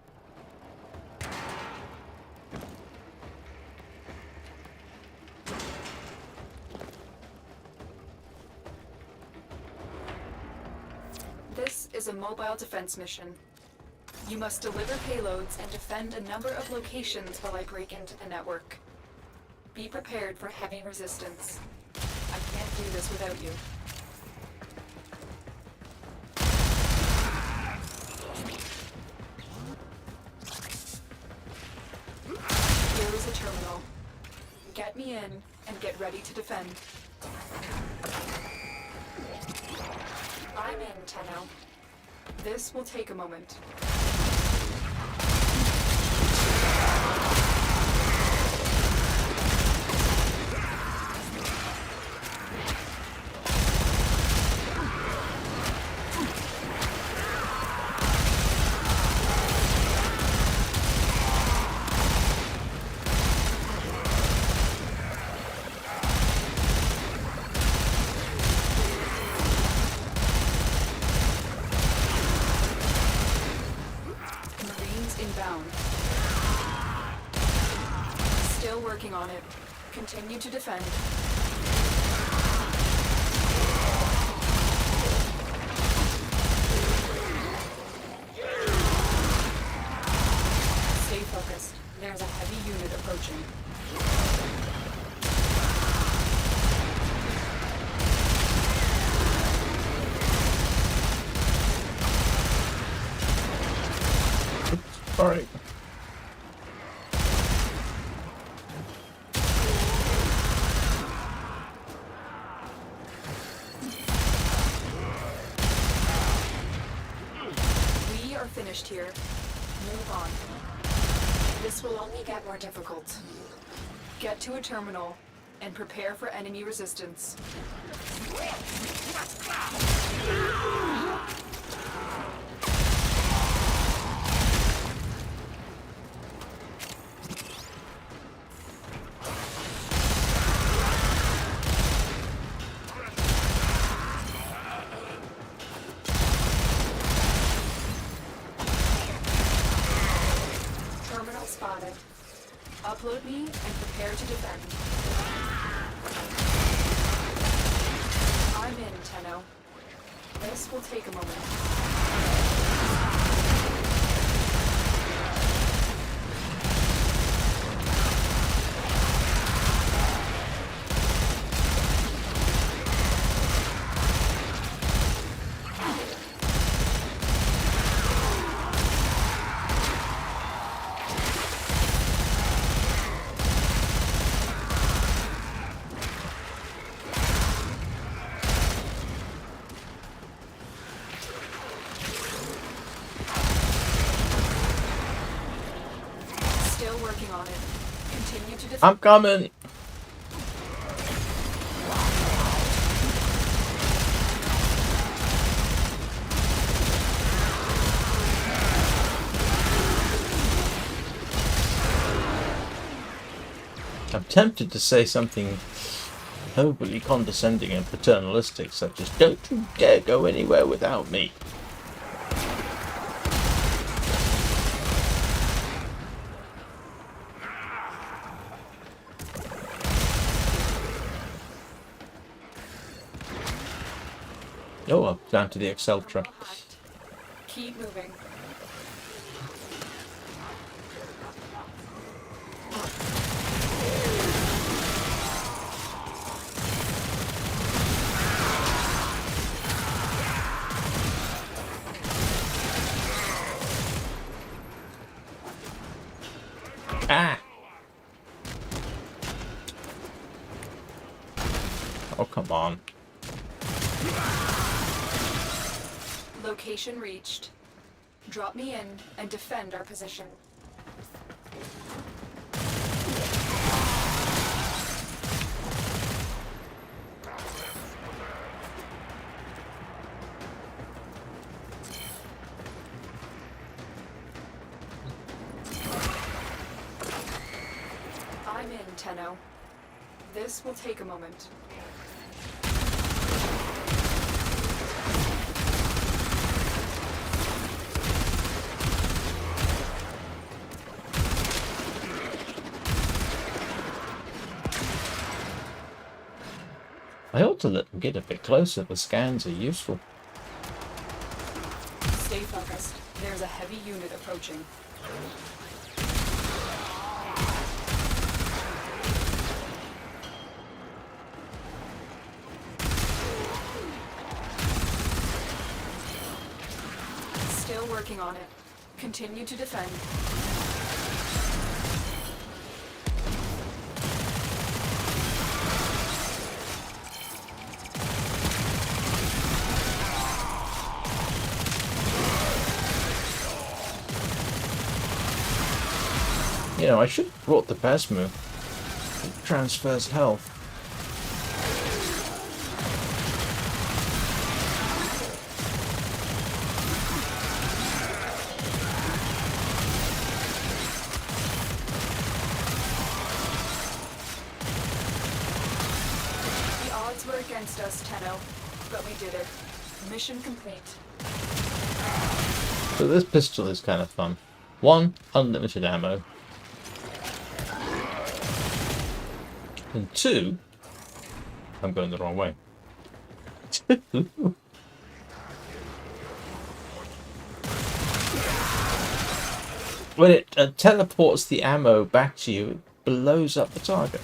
This is a mobile defense mission. You must deliver payloads and defend a number of locations while I break into the network. Be prepared for heavy resistance. I can't do this without you. Here is a terminal. Get me in and get ready to defend. I'm in, Tenno. This will take a moment. Still working on it. Continue to defend. Stay focused. There's a heavy unit approaching. All right. We are finished here. Move on. This will only get more difficult. Get to a terminal and prepare for enemy resistance. Spotted. Upload me and prepare to defend. I'm in, Tenno. This will take a moment. Still working on it. Continue to defend. I'm coming. I'm tempted to say something overly condescending and paternalistic, such as, don't you dare go anywhere without me. Oh, I'm down to the Exceltra. Keep moving. Ah! Oh, come on. Location reached. Drop me in and defend our position. I'm in, Tenno. This will take a moment. I ought to let them get a bit closer. The scans are useful. Stay focused. There's a heavy unit approaching. Still working on it. Continue to defend. You know, I should have brought the Basmo. It transfers health. The odds were against us, Tenno, but we did it. Mission complete. So this pistol is kind of fun. 1, unlimited ammo. And 2, I'm going the wrong way. When it teleports the ammo back to you, it blows up the target.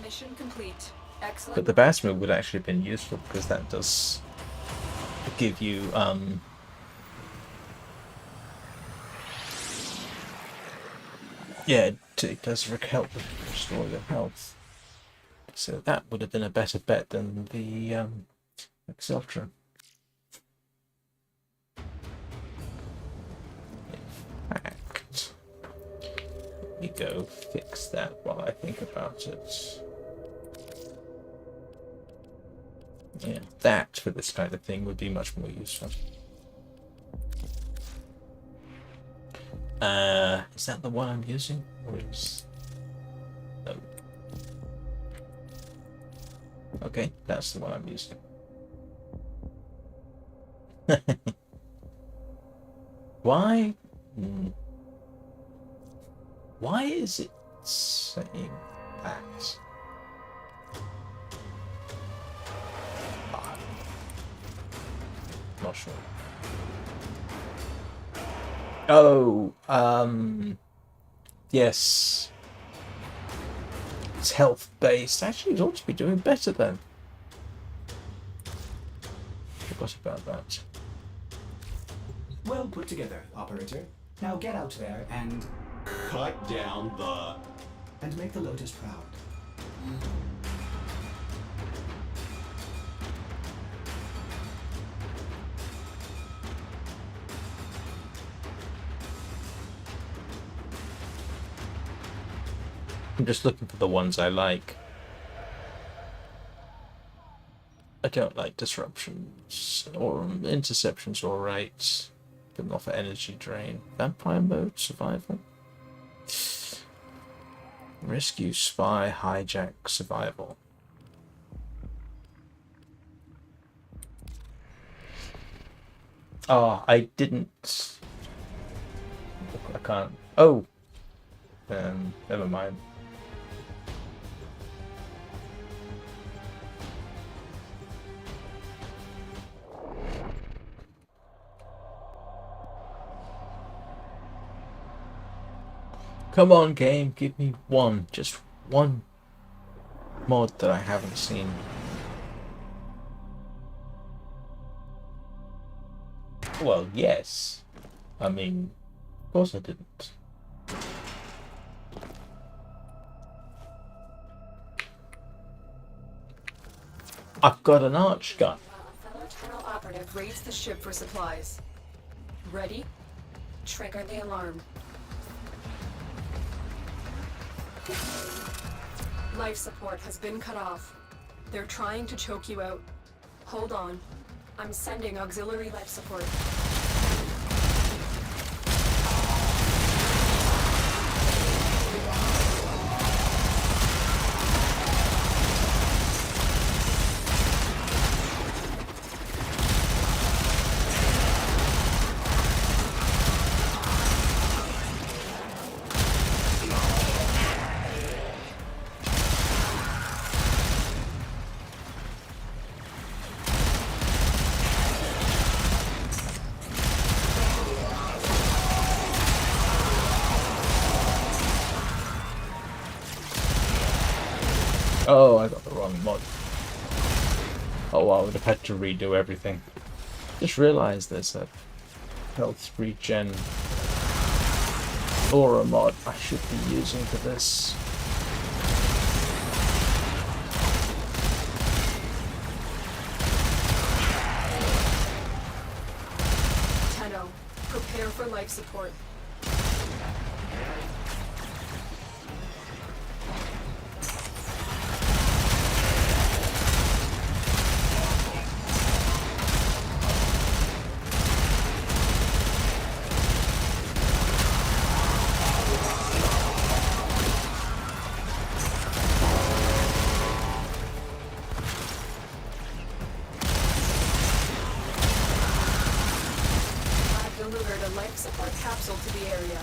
Mission complete. Excellent. But the Basmo would actually have been useful because that does give you yeah, it does help restore your health. So that would have been a better bet than the Exultra. In fact, let me go fix that while I think about it. Yeah, that for this kind of thing would be much more useful. Is that the one I'm using? Or is... No. Okay, that's the one I'm using. Why? Why is it saying that? Not sure. Oh, yes. It's health based. Actually, it ought to be doing better then. Forgot about that. Well put together, operator. Now get out there and... Cut down the... and make the Lotus proud. I'm just looking for the ones I like. I don't like disruptions or interceptions, alright. But not for energy drain. Vampire mode, survival. Rescue, spy, hijack, survival. Oh, I didn't. I can't. Oh! Never mind. Come on, game, give me one. Just one. mod that I haven't seen. Well, yes. I mean, of course I didn't. I've got an arch gun. Fellow tunnel operative raids the ship for supplies. Ready? Trigger the alarm. Life support has been cut off. They're trying to choke you out. Hold on. I'm sending auxiliary life support. Oh, I got the wrong mod. Oh, I would have had to redo everything. Just realised there's a health regen aura mod I should be using for this. Tenno, prepare for life support. Capsule to the area.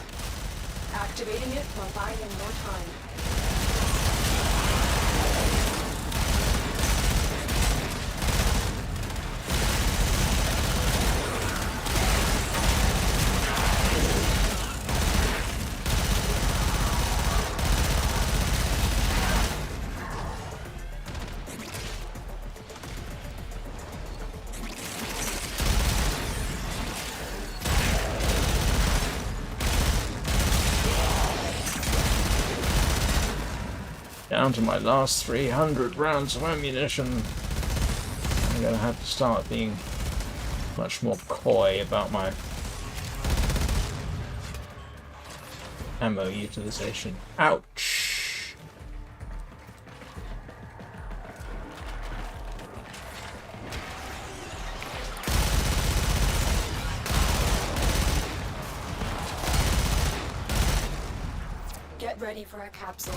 Activating it will buy them more time. Down to my last 300 rounds of ammunition. I'm gonna have to start being much more coy about my ammo utilization. Ouch! Get ready for a capsule.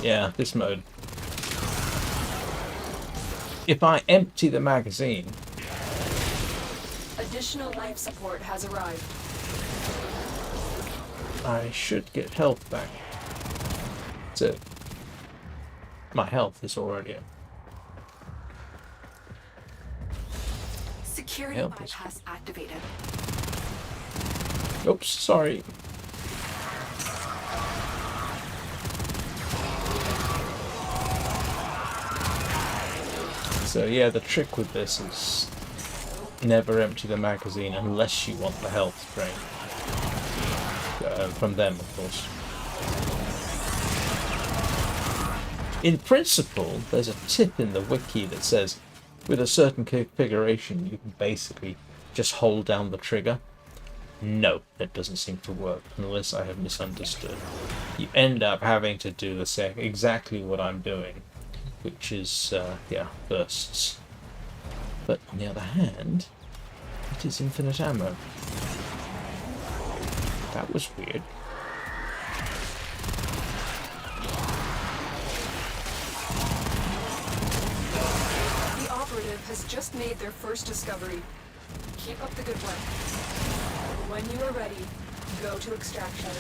Yeah, this mode. If I empty the magazine... Additional life support has arrived. I should get health back. So, my health is already up. Security bypass activated. Oops, sorry. So yeah, the trick with this is never empty the magazine unless you want the health drain. From them, of course. In principle, there's a tip in the wiki that says with a certain configuration you can basically just hold down the trigger. No, that doesn't seem to work unless I have misunderstood. You end up having to do exactly what I'm doing, which is, yeah, bursts. But on the other hand, it is infinite ammo. That was weird. The operative has just made their first discovery. Keep up the good work. When you are ready, go to extraction.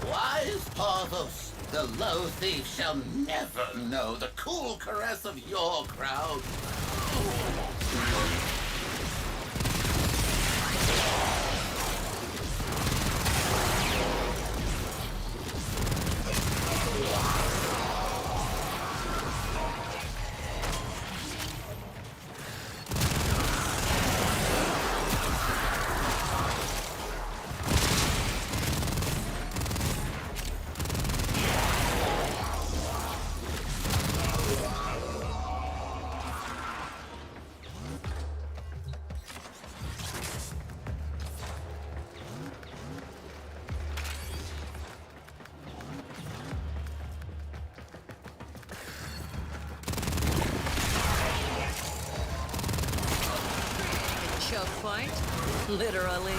Wise Parvos, the low thief shall never know the cool caress of your crowd. Choke point? Literally.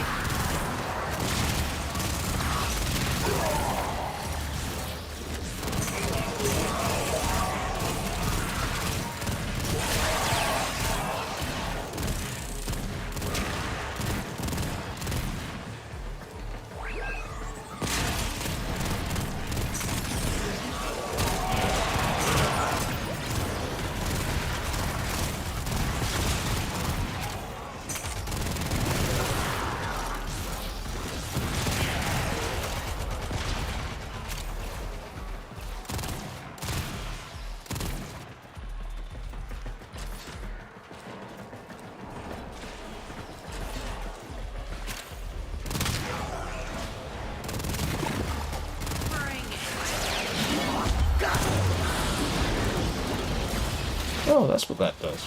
Oh, that's what that does.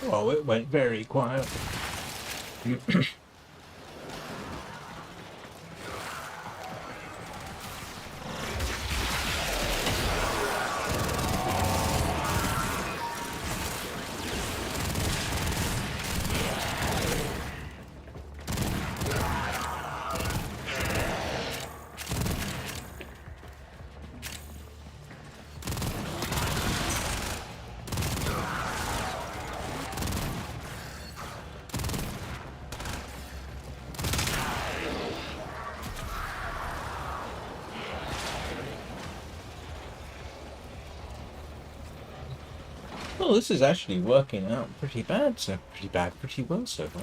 Well, it went very quiet. Well, this is actually working out pretty well so far.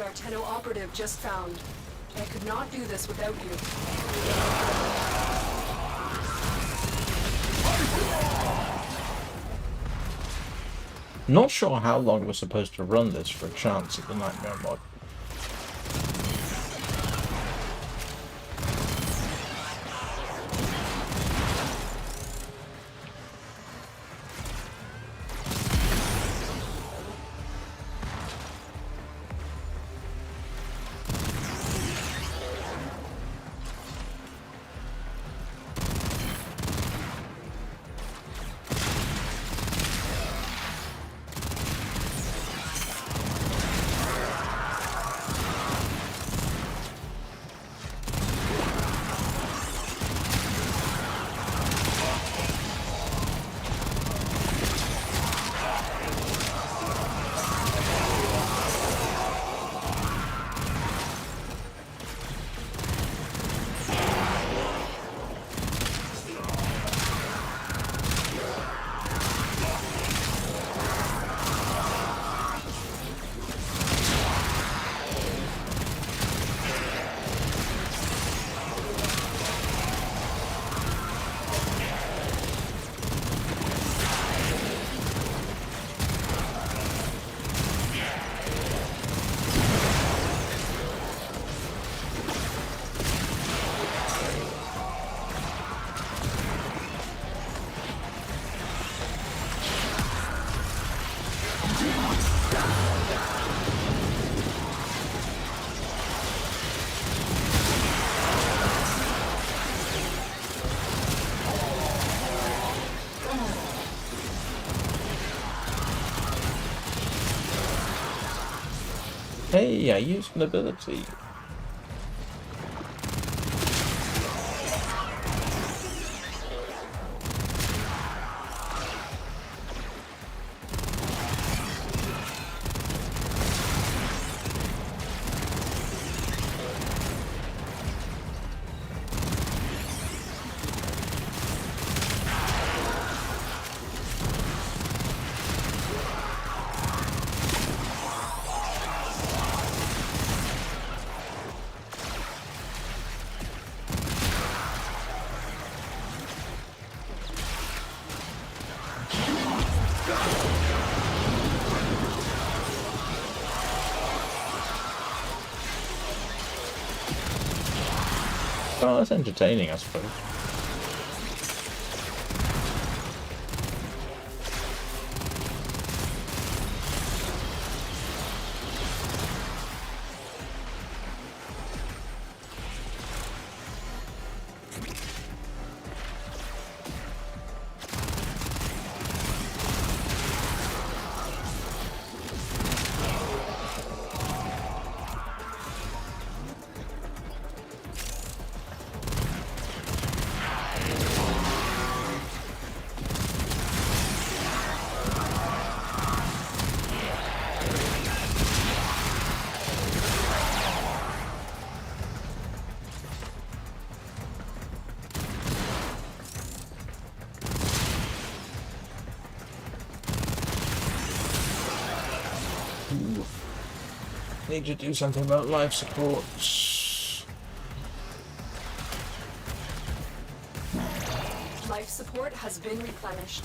our Tenno operative just found. I could not do this without you. Not sure how long we're supposed to run this for a chance at the Nightmare mod. Hey, I used an ability. Oh, that's entertaining, I suppose. Need to do something about life support. Life support has been replenished.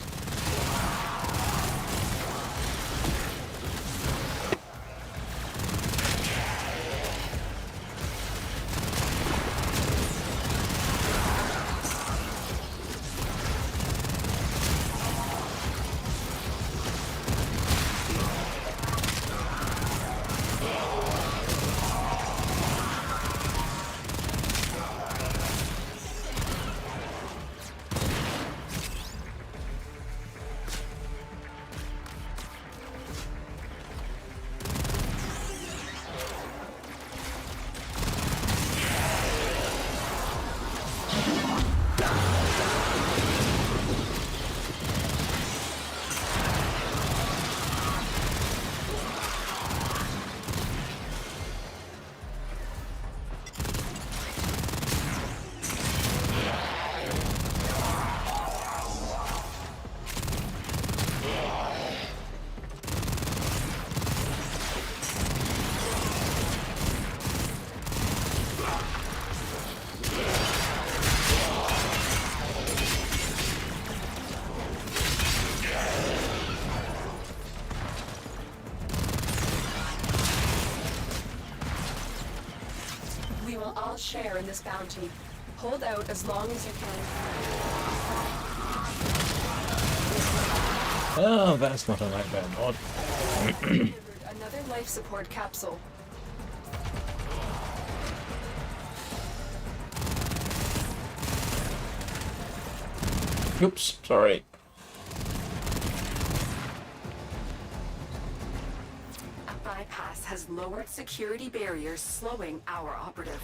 will all share in this bounty. Hold out as long as you can. Oh, that's not a nightmare mod. Another life support capsule. Oops, sorry. A bypass has lowered security barriers, slowing our operative.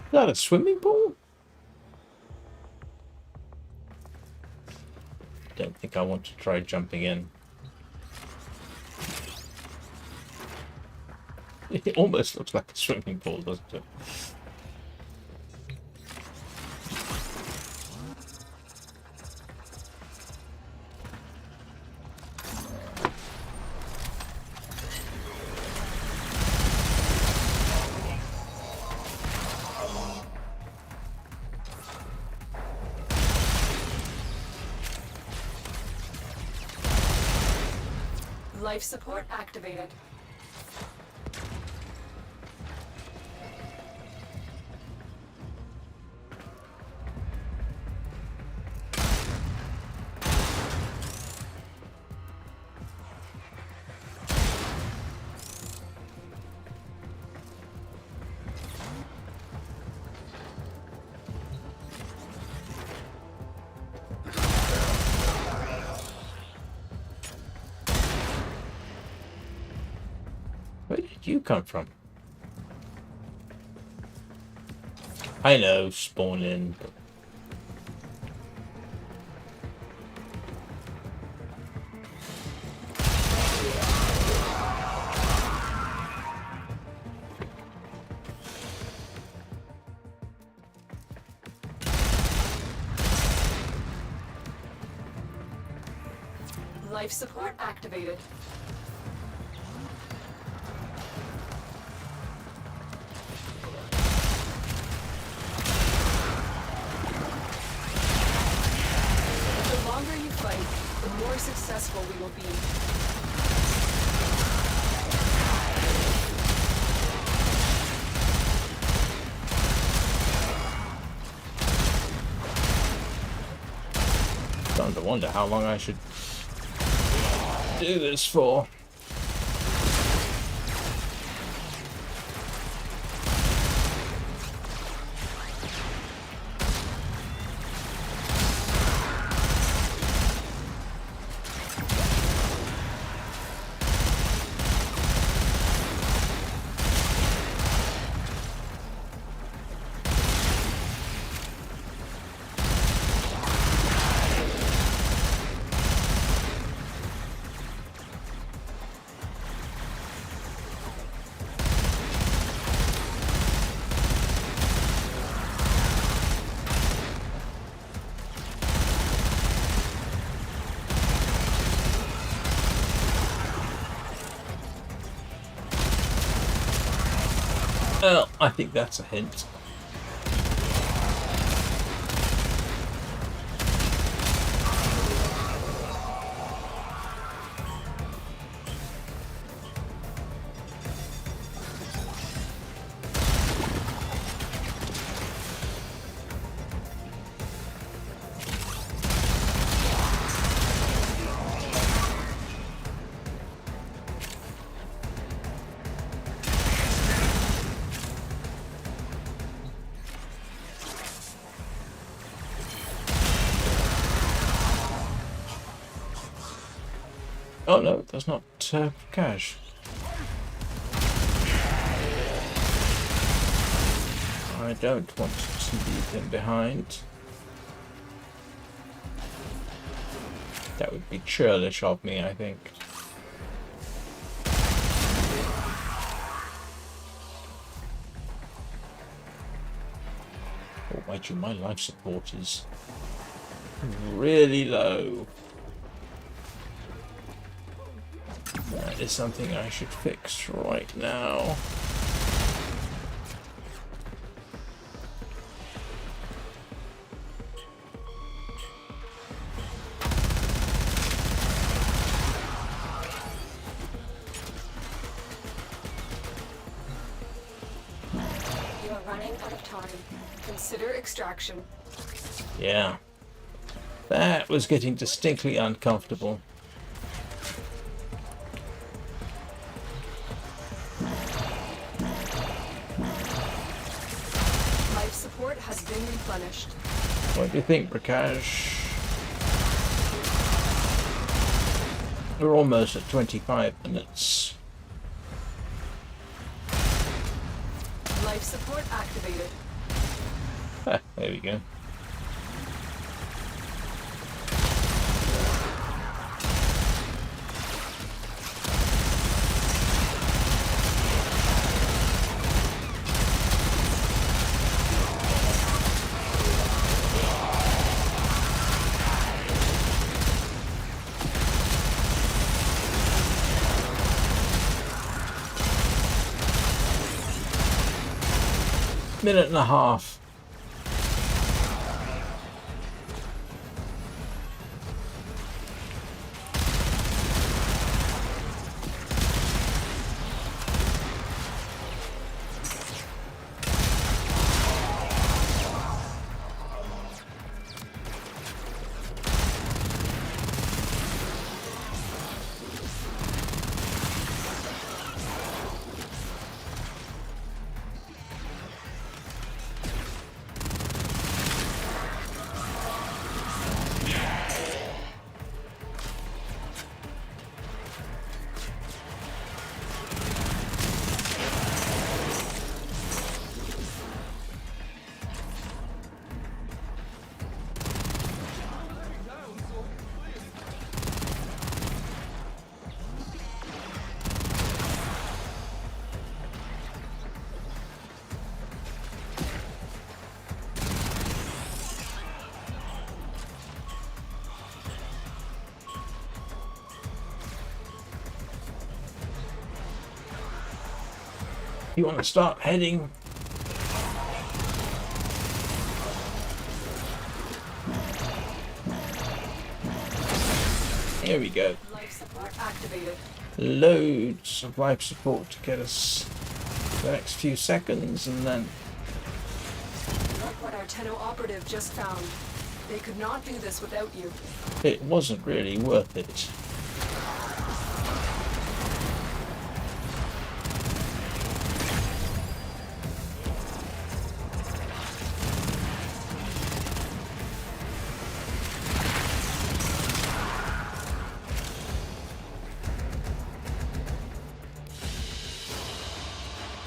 Is that a swimming pool? Don't think I want to try jumping in. It almost looks like a swimming pool, doesn't it? Life support activated. Where did you come from? I know, spawn in, but... Life support activated. The longer you fight, the more successful we will be. Starting to wonder how long I should do this for. Well, I think that's a hint. Oh no, that's not cash. I don't want to leave him behind. That would be churlish of me, I think. Oh, mind you, my life support is really low. That is something I should fix right now. You are running out of time. Consider extraction. Yeah. That was getting distinctly uncomfortable. Life support has been replenished. What do you think, Prakash? We're almost at 25 minutes. Life support activated. Ah, there we go. Minute and a half. You want to start heading? Here we go. Life support activated. Loads of life support to get us the next few seconds, and then Look what our Tenno operative just found. They could not do this without you. it wasn't really worth it.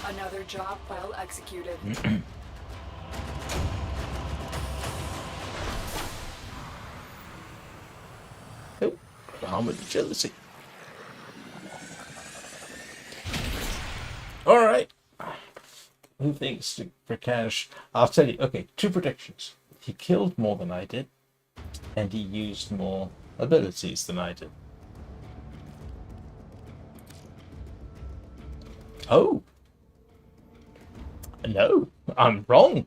Another job well executed. Oh, armored agility. All right. Who thinks to Prakash? I'll tell you. Okay, two predictions. He killed more than I did, and he used more abilities than I did. No, I'm wrong.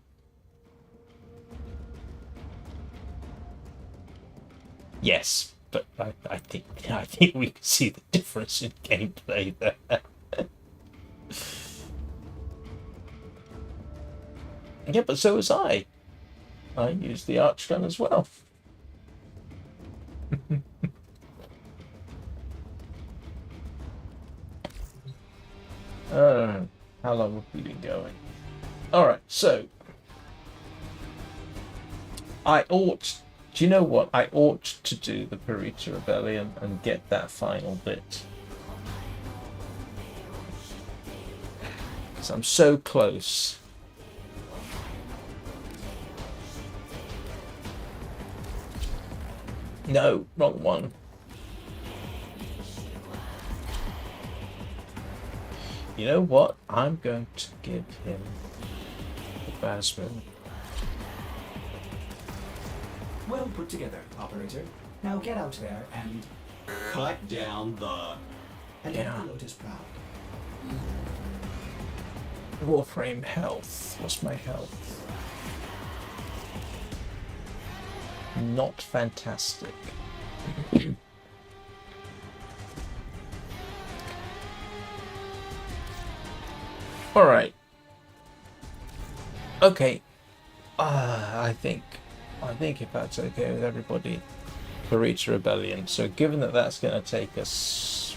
Yes, but I think we can see the difference in gameplay there. Yeah, but so was I. I used the arch gun as well. How long have we been going? Alright, so do you know what? I ought to do the Perita Rebellion and get that final bit. Because I'm so close. No, wrong one. You know what? I'm going to give him the Basmo. Well put together, operator. Now get out there and Cut down the... and make the Lotus proud. Warframe health. What's my health? Not fantastic. Alright. Okay. I think if that's okay with everybody, Perita Rebellion. So given that that's going to take us,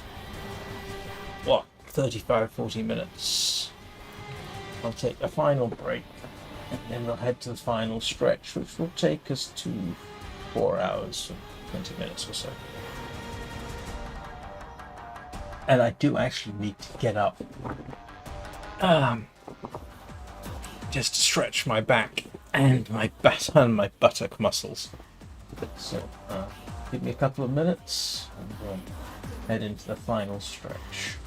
what, 35-40 minutes, I'll take a final break and then we'll head to the final stretch, which will take us to 4 hours, 20 minutes or so. And I do actually need to get up just to stretch my back and my buttock muscles. So give me a couple of minutes and we'll head into the final stretch.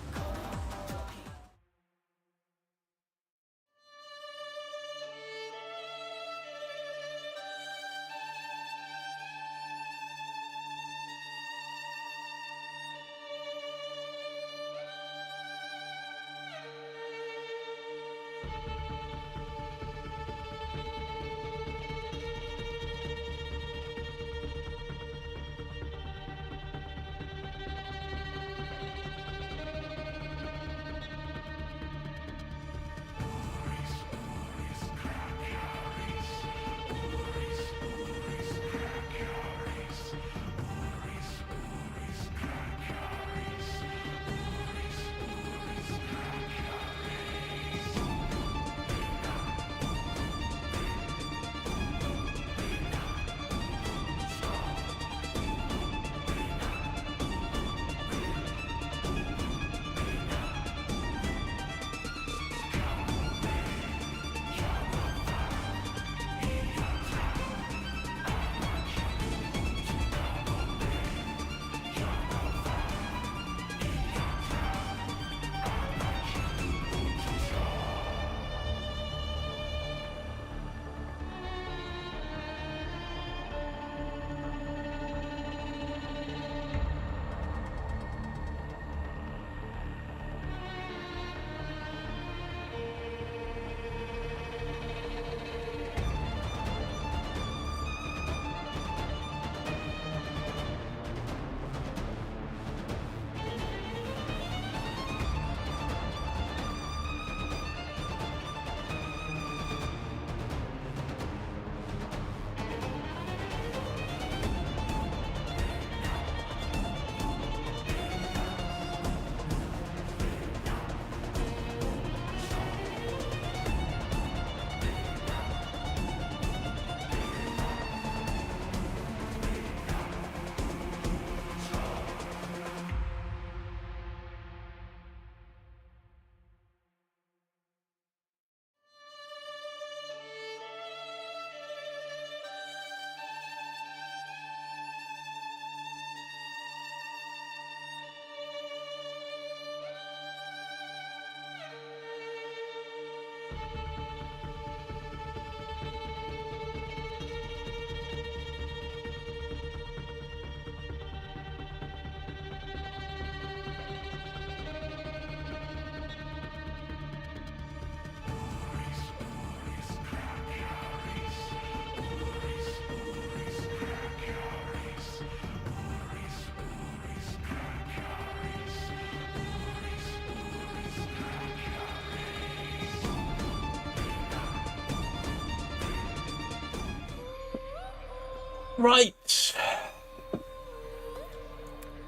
Right.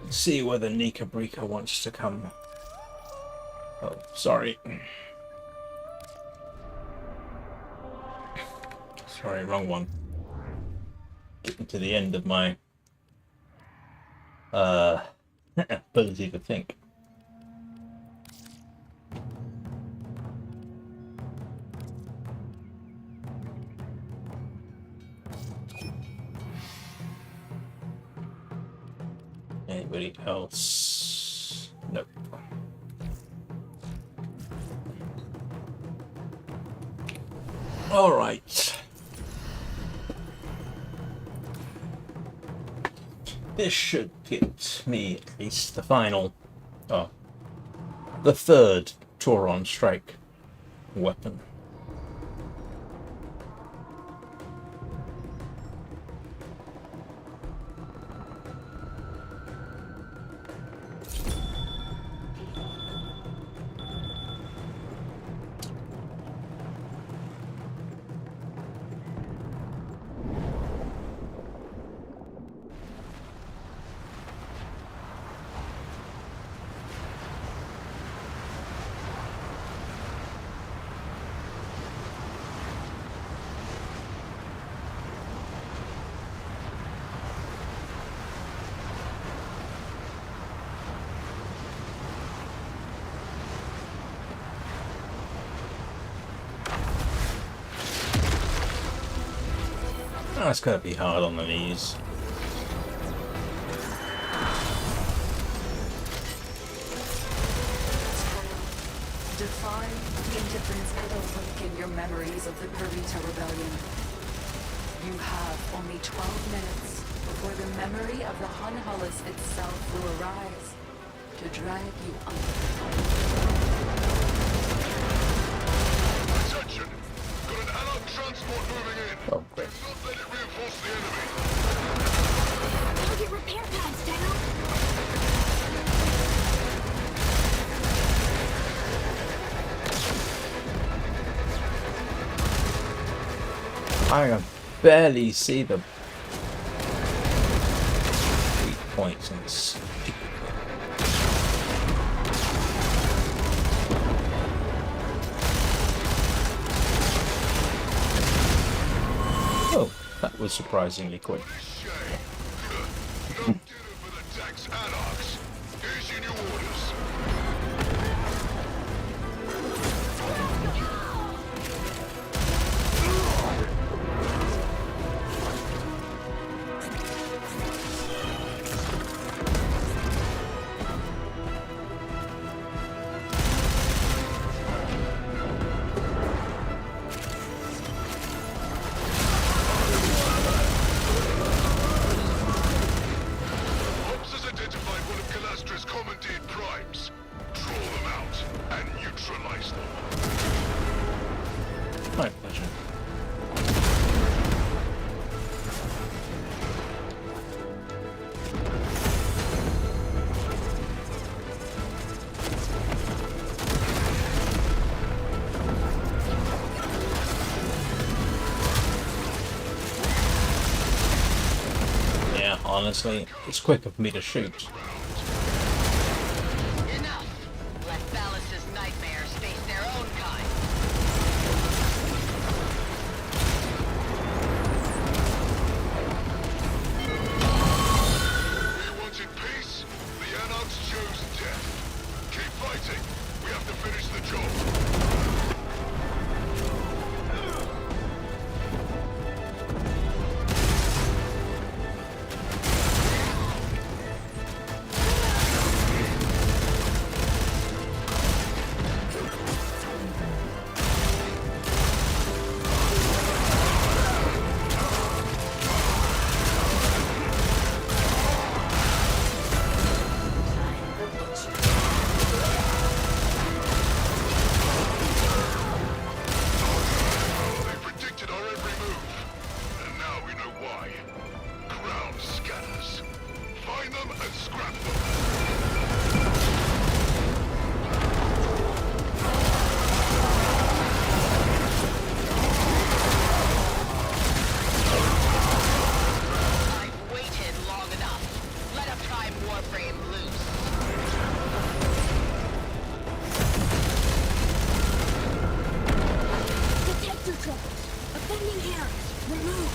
Let's see whether Nika Brika wants to come. Oh, sorry. Sorry, wrong one. Getting to the end of my ability to think. Anybody else? Nope. All right. This should get me at least the final, the third Tauron strike weapon. Oh, it's gotta be hard on the knees. Defy the indifference and awaken your memories of the Perita Rebellion. You have only 12 minutes before the memory of the Hunhullus itself will arise to drag you under. Attention! Got an allied transport moving in. Oh, great. Do not let it reinforce the enemy. Target repair pads, Tenno! I can barely see the weak points in this. Oh, that was surprisingly quick. No dinner for the Dax Anarchs. Here's your new orders. Ops has identified one of Calastra's commandeered primes. Draw them out and neutralize them. My pleasure. Yeah, honestly, it's quicker for me to shoot. Enough. Let Ballas's nightmares face their own kind. We wanted peace. The Anarchs chose death. Keep fighting. We have to finish the job. Warframe loose. Detector troubles. Offending errors. Remove.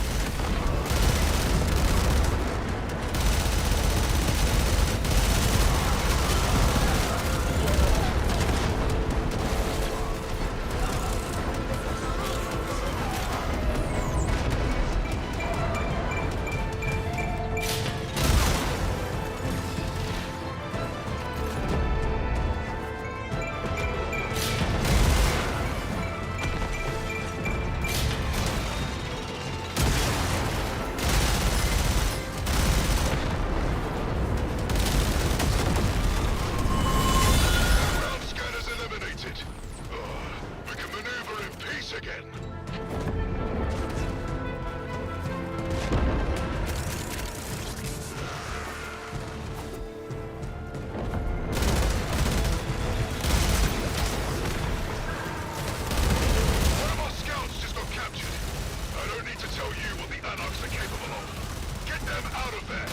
Ground scanners eliminated. We can maneuver in peace again. One of our scouts just got captured. I don't need to tell you what the Anarchs are capable of. Get them out of there.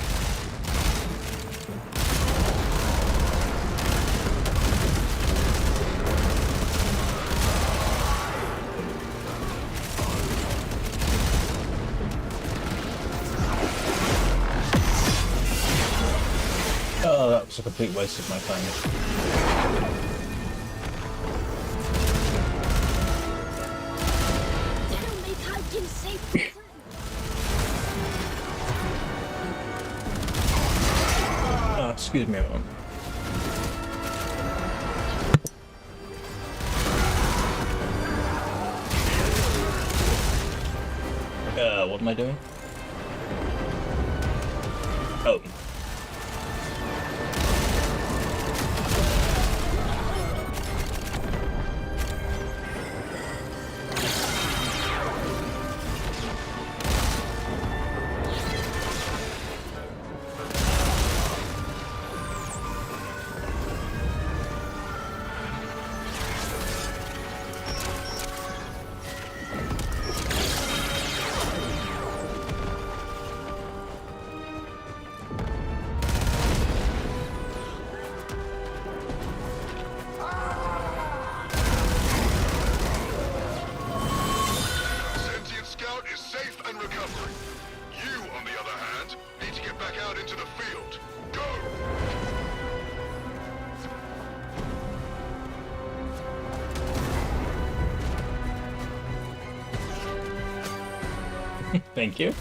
Oh, that was a complete waste of my time. That'll make Hypkin safe for certain. Oh, excuse me a moment. What am I doing? Oh. Sentient Scout is safe and recovering. You, on the other hand, need to get back out into the field. Go! Thank you.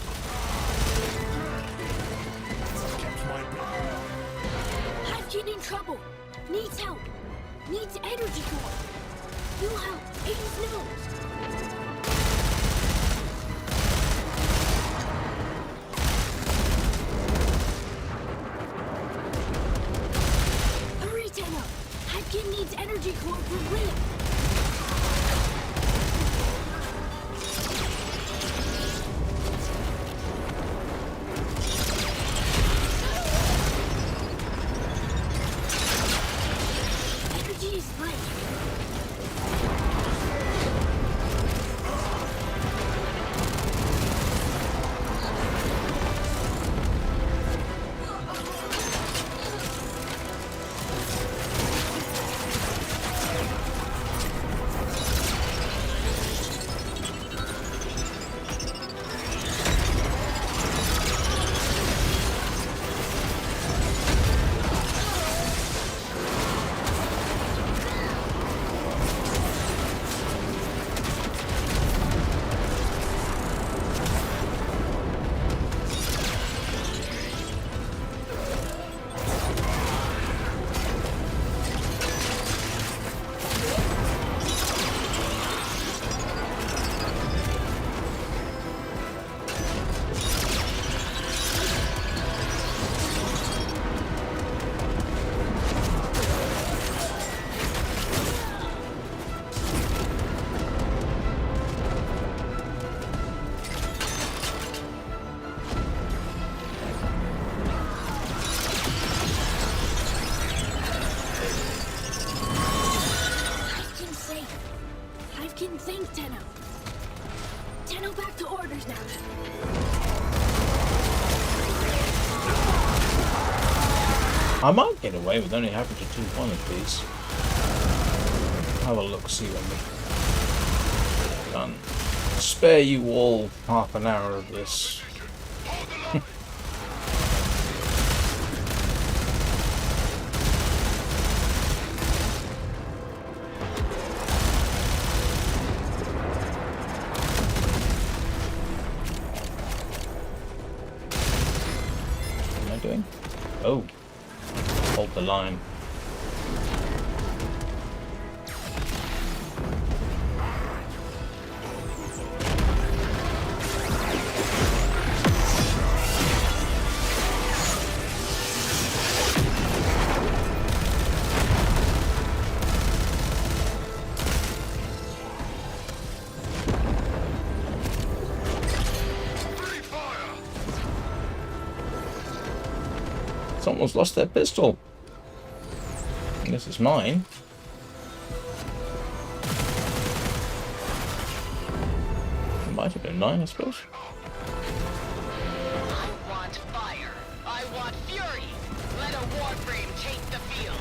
Hypkin in trouble. Needs help. Needs energy core. You'll help. Ames knows. Hurry, Tenno. Hypkin needs energy core for Rim. Energy is right. I might get away with only having to do one of these. Have a look, see when we're done. Spare you all half an hour of this. What am I doing? Oh, hold the line. Someone's lost their pistol. I guess it's mine. It might have been mine, I suppose. I want fire. I want fury. Let a Warframe take the field.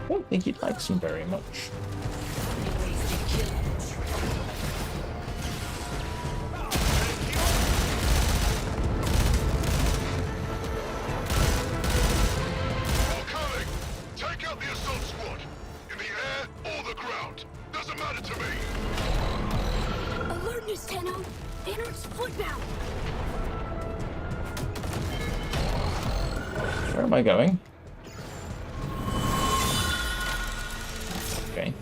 I don't think he likes him very much. Take out the assault squad. In the air or the ground. Doesn't matter to me. Alertness, Tenno! Anarch's footbound! Where am I going? Okay.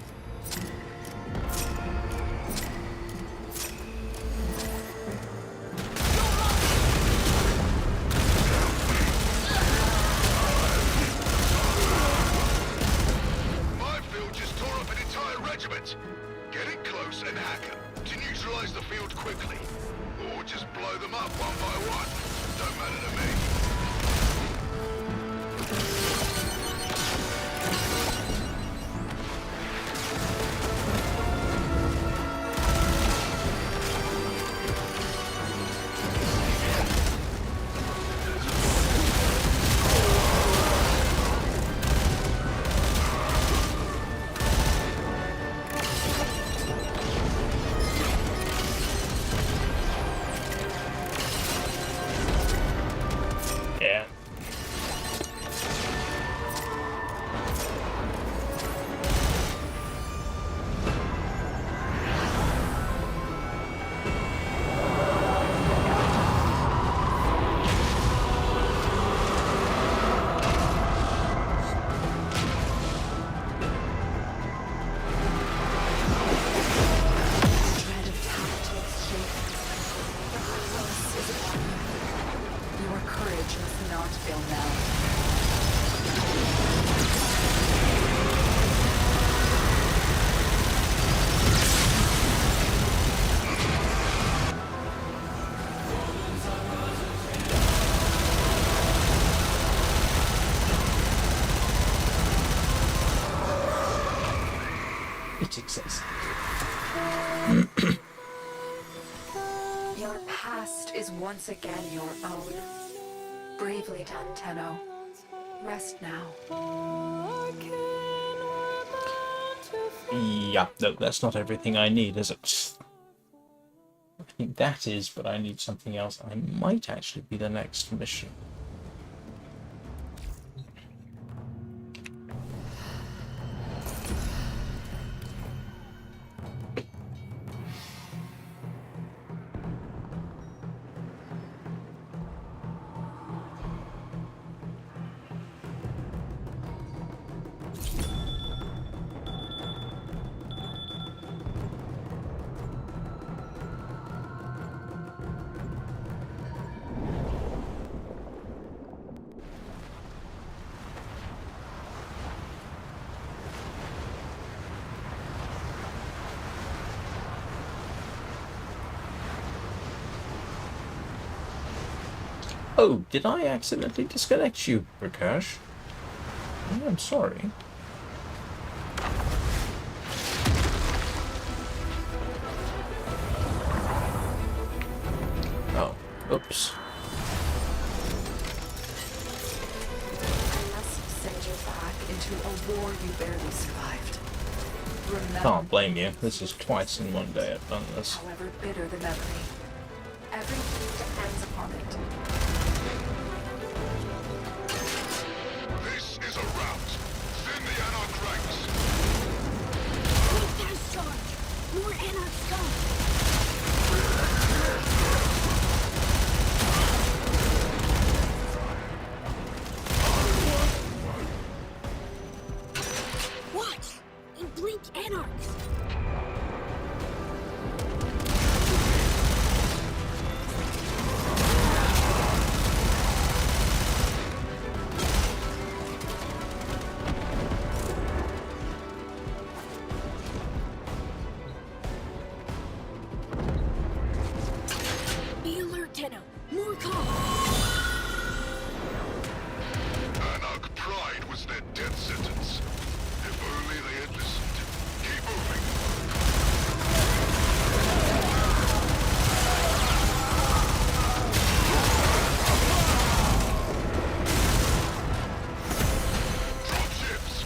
My field just tore up an entire regiment. Get in close and hack them to neutralize the field quickly. Or just blow them up one by one. Don't matter to me. Yeah. Dread of power takes shape. The Heartless is upon you. Your courage must not fail now. It's excessive. Your past is once again your own. Bravely done, Tenno. Rest now. Yeah, no, that's not everything I need, is it? I think that is, but I need something else. I might actually be the next mission. Oh, did I accidentally disconnect you, Prakash? I'm sorry. Oh, oops. Send you back into a war you barely survived. Remember, Can't blame you. This is twice in one day I've done this. however bitter the memory, everything depends upon it. This is a rout. Thin the Anarch ranks. Quick gas charge! More Anarchs come! Watch! In blink Anarchs! Be alert, Tenno! More calls! Anarch pride was their death sentence. If only they had listened. Keep moving. Drop ships.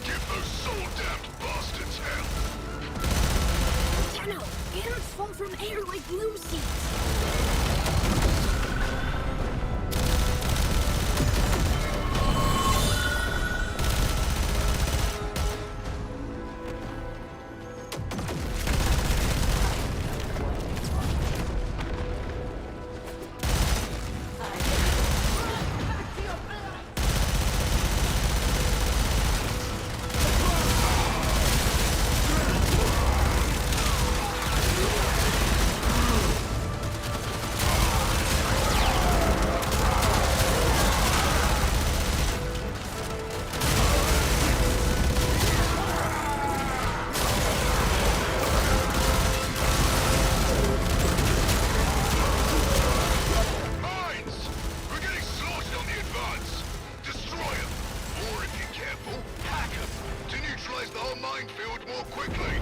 Give those soul-damned bastards hell. Tenno! Anarchs fall from air like blue seeds! Mines! We're getting slaughtered on the advance. Destroy them. Or if you're careful, hack them. To neutralize the whole minefield more quickly.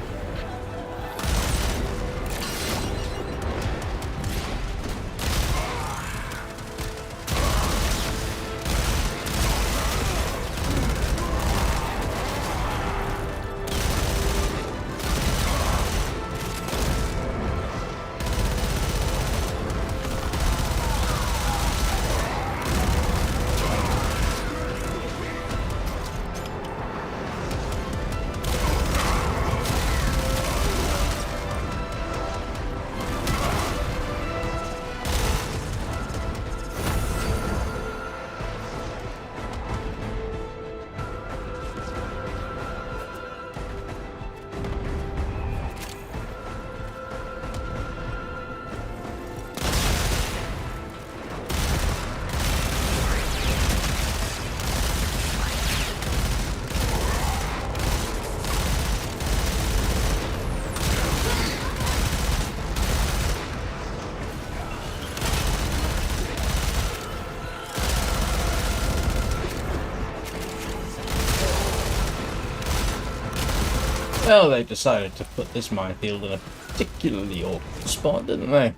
Well, they decided to put this minefield in a particularly awkward spot, didn't they?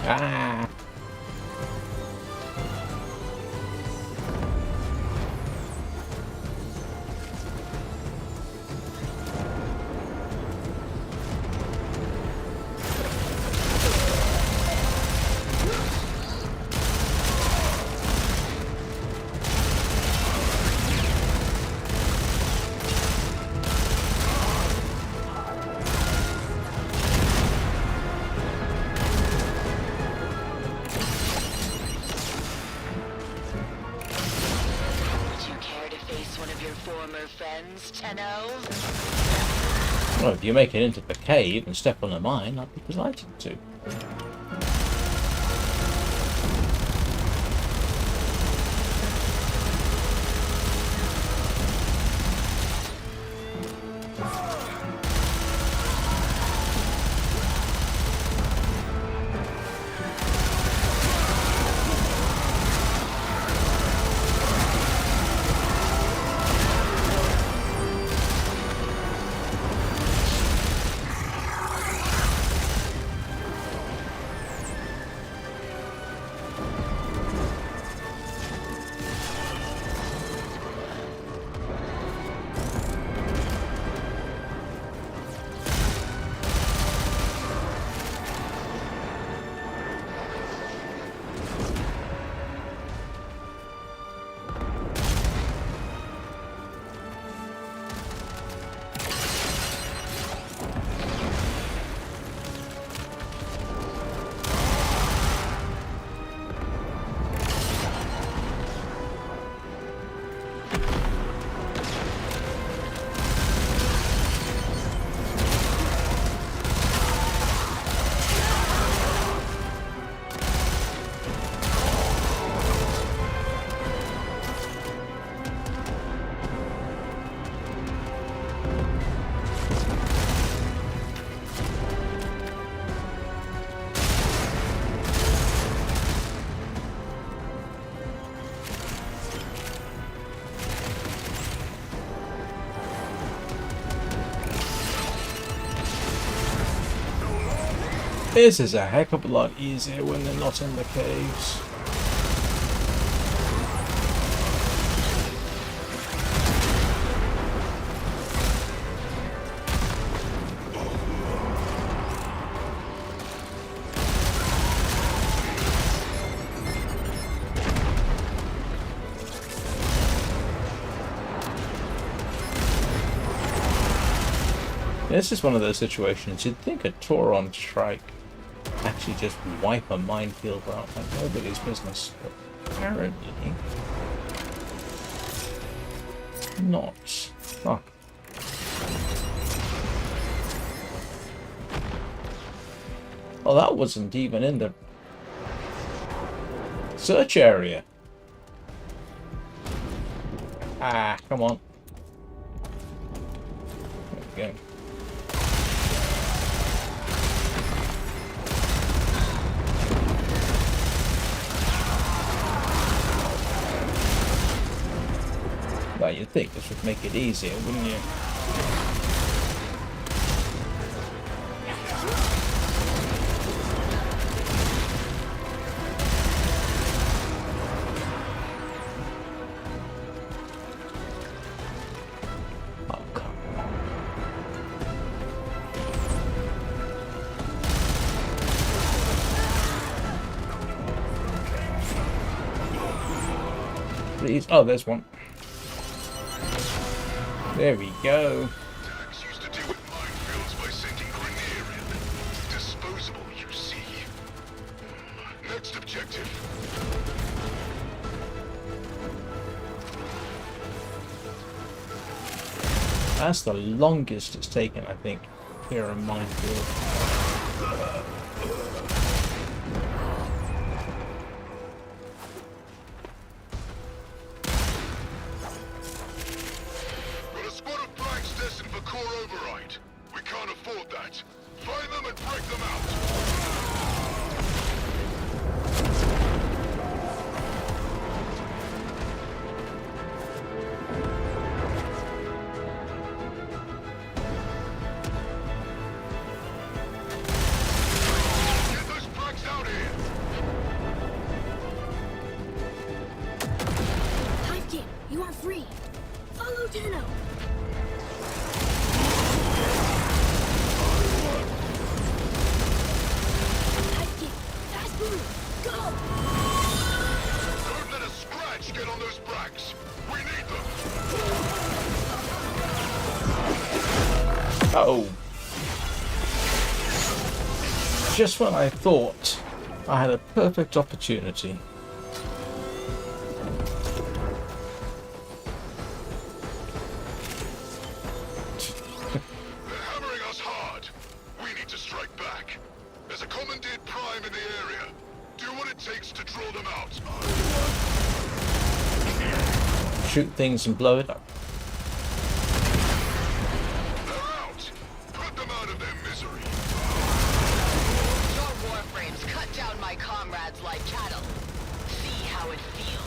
Ah! friends, Tenno? Well, if you make it into the cave and step on a mine, I'd be delighted to. This is a heck of a lot easier when they're not in the caves. This is one of those situations you'd think a Tauron strike actually just wipe a minefield out like nobody's business, but apparently not. Fuck. Well, that wasn't even in the search area. Ah, come on. There we go. Well, you'd think this would make it easier, wouldn't you? Oh, come on. Please. Oh, there's one. There we go. Tanks used to deal with minefields by sending Grenadier. Disposable, you see. Next objective. That's the longest it's taken, I think, here in minefield. Uh-oh. Just when I thought I had a perfect opportunity. They're hammering us hard. We need to strike back. There's a commandeered prime in the area. Do what it takes to draw them out. Shoot things and blow it up. Warframes cut down my comrades like cattle. See how it feels.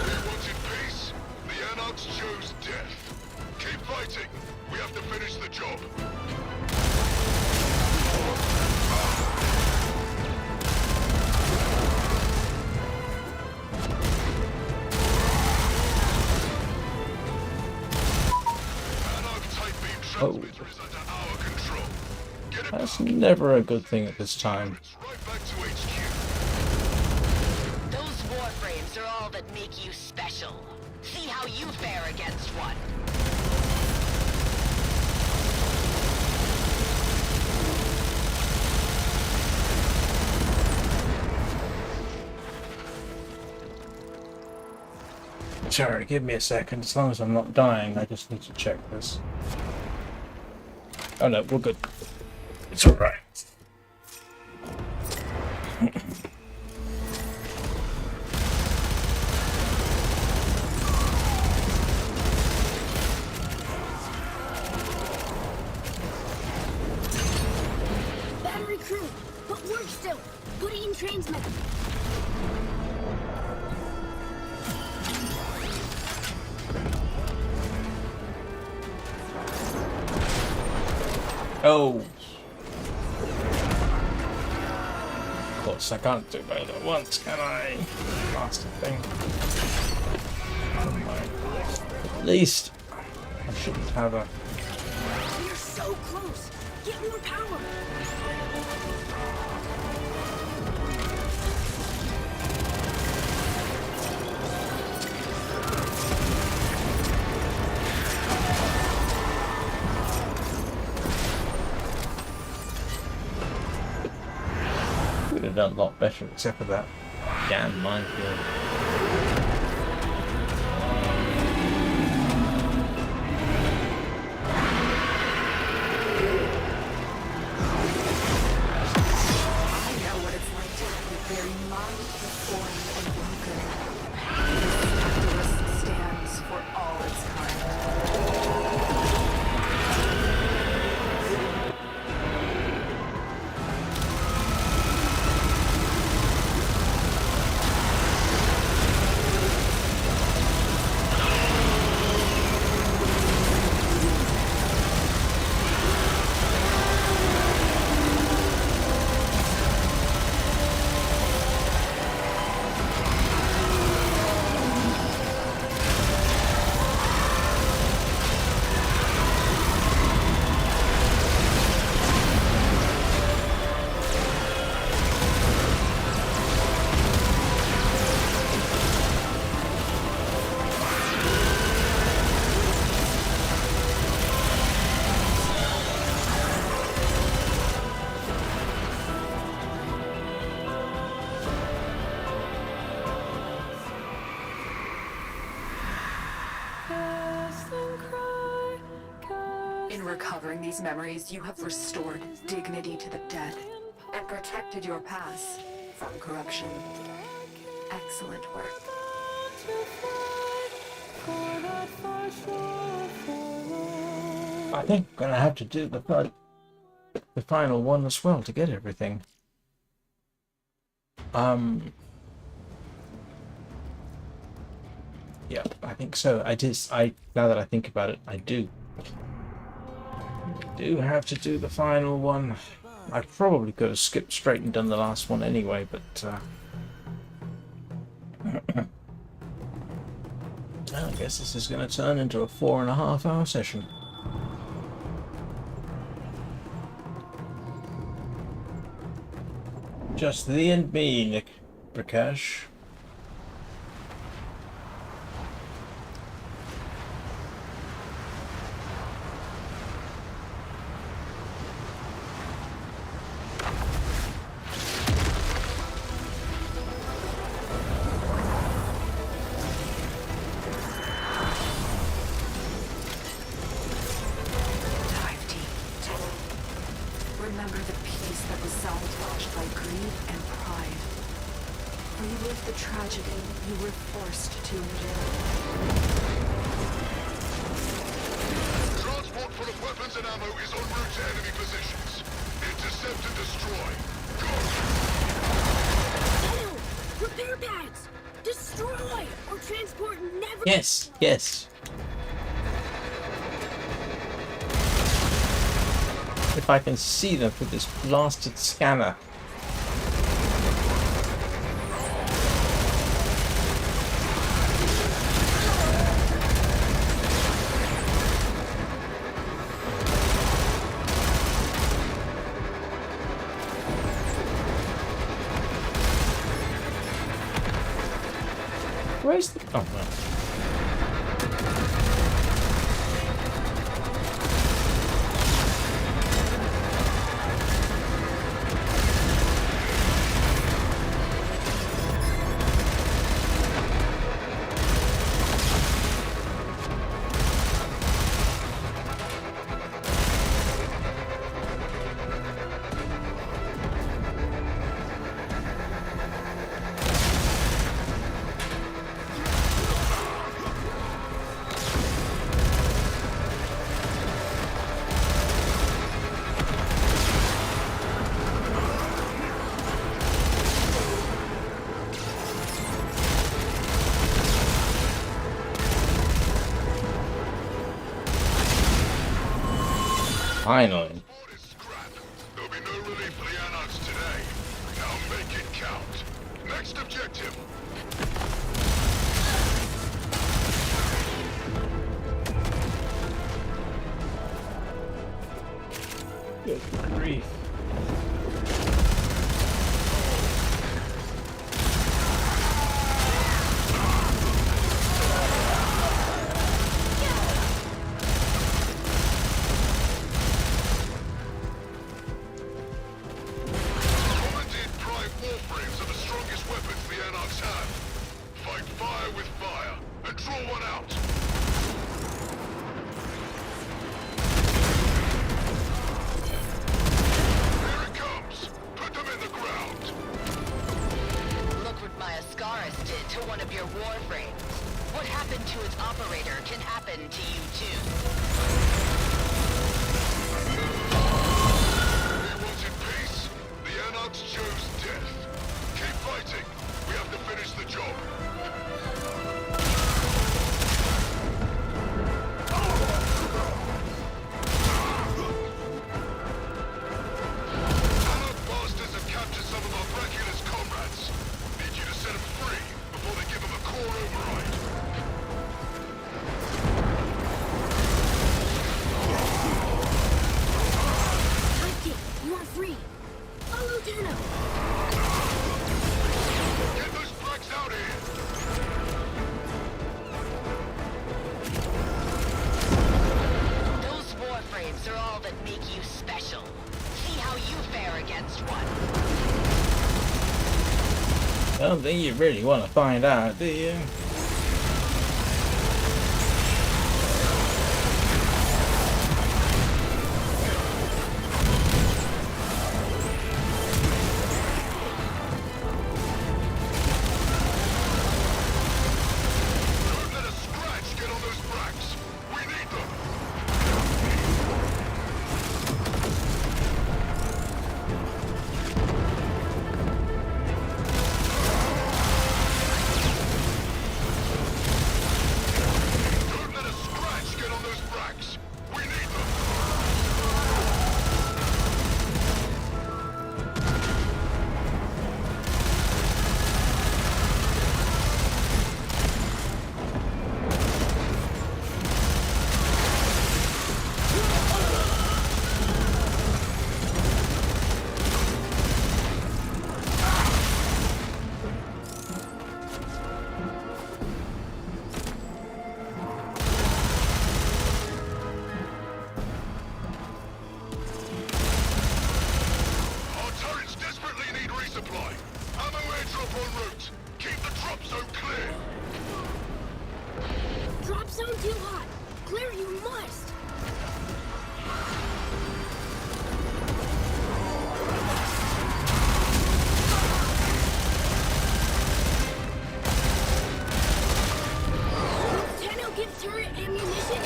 We wanted peace. The Anarchs chose death. Keep fighting. We have to finish the job. Oh. That's never a good thing at this time. Those Warframes are all that make you special. See how you fare against one. Sorry, give me a second. As long as I'm not dying, I just need to check this. Oh no, we're good. It's alright. Battery crew, but work still. Put it in transmit. Oh. Of course, I can't do both at once, can I? Bastard thing. At least I shouldn't have a. We're so close. Get more power. Could have done a lot better, except for that damn minefield. In recovering these memories, you have restored dignity to the dead and protected your pass from corruption. Excellent work. I think I'm gonna have to do the final one as well to get everything. Yeah, I think so. Now that I think about it, I do have to do the final one. I probably could have skipped straight and done the last one anyway, but I guess this is going to turn into a 4.5-hour session. Just thee and me, Nick Prakash. Remember the peace that was sabotaged by greed and pride. Relive the tragedy you were forced to endure. Transport full of weapons and ammo is en route to enemy positions. Intercept and destroy. Go! Hello! Repair bags! Destroy! Or transport never... Yes, yes. If I can see them through this blasted scanner. Where's the... Oh, no. Finally. There'll be no relief for the Anarchs today. Now make it count. Next objective. Good grief. Commandeered prime Warframes are the strongest weapons the Anarchs have. Fight fire with fire, and draw one out. Here it comes. Put them in the ground. Look what my Ascaris did to one of your Warframes. What happened to its operator can happen to you too. They wanted peace. The Anarchs chose death. Keep fighting. We have to finish the job. Anarch bastards have captured some of our Bracula's comrades. Need you to set them free before they give them a core override. Sidekick, you are free. Follow Tenno. Get those Brax out here. Those Warframes are all that make you special. See how you fare against one. I don't think you really want to find out, do you? Don't let a scratch get on those Brax. We need them. Don't let a scratch get on those Brax. We need them. Our turrets desperately need resupply. Ammo airdrop en route. Keep the drop zone clear. Drop zone too hot. Clear you must. Tenno gives turret ammunition.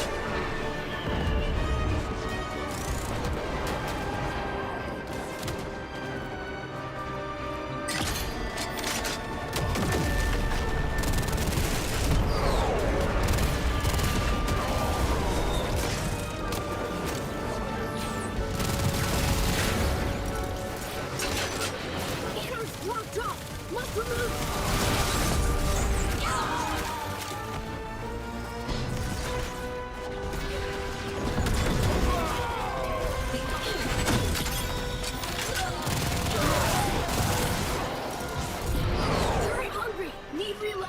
Anarch's blocked off. Must remove. Turret hungry. Need reload.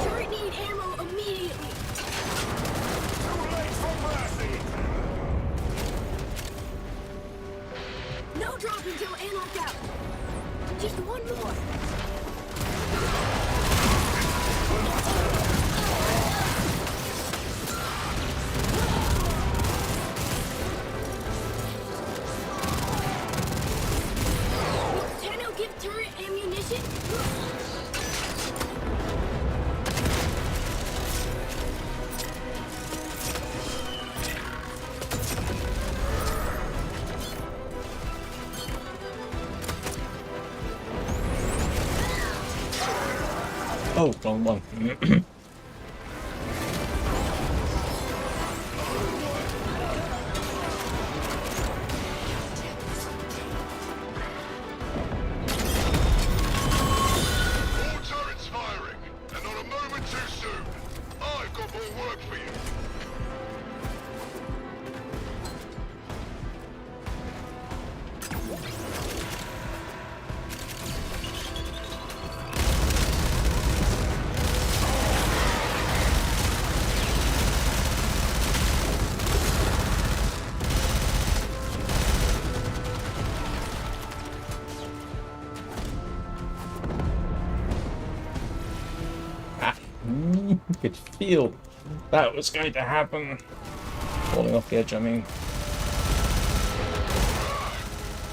Turret need ammo immediately. No drop until Anarch out. Just one more. Oh, wrong one. All turrets firing, and not a moment too soon. I've got more work for you. Could feel that was going to happen. Falling off the edge, I mean.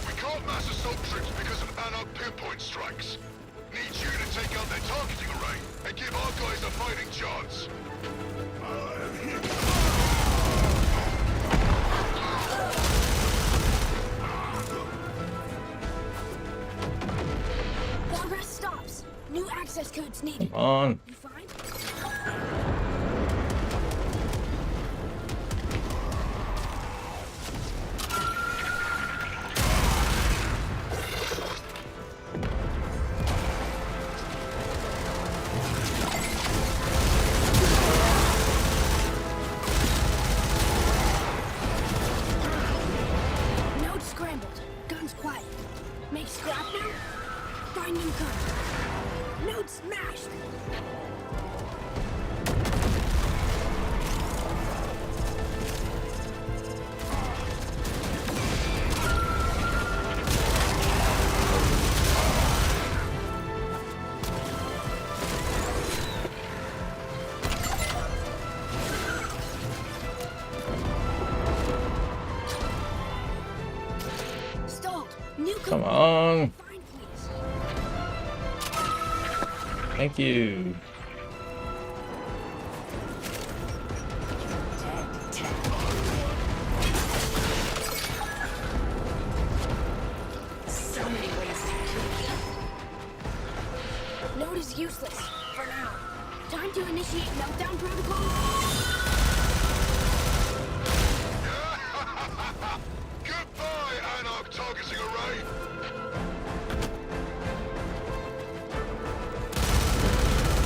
We can't mass assault troops because of anarch pinpoint strikes. Need you to take out their targeting array and give our guys a fighting chance. Progress stops. New access codes needed. Come on. You fine? Node scrambled. Guns quiet. Make scrap now? Find new gun. Node smashed. Stalled. New code. Come on. Find, please. Thank you. So many ways to kill you. Node is useless. For now. Time to initiate meltdown protocol. Goodbye, anarch targeting array.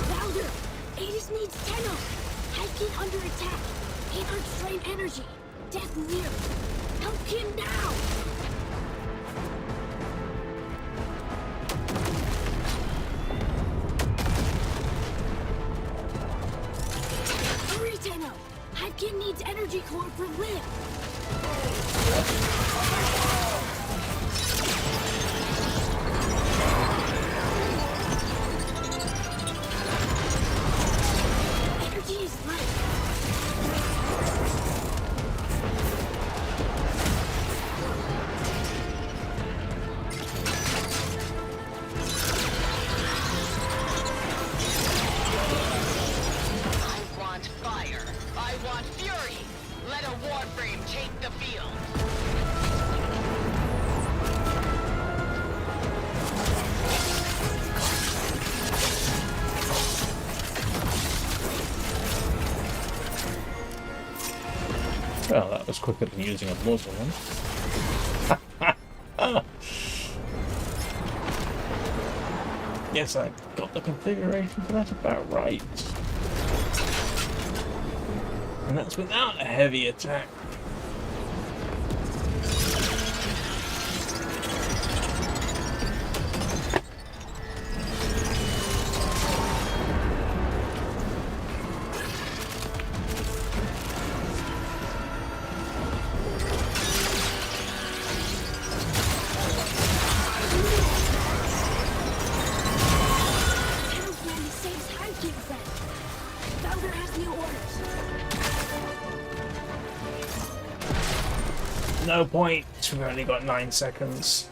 Louder! Aegis needs Tenno! Hiking under attack! Anarch strain energy! Death near! Help him now! Hurry, Tenno! Hiking needs energy core for Lynn! Energy is life! I want fire. I want fury. Let a Warframe take the field. Well, that was quicker than using a muzzle one. Yes, I got the configuration for that about right. And that's without a heavy attack. Tenno's plan to save Hiking friend! Founder has new orders! No point, we've only got 9 seconds.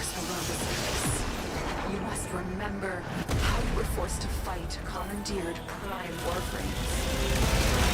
universe below the surface. You must remember how you were forced to fight commandeered prime warframes.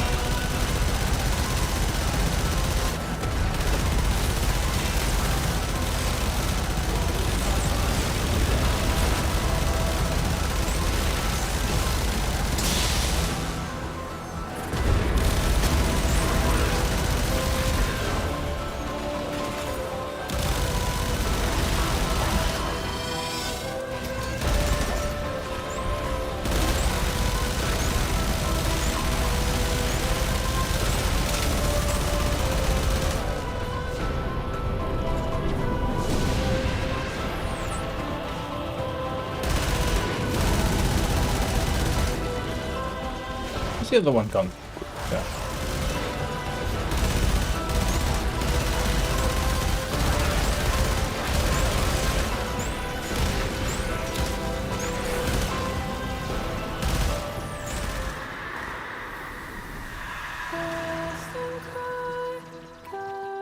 The other one gone? Yeah.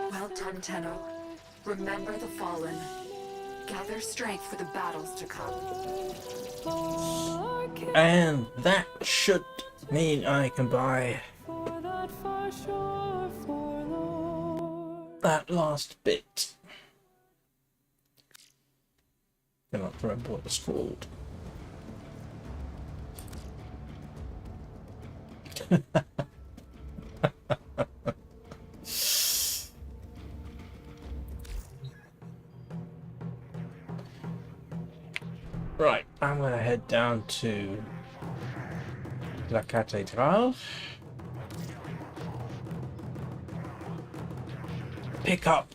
Well done, Tenno. Remember the fallen. Gather strength for the battles to come. And that should mean I can buy that last bit. Cannot remember what it's called. Right, I'm gonna head down to La Cathédrale. Pick up.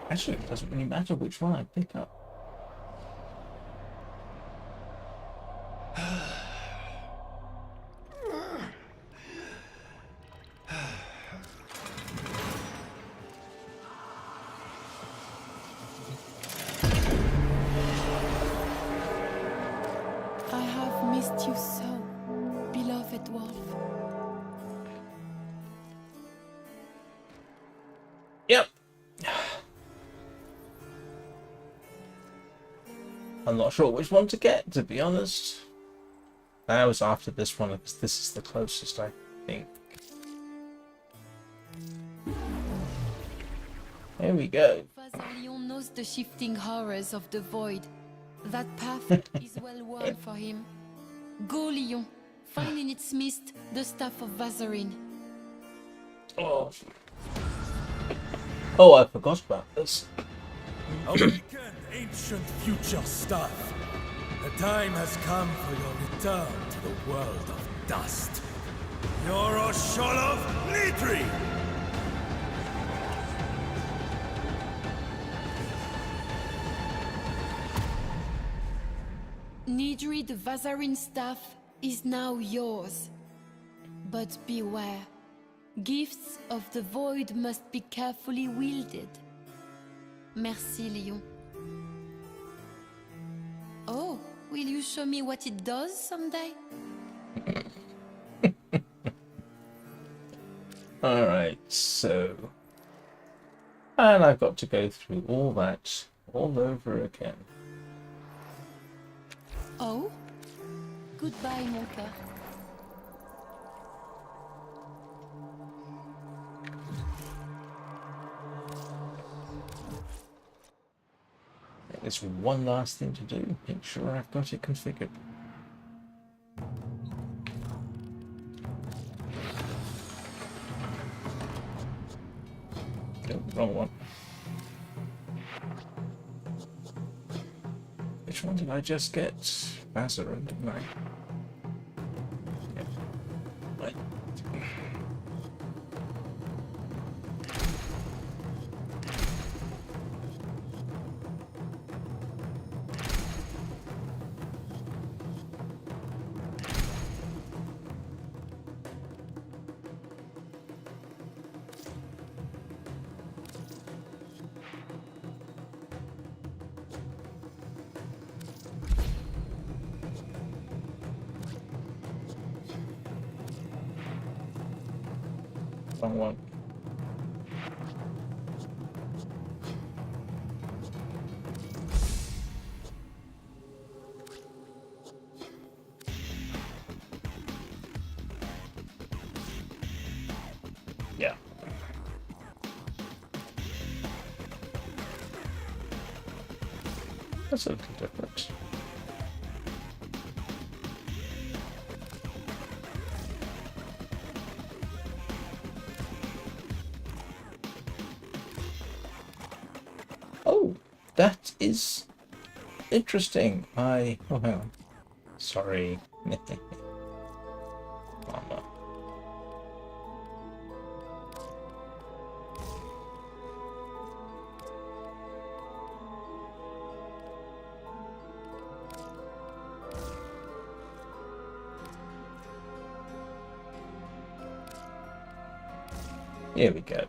Actually, it doesn't really matter which one I pick up. I have missed you so, beloved wolf. Yep. I'm not sure which one to get, to be honest. I was after this one because this is the closest, I think. Here we go. Father Leon knows the shifting horrors of the void. That path is well worn for him. Go, Leon. Find in its mist the staff of Vazarin. Oh. Oh, I forgot about this. Awaken, ancient future stuff. The time has come for your return to the world of dust. You're Osholov Nidri! Nidri, the Vazarin staff, is now yours. But beware. Gifts of the void must be carefully wielded. Merci, Leon. Oh, will you show me what it does someday? Alright, so... And I've got to go through all that all over again. Oh? Goodbye, mon cœur. There's one last thing to do. Make sure I've got it configured. No, wrong one. Which one did I just get? Vazarin, didn't I? Yeah. Right. Wrong one. That's a little different. Oh, that is interesting. Oh, hang on. Sorry. Mama. Here we go.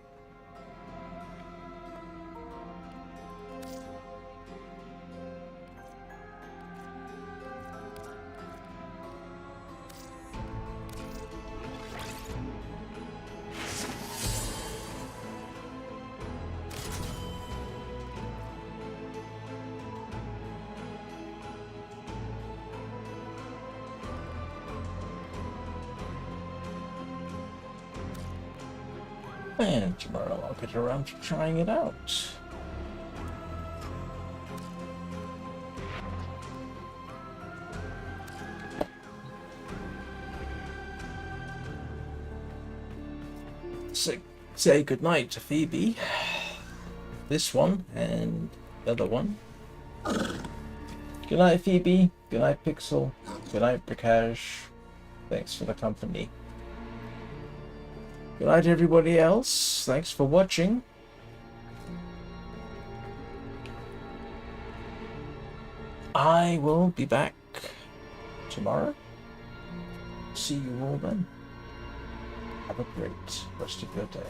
And tomorrow I'll get around to trying it out. So, say goodnight to Phoebe. This one and the other one. Good night, Phoebe. Good night, Pixel. Good night, Prakash. Thanks for the company. Good night, everybody else. Thanks for watching. I will be back tomorrow. See you all then. Have a great rest of your day.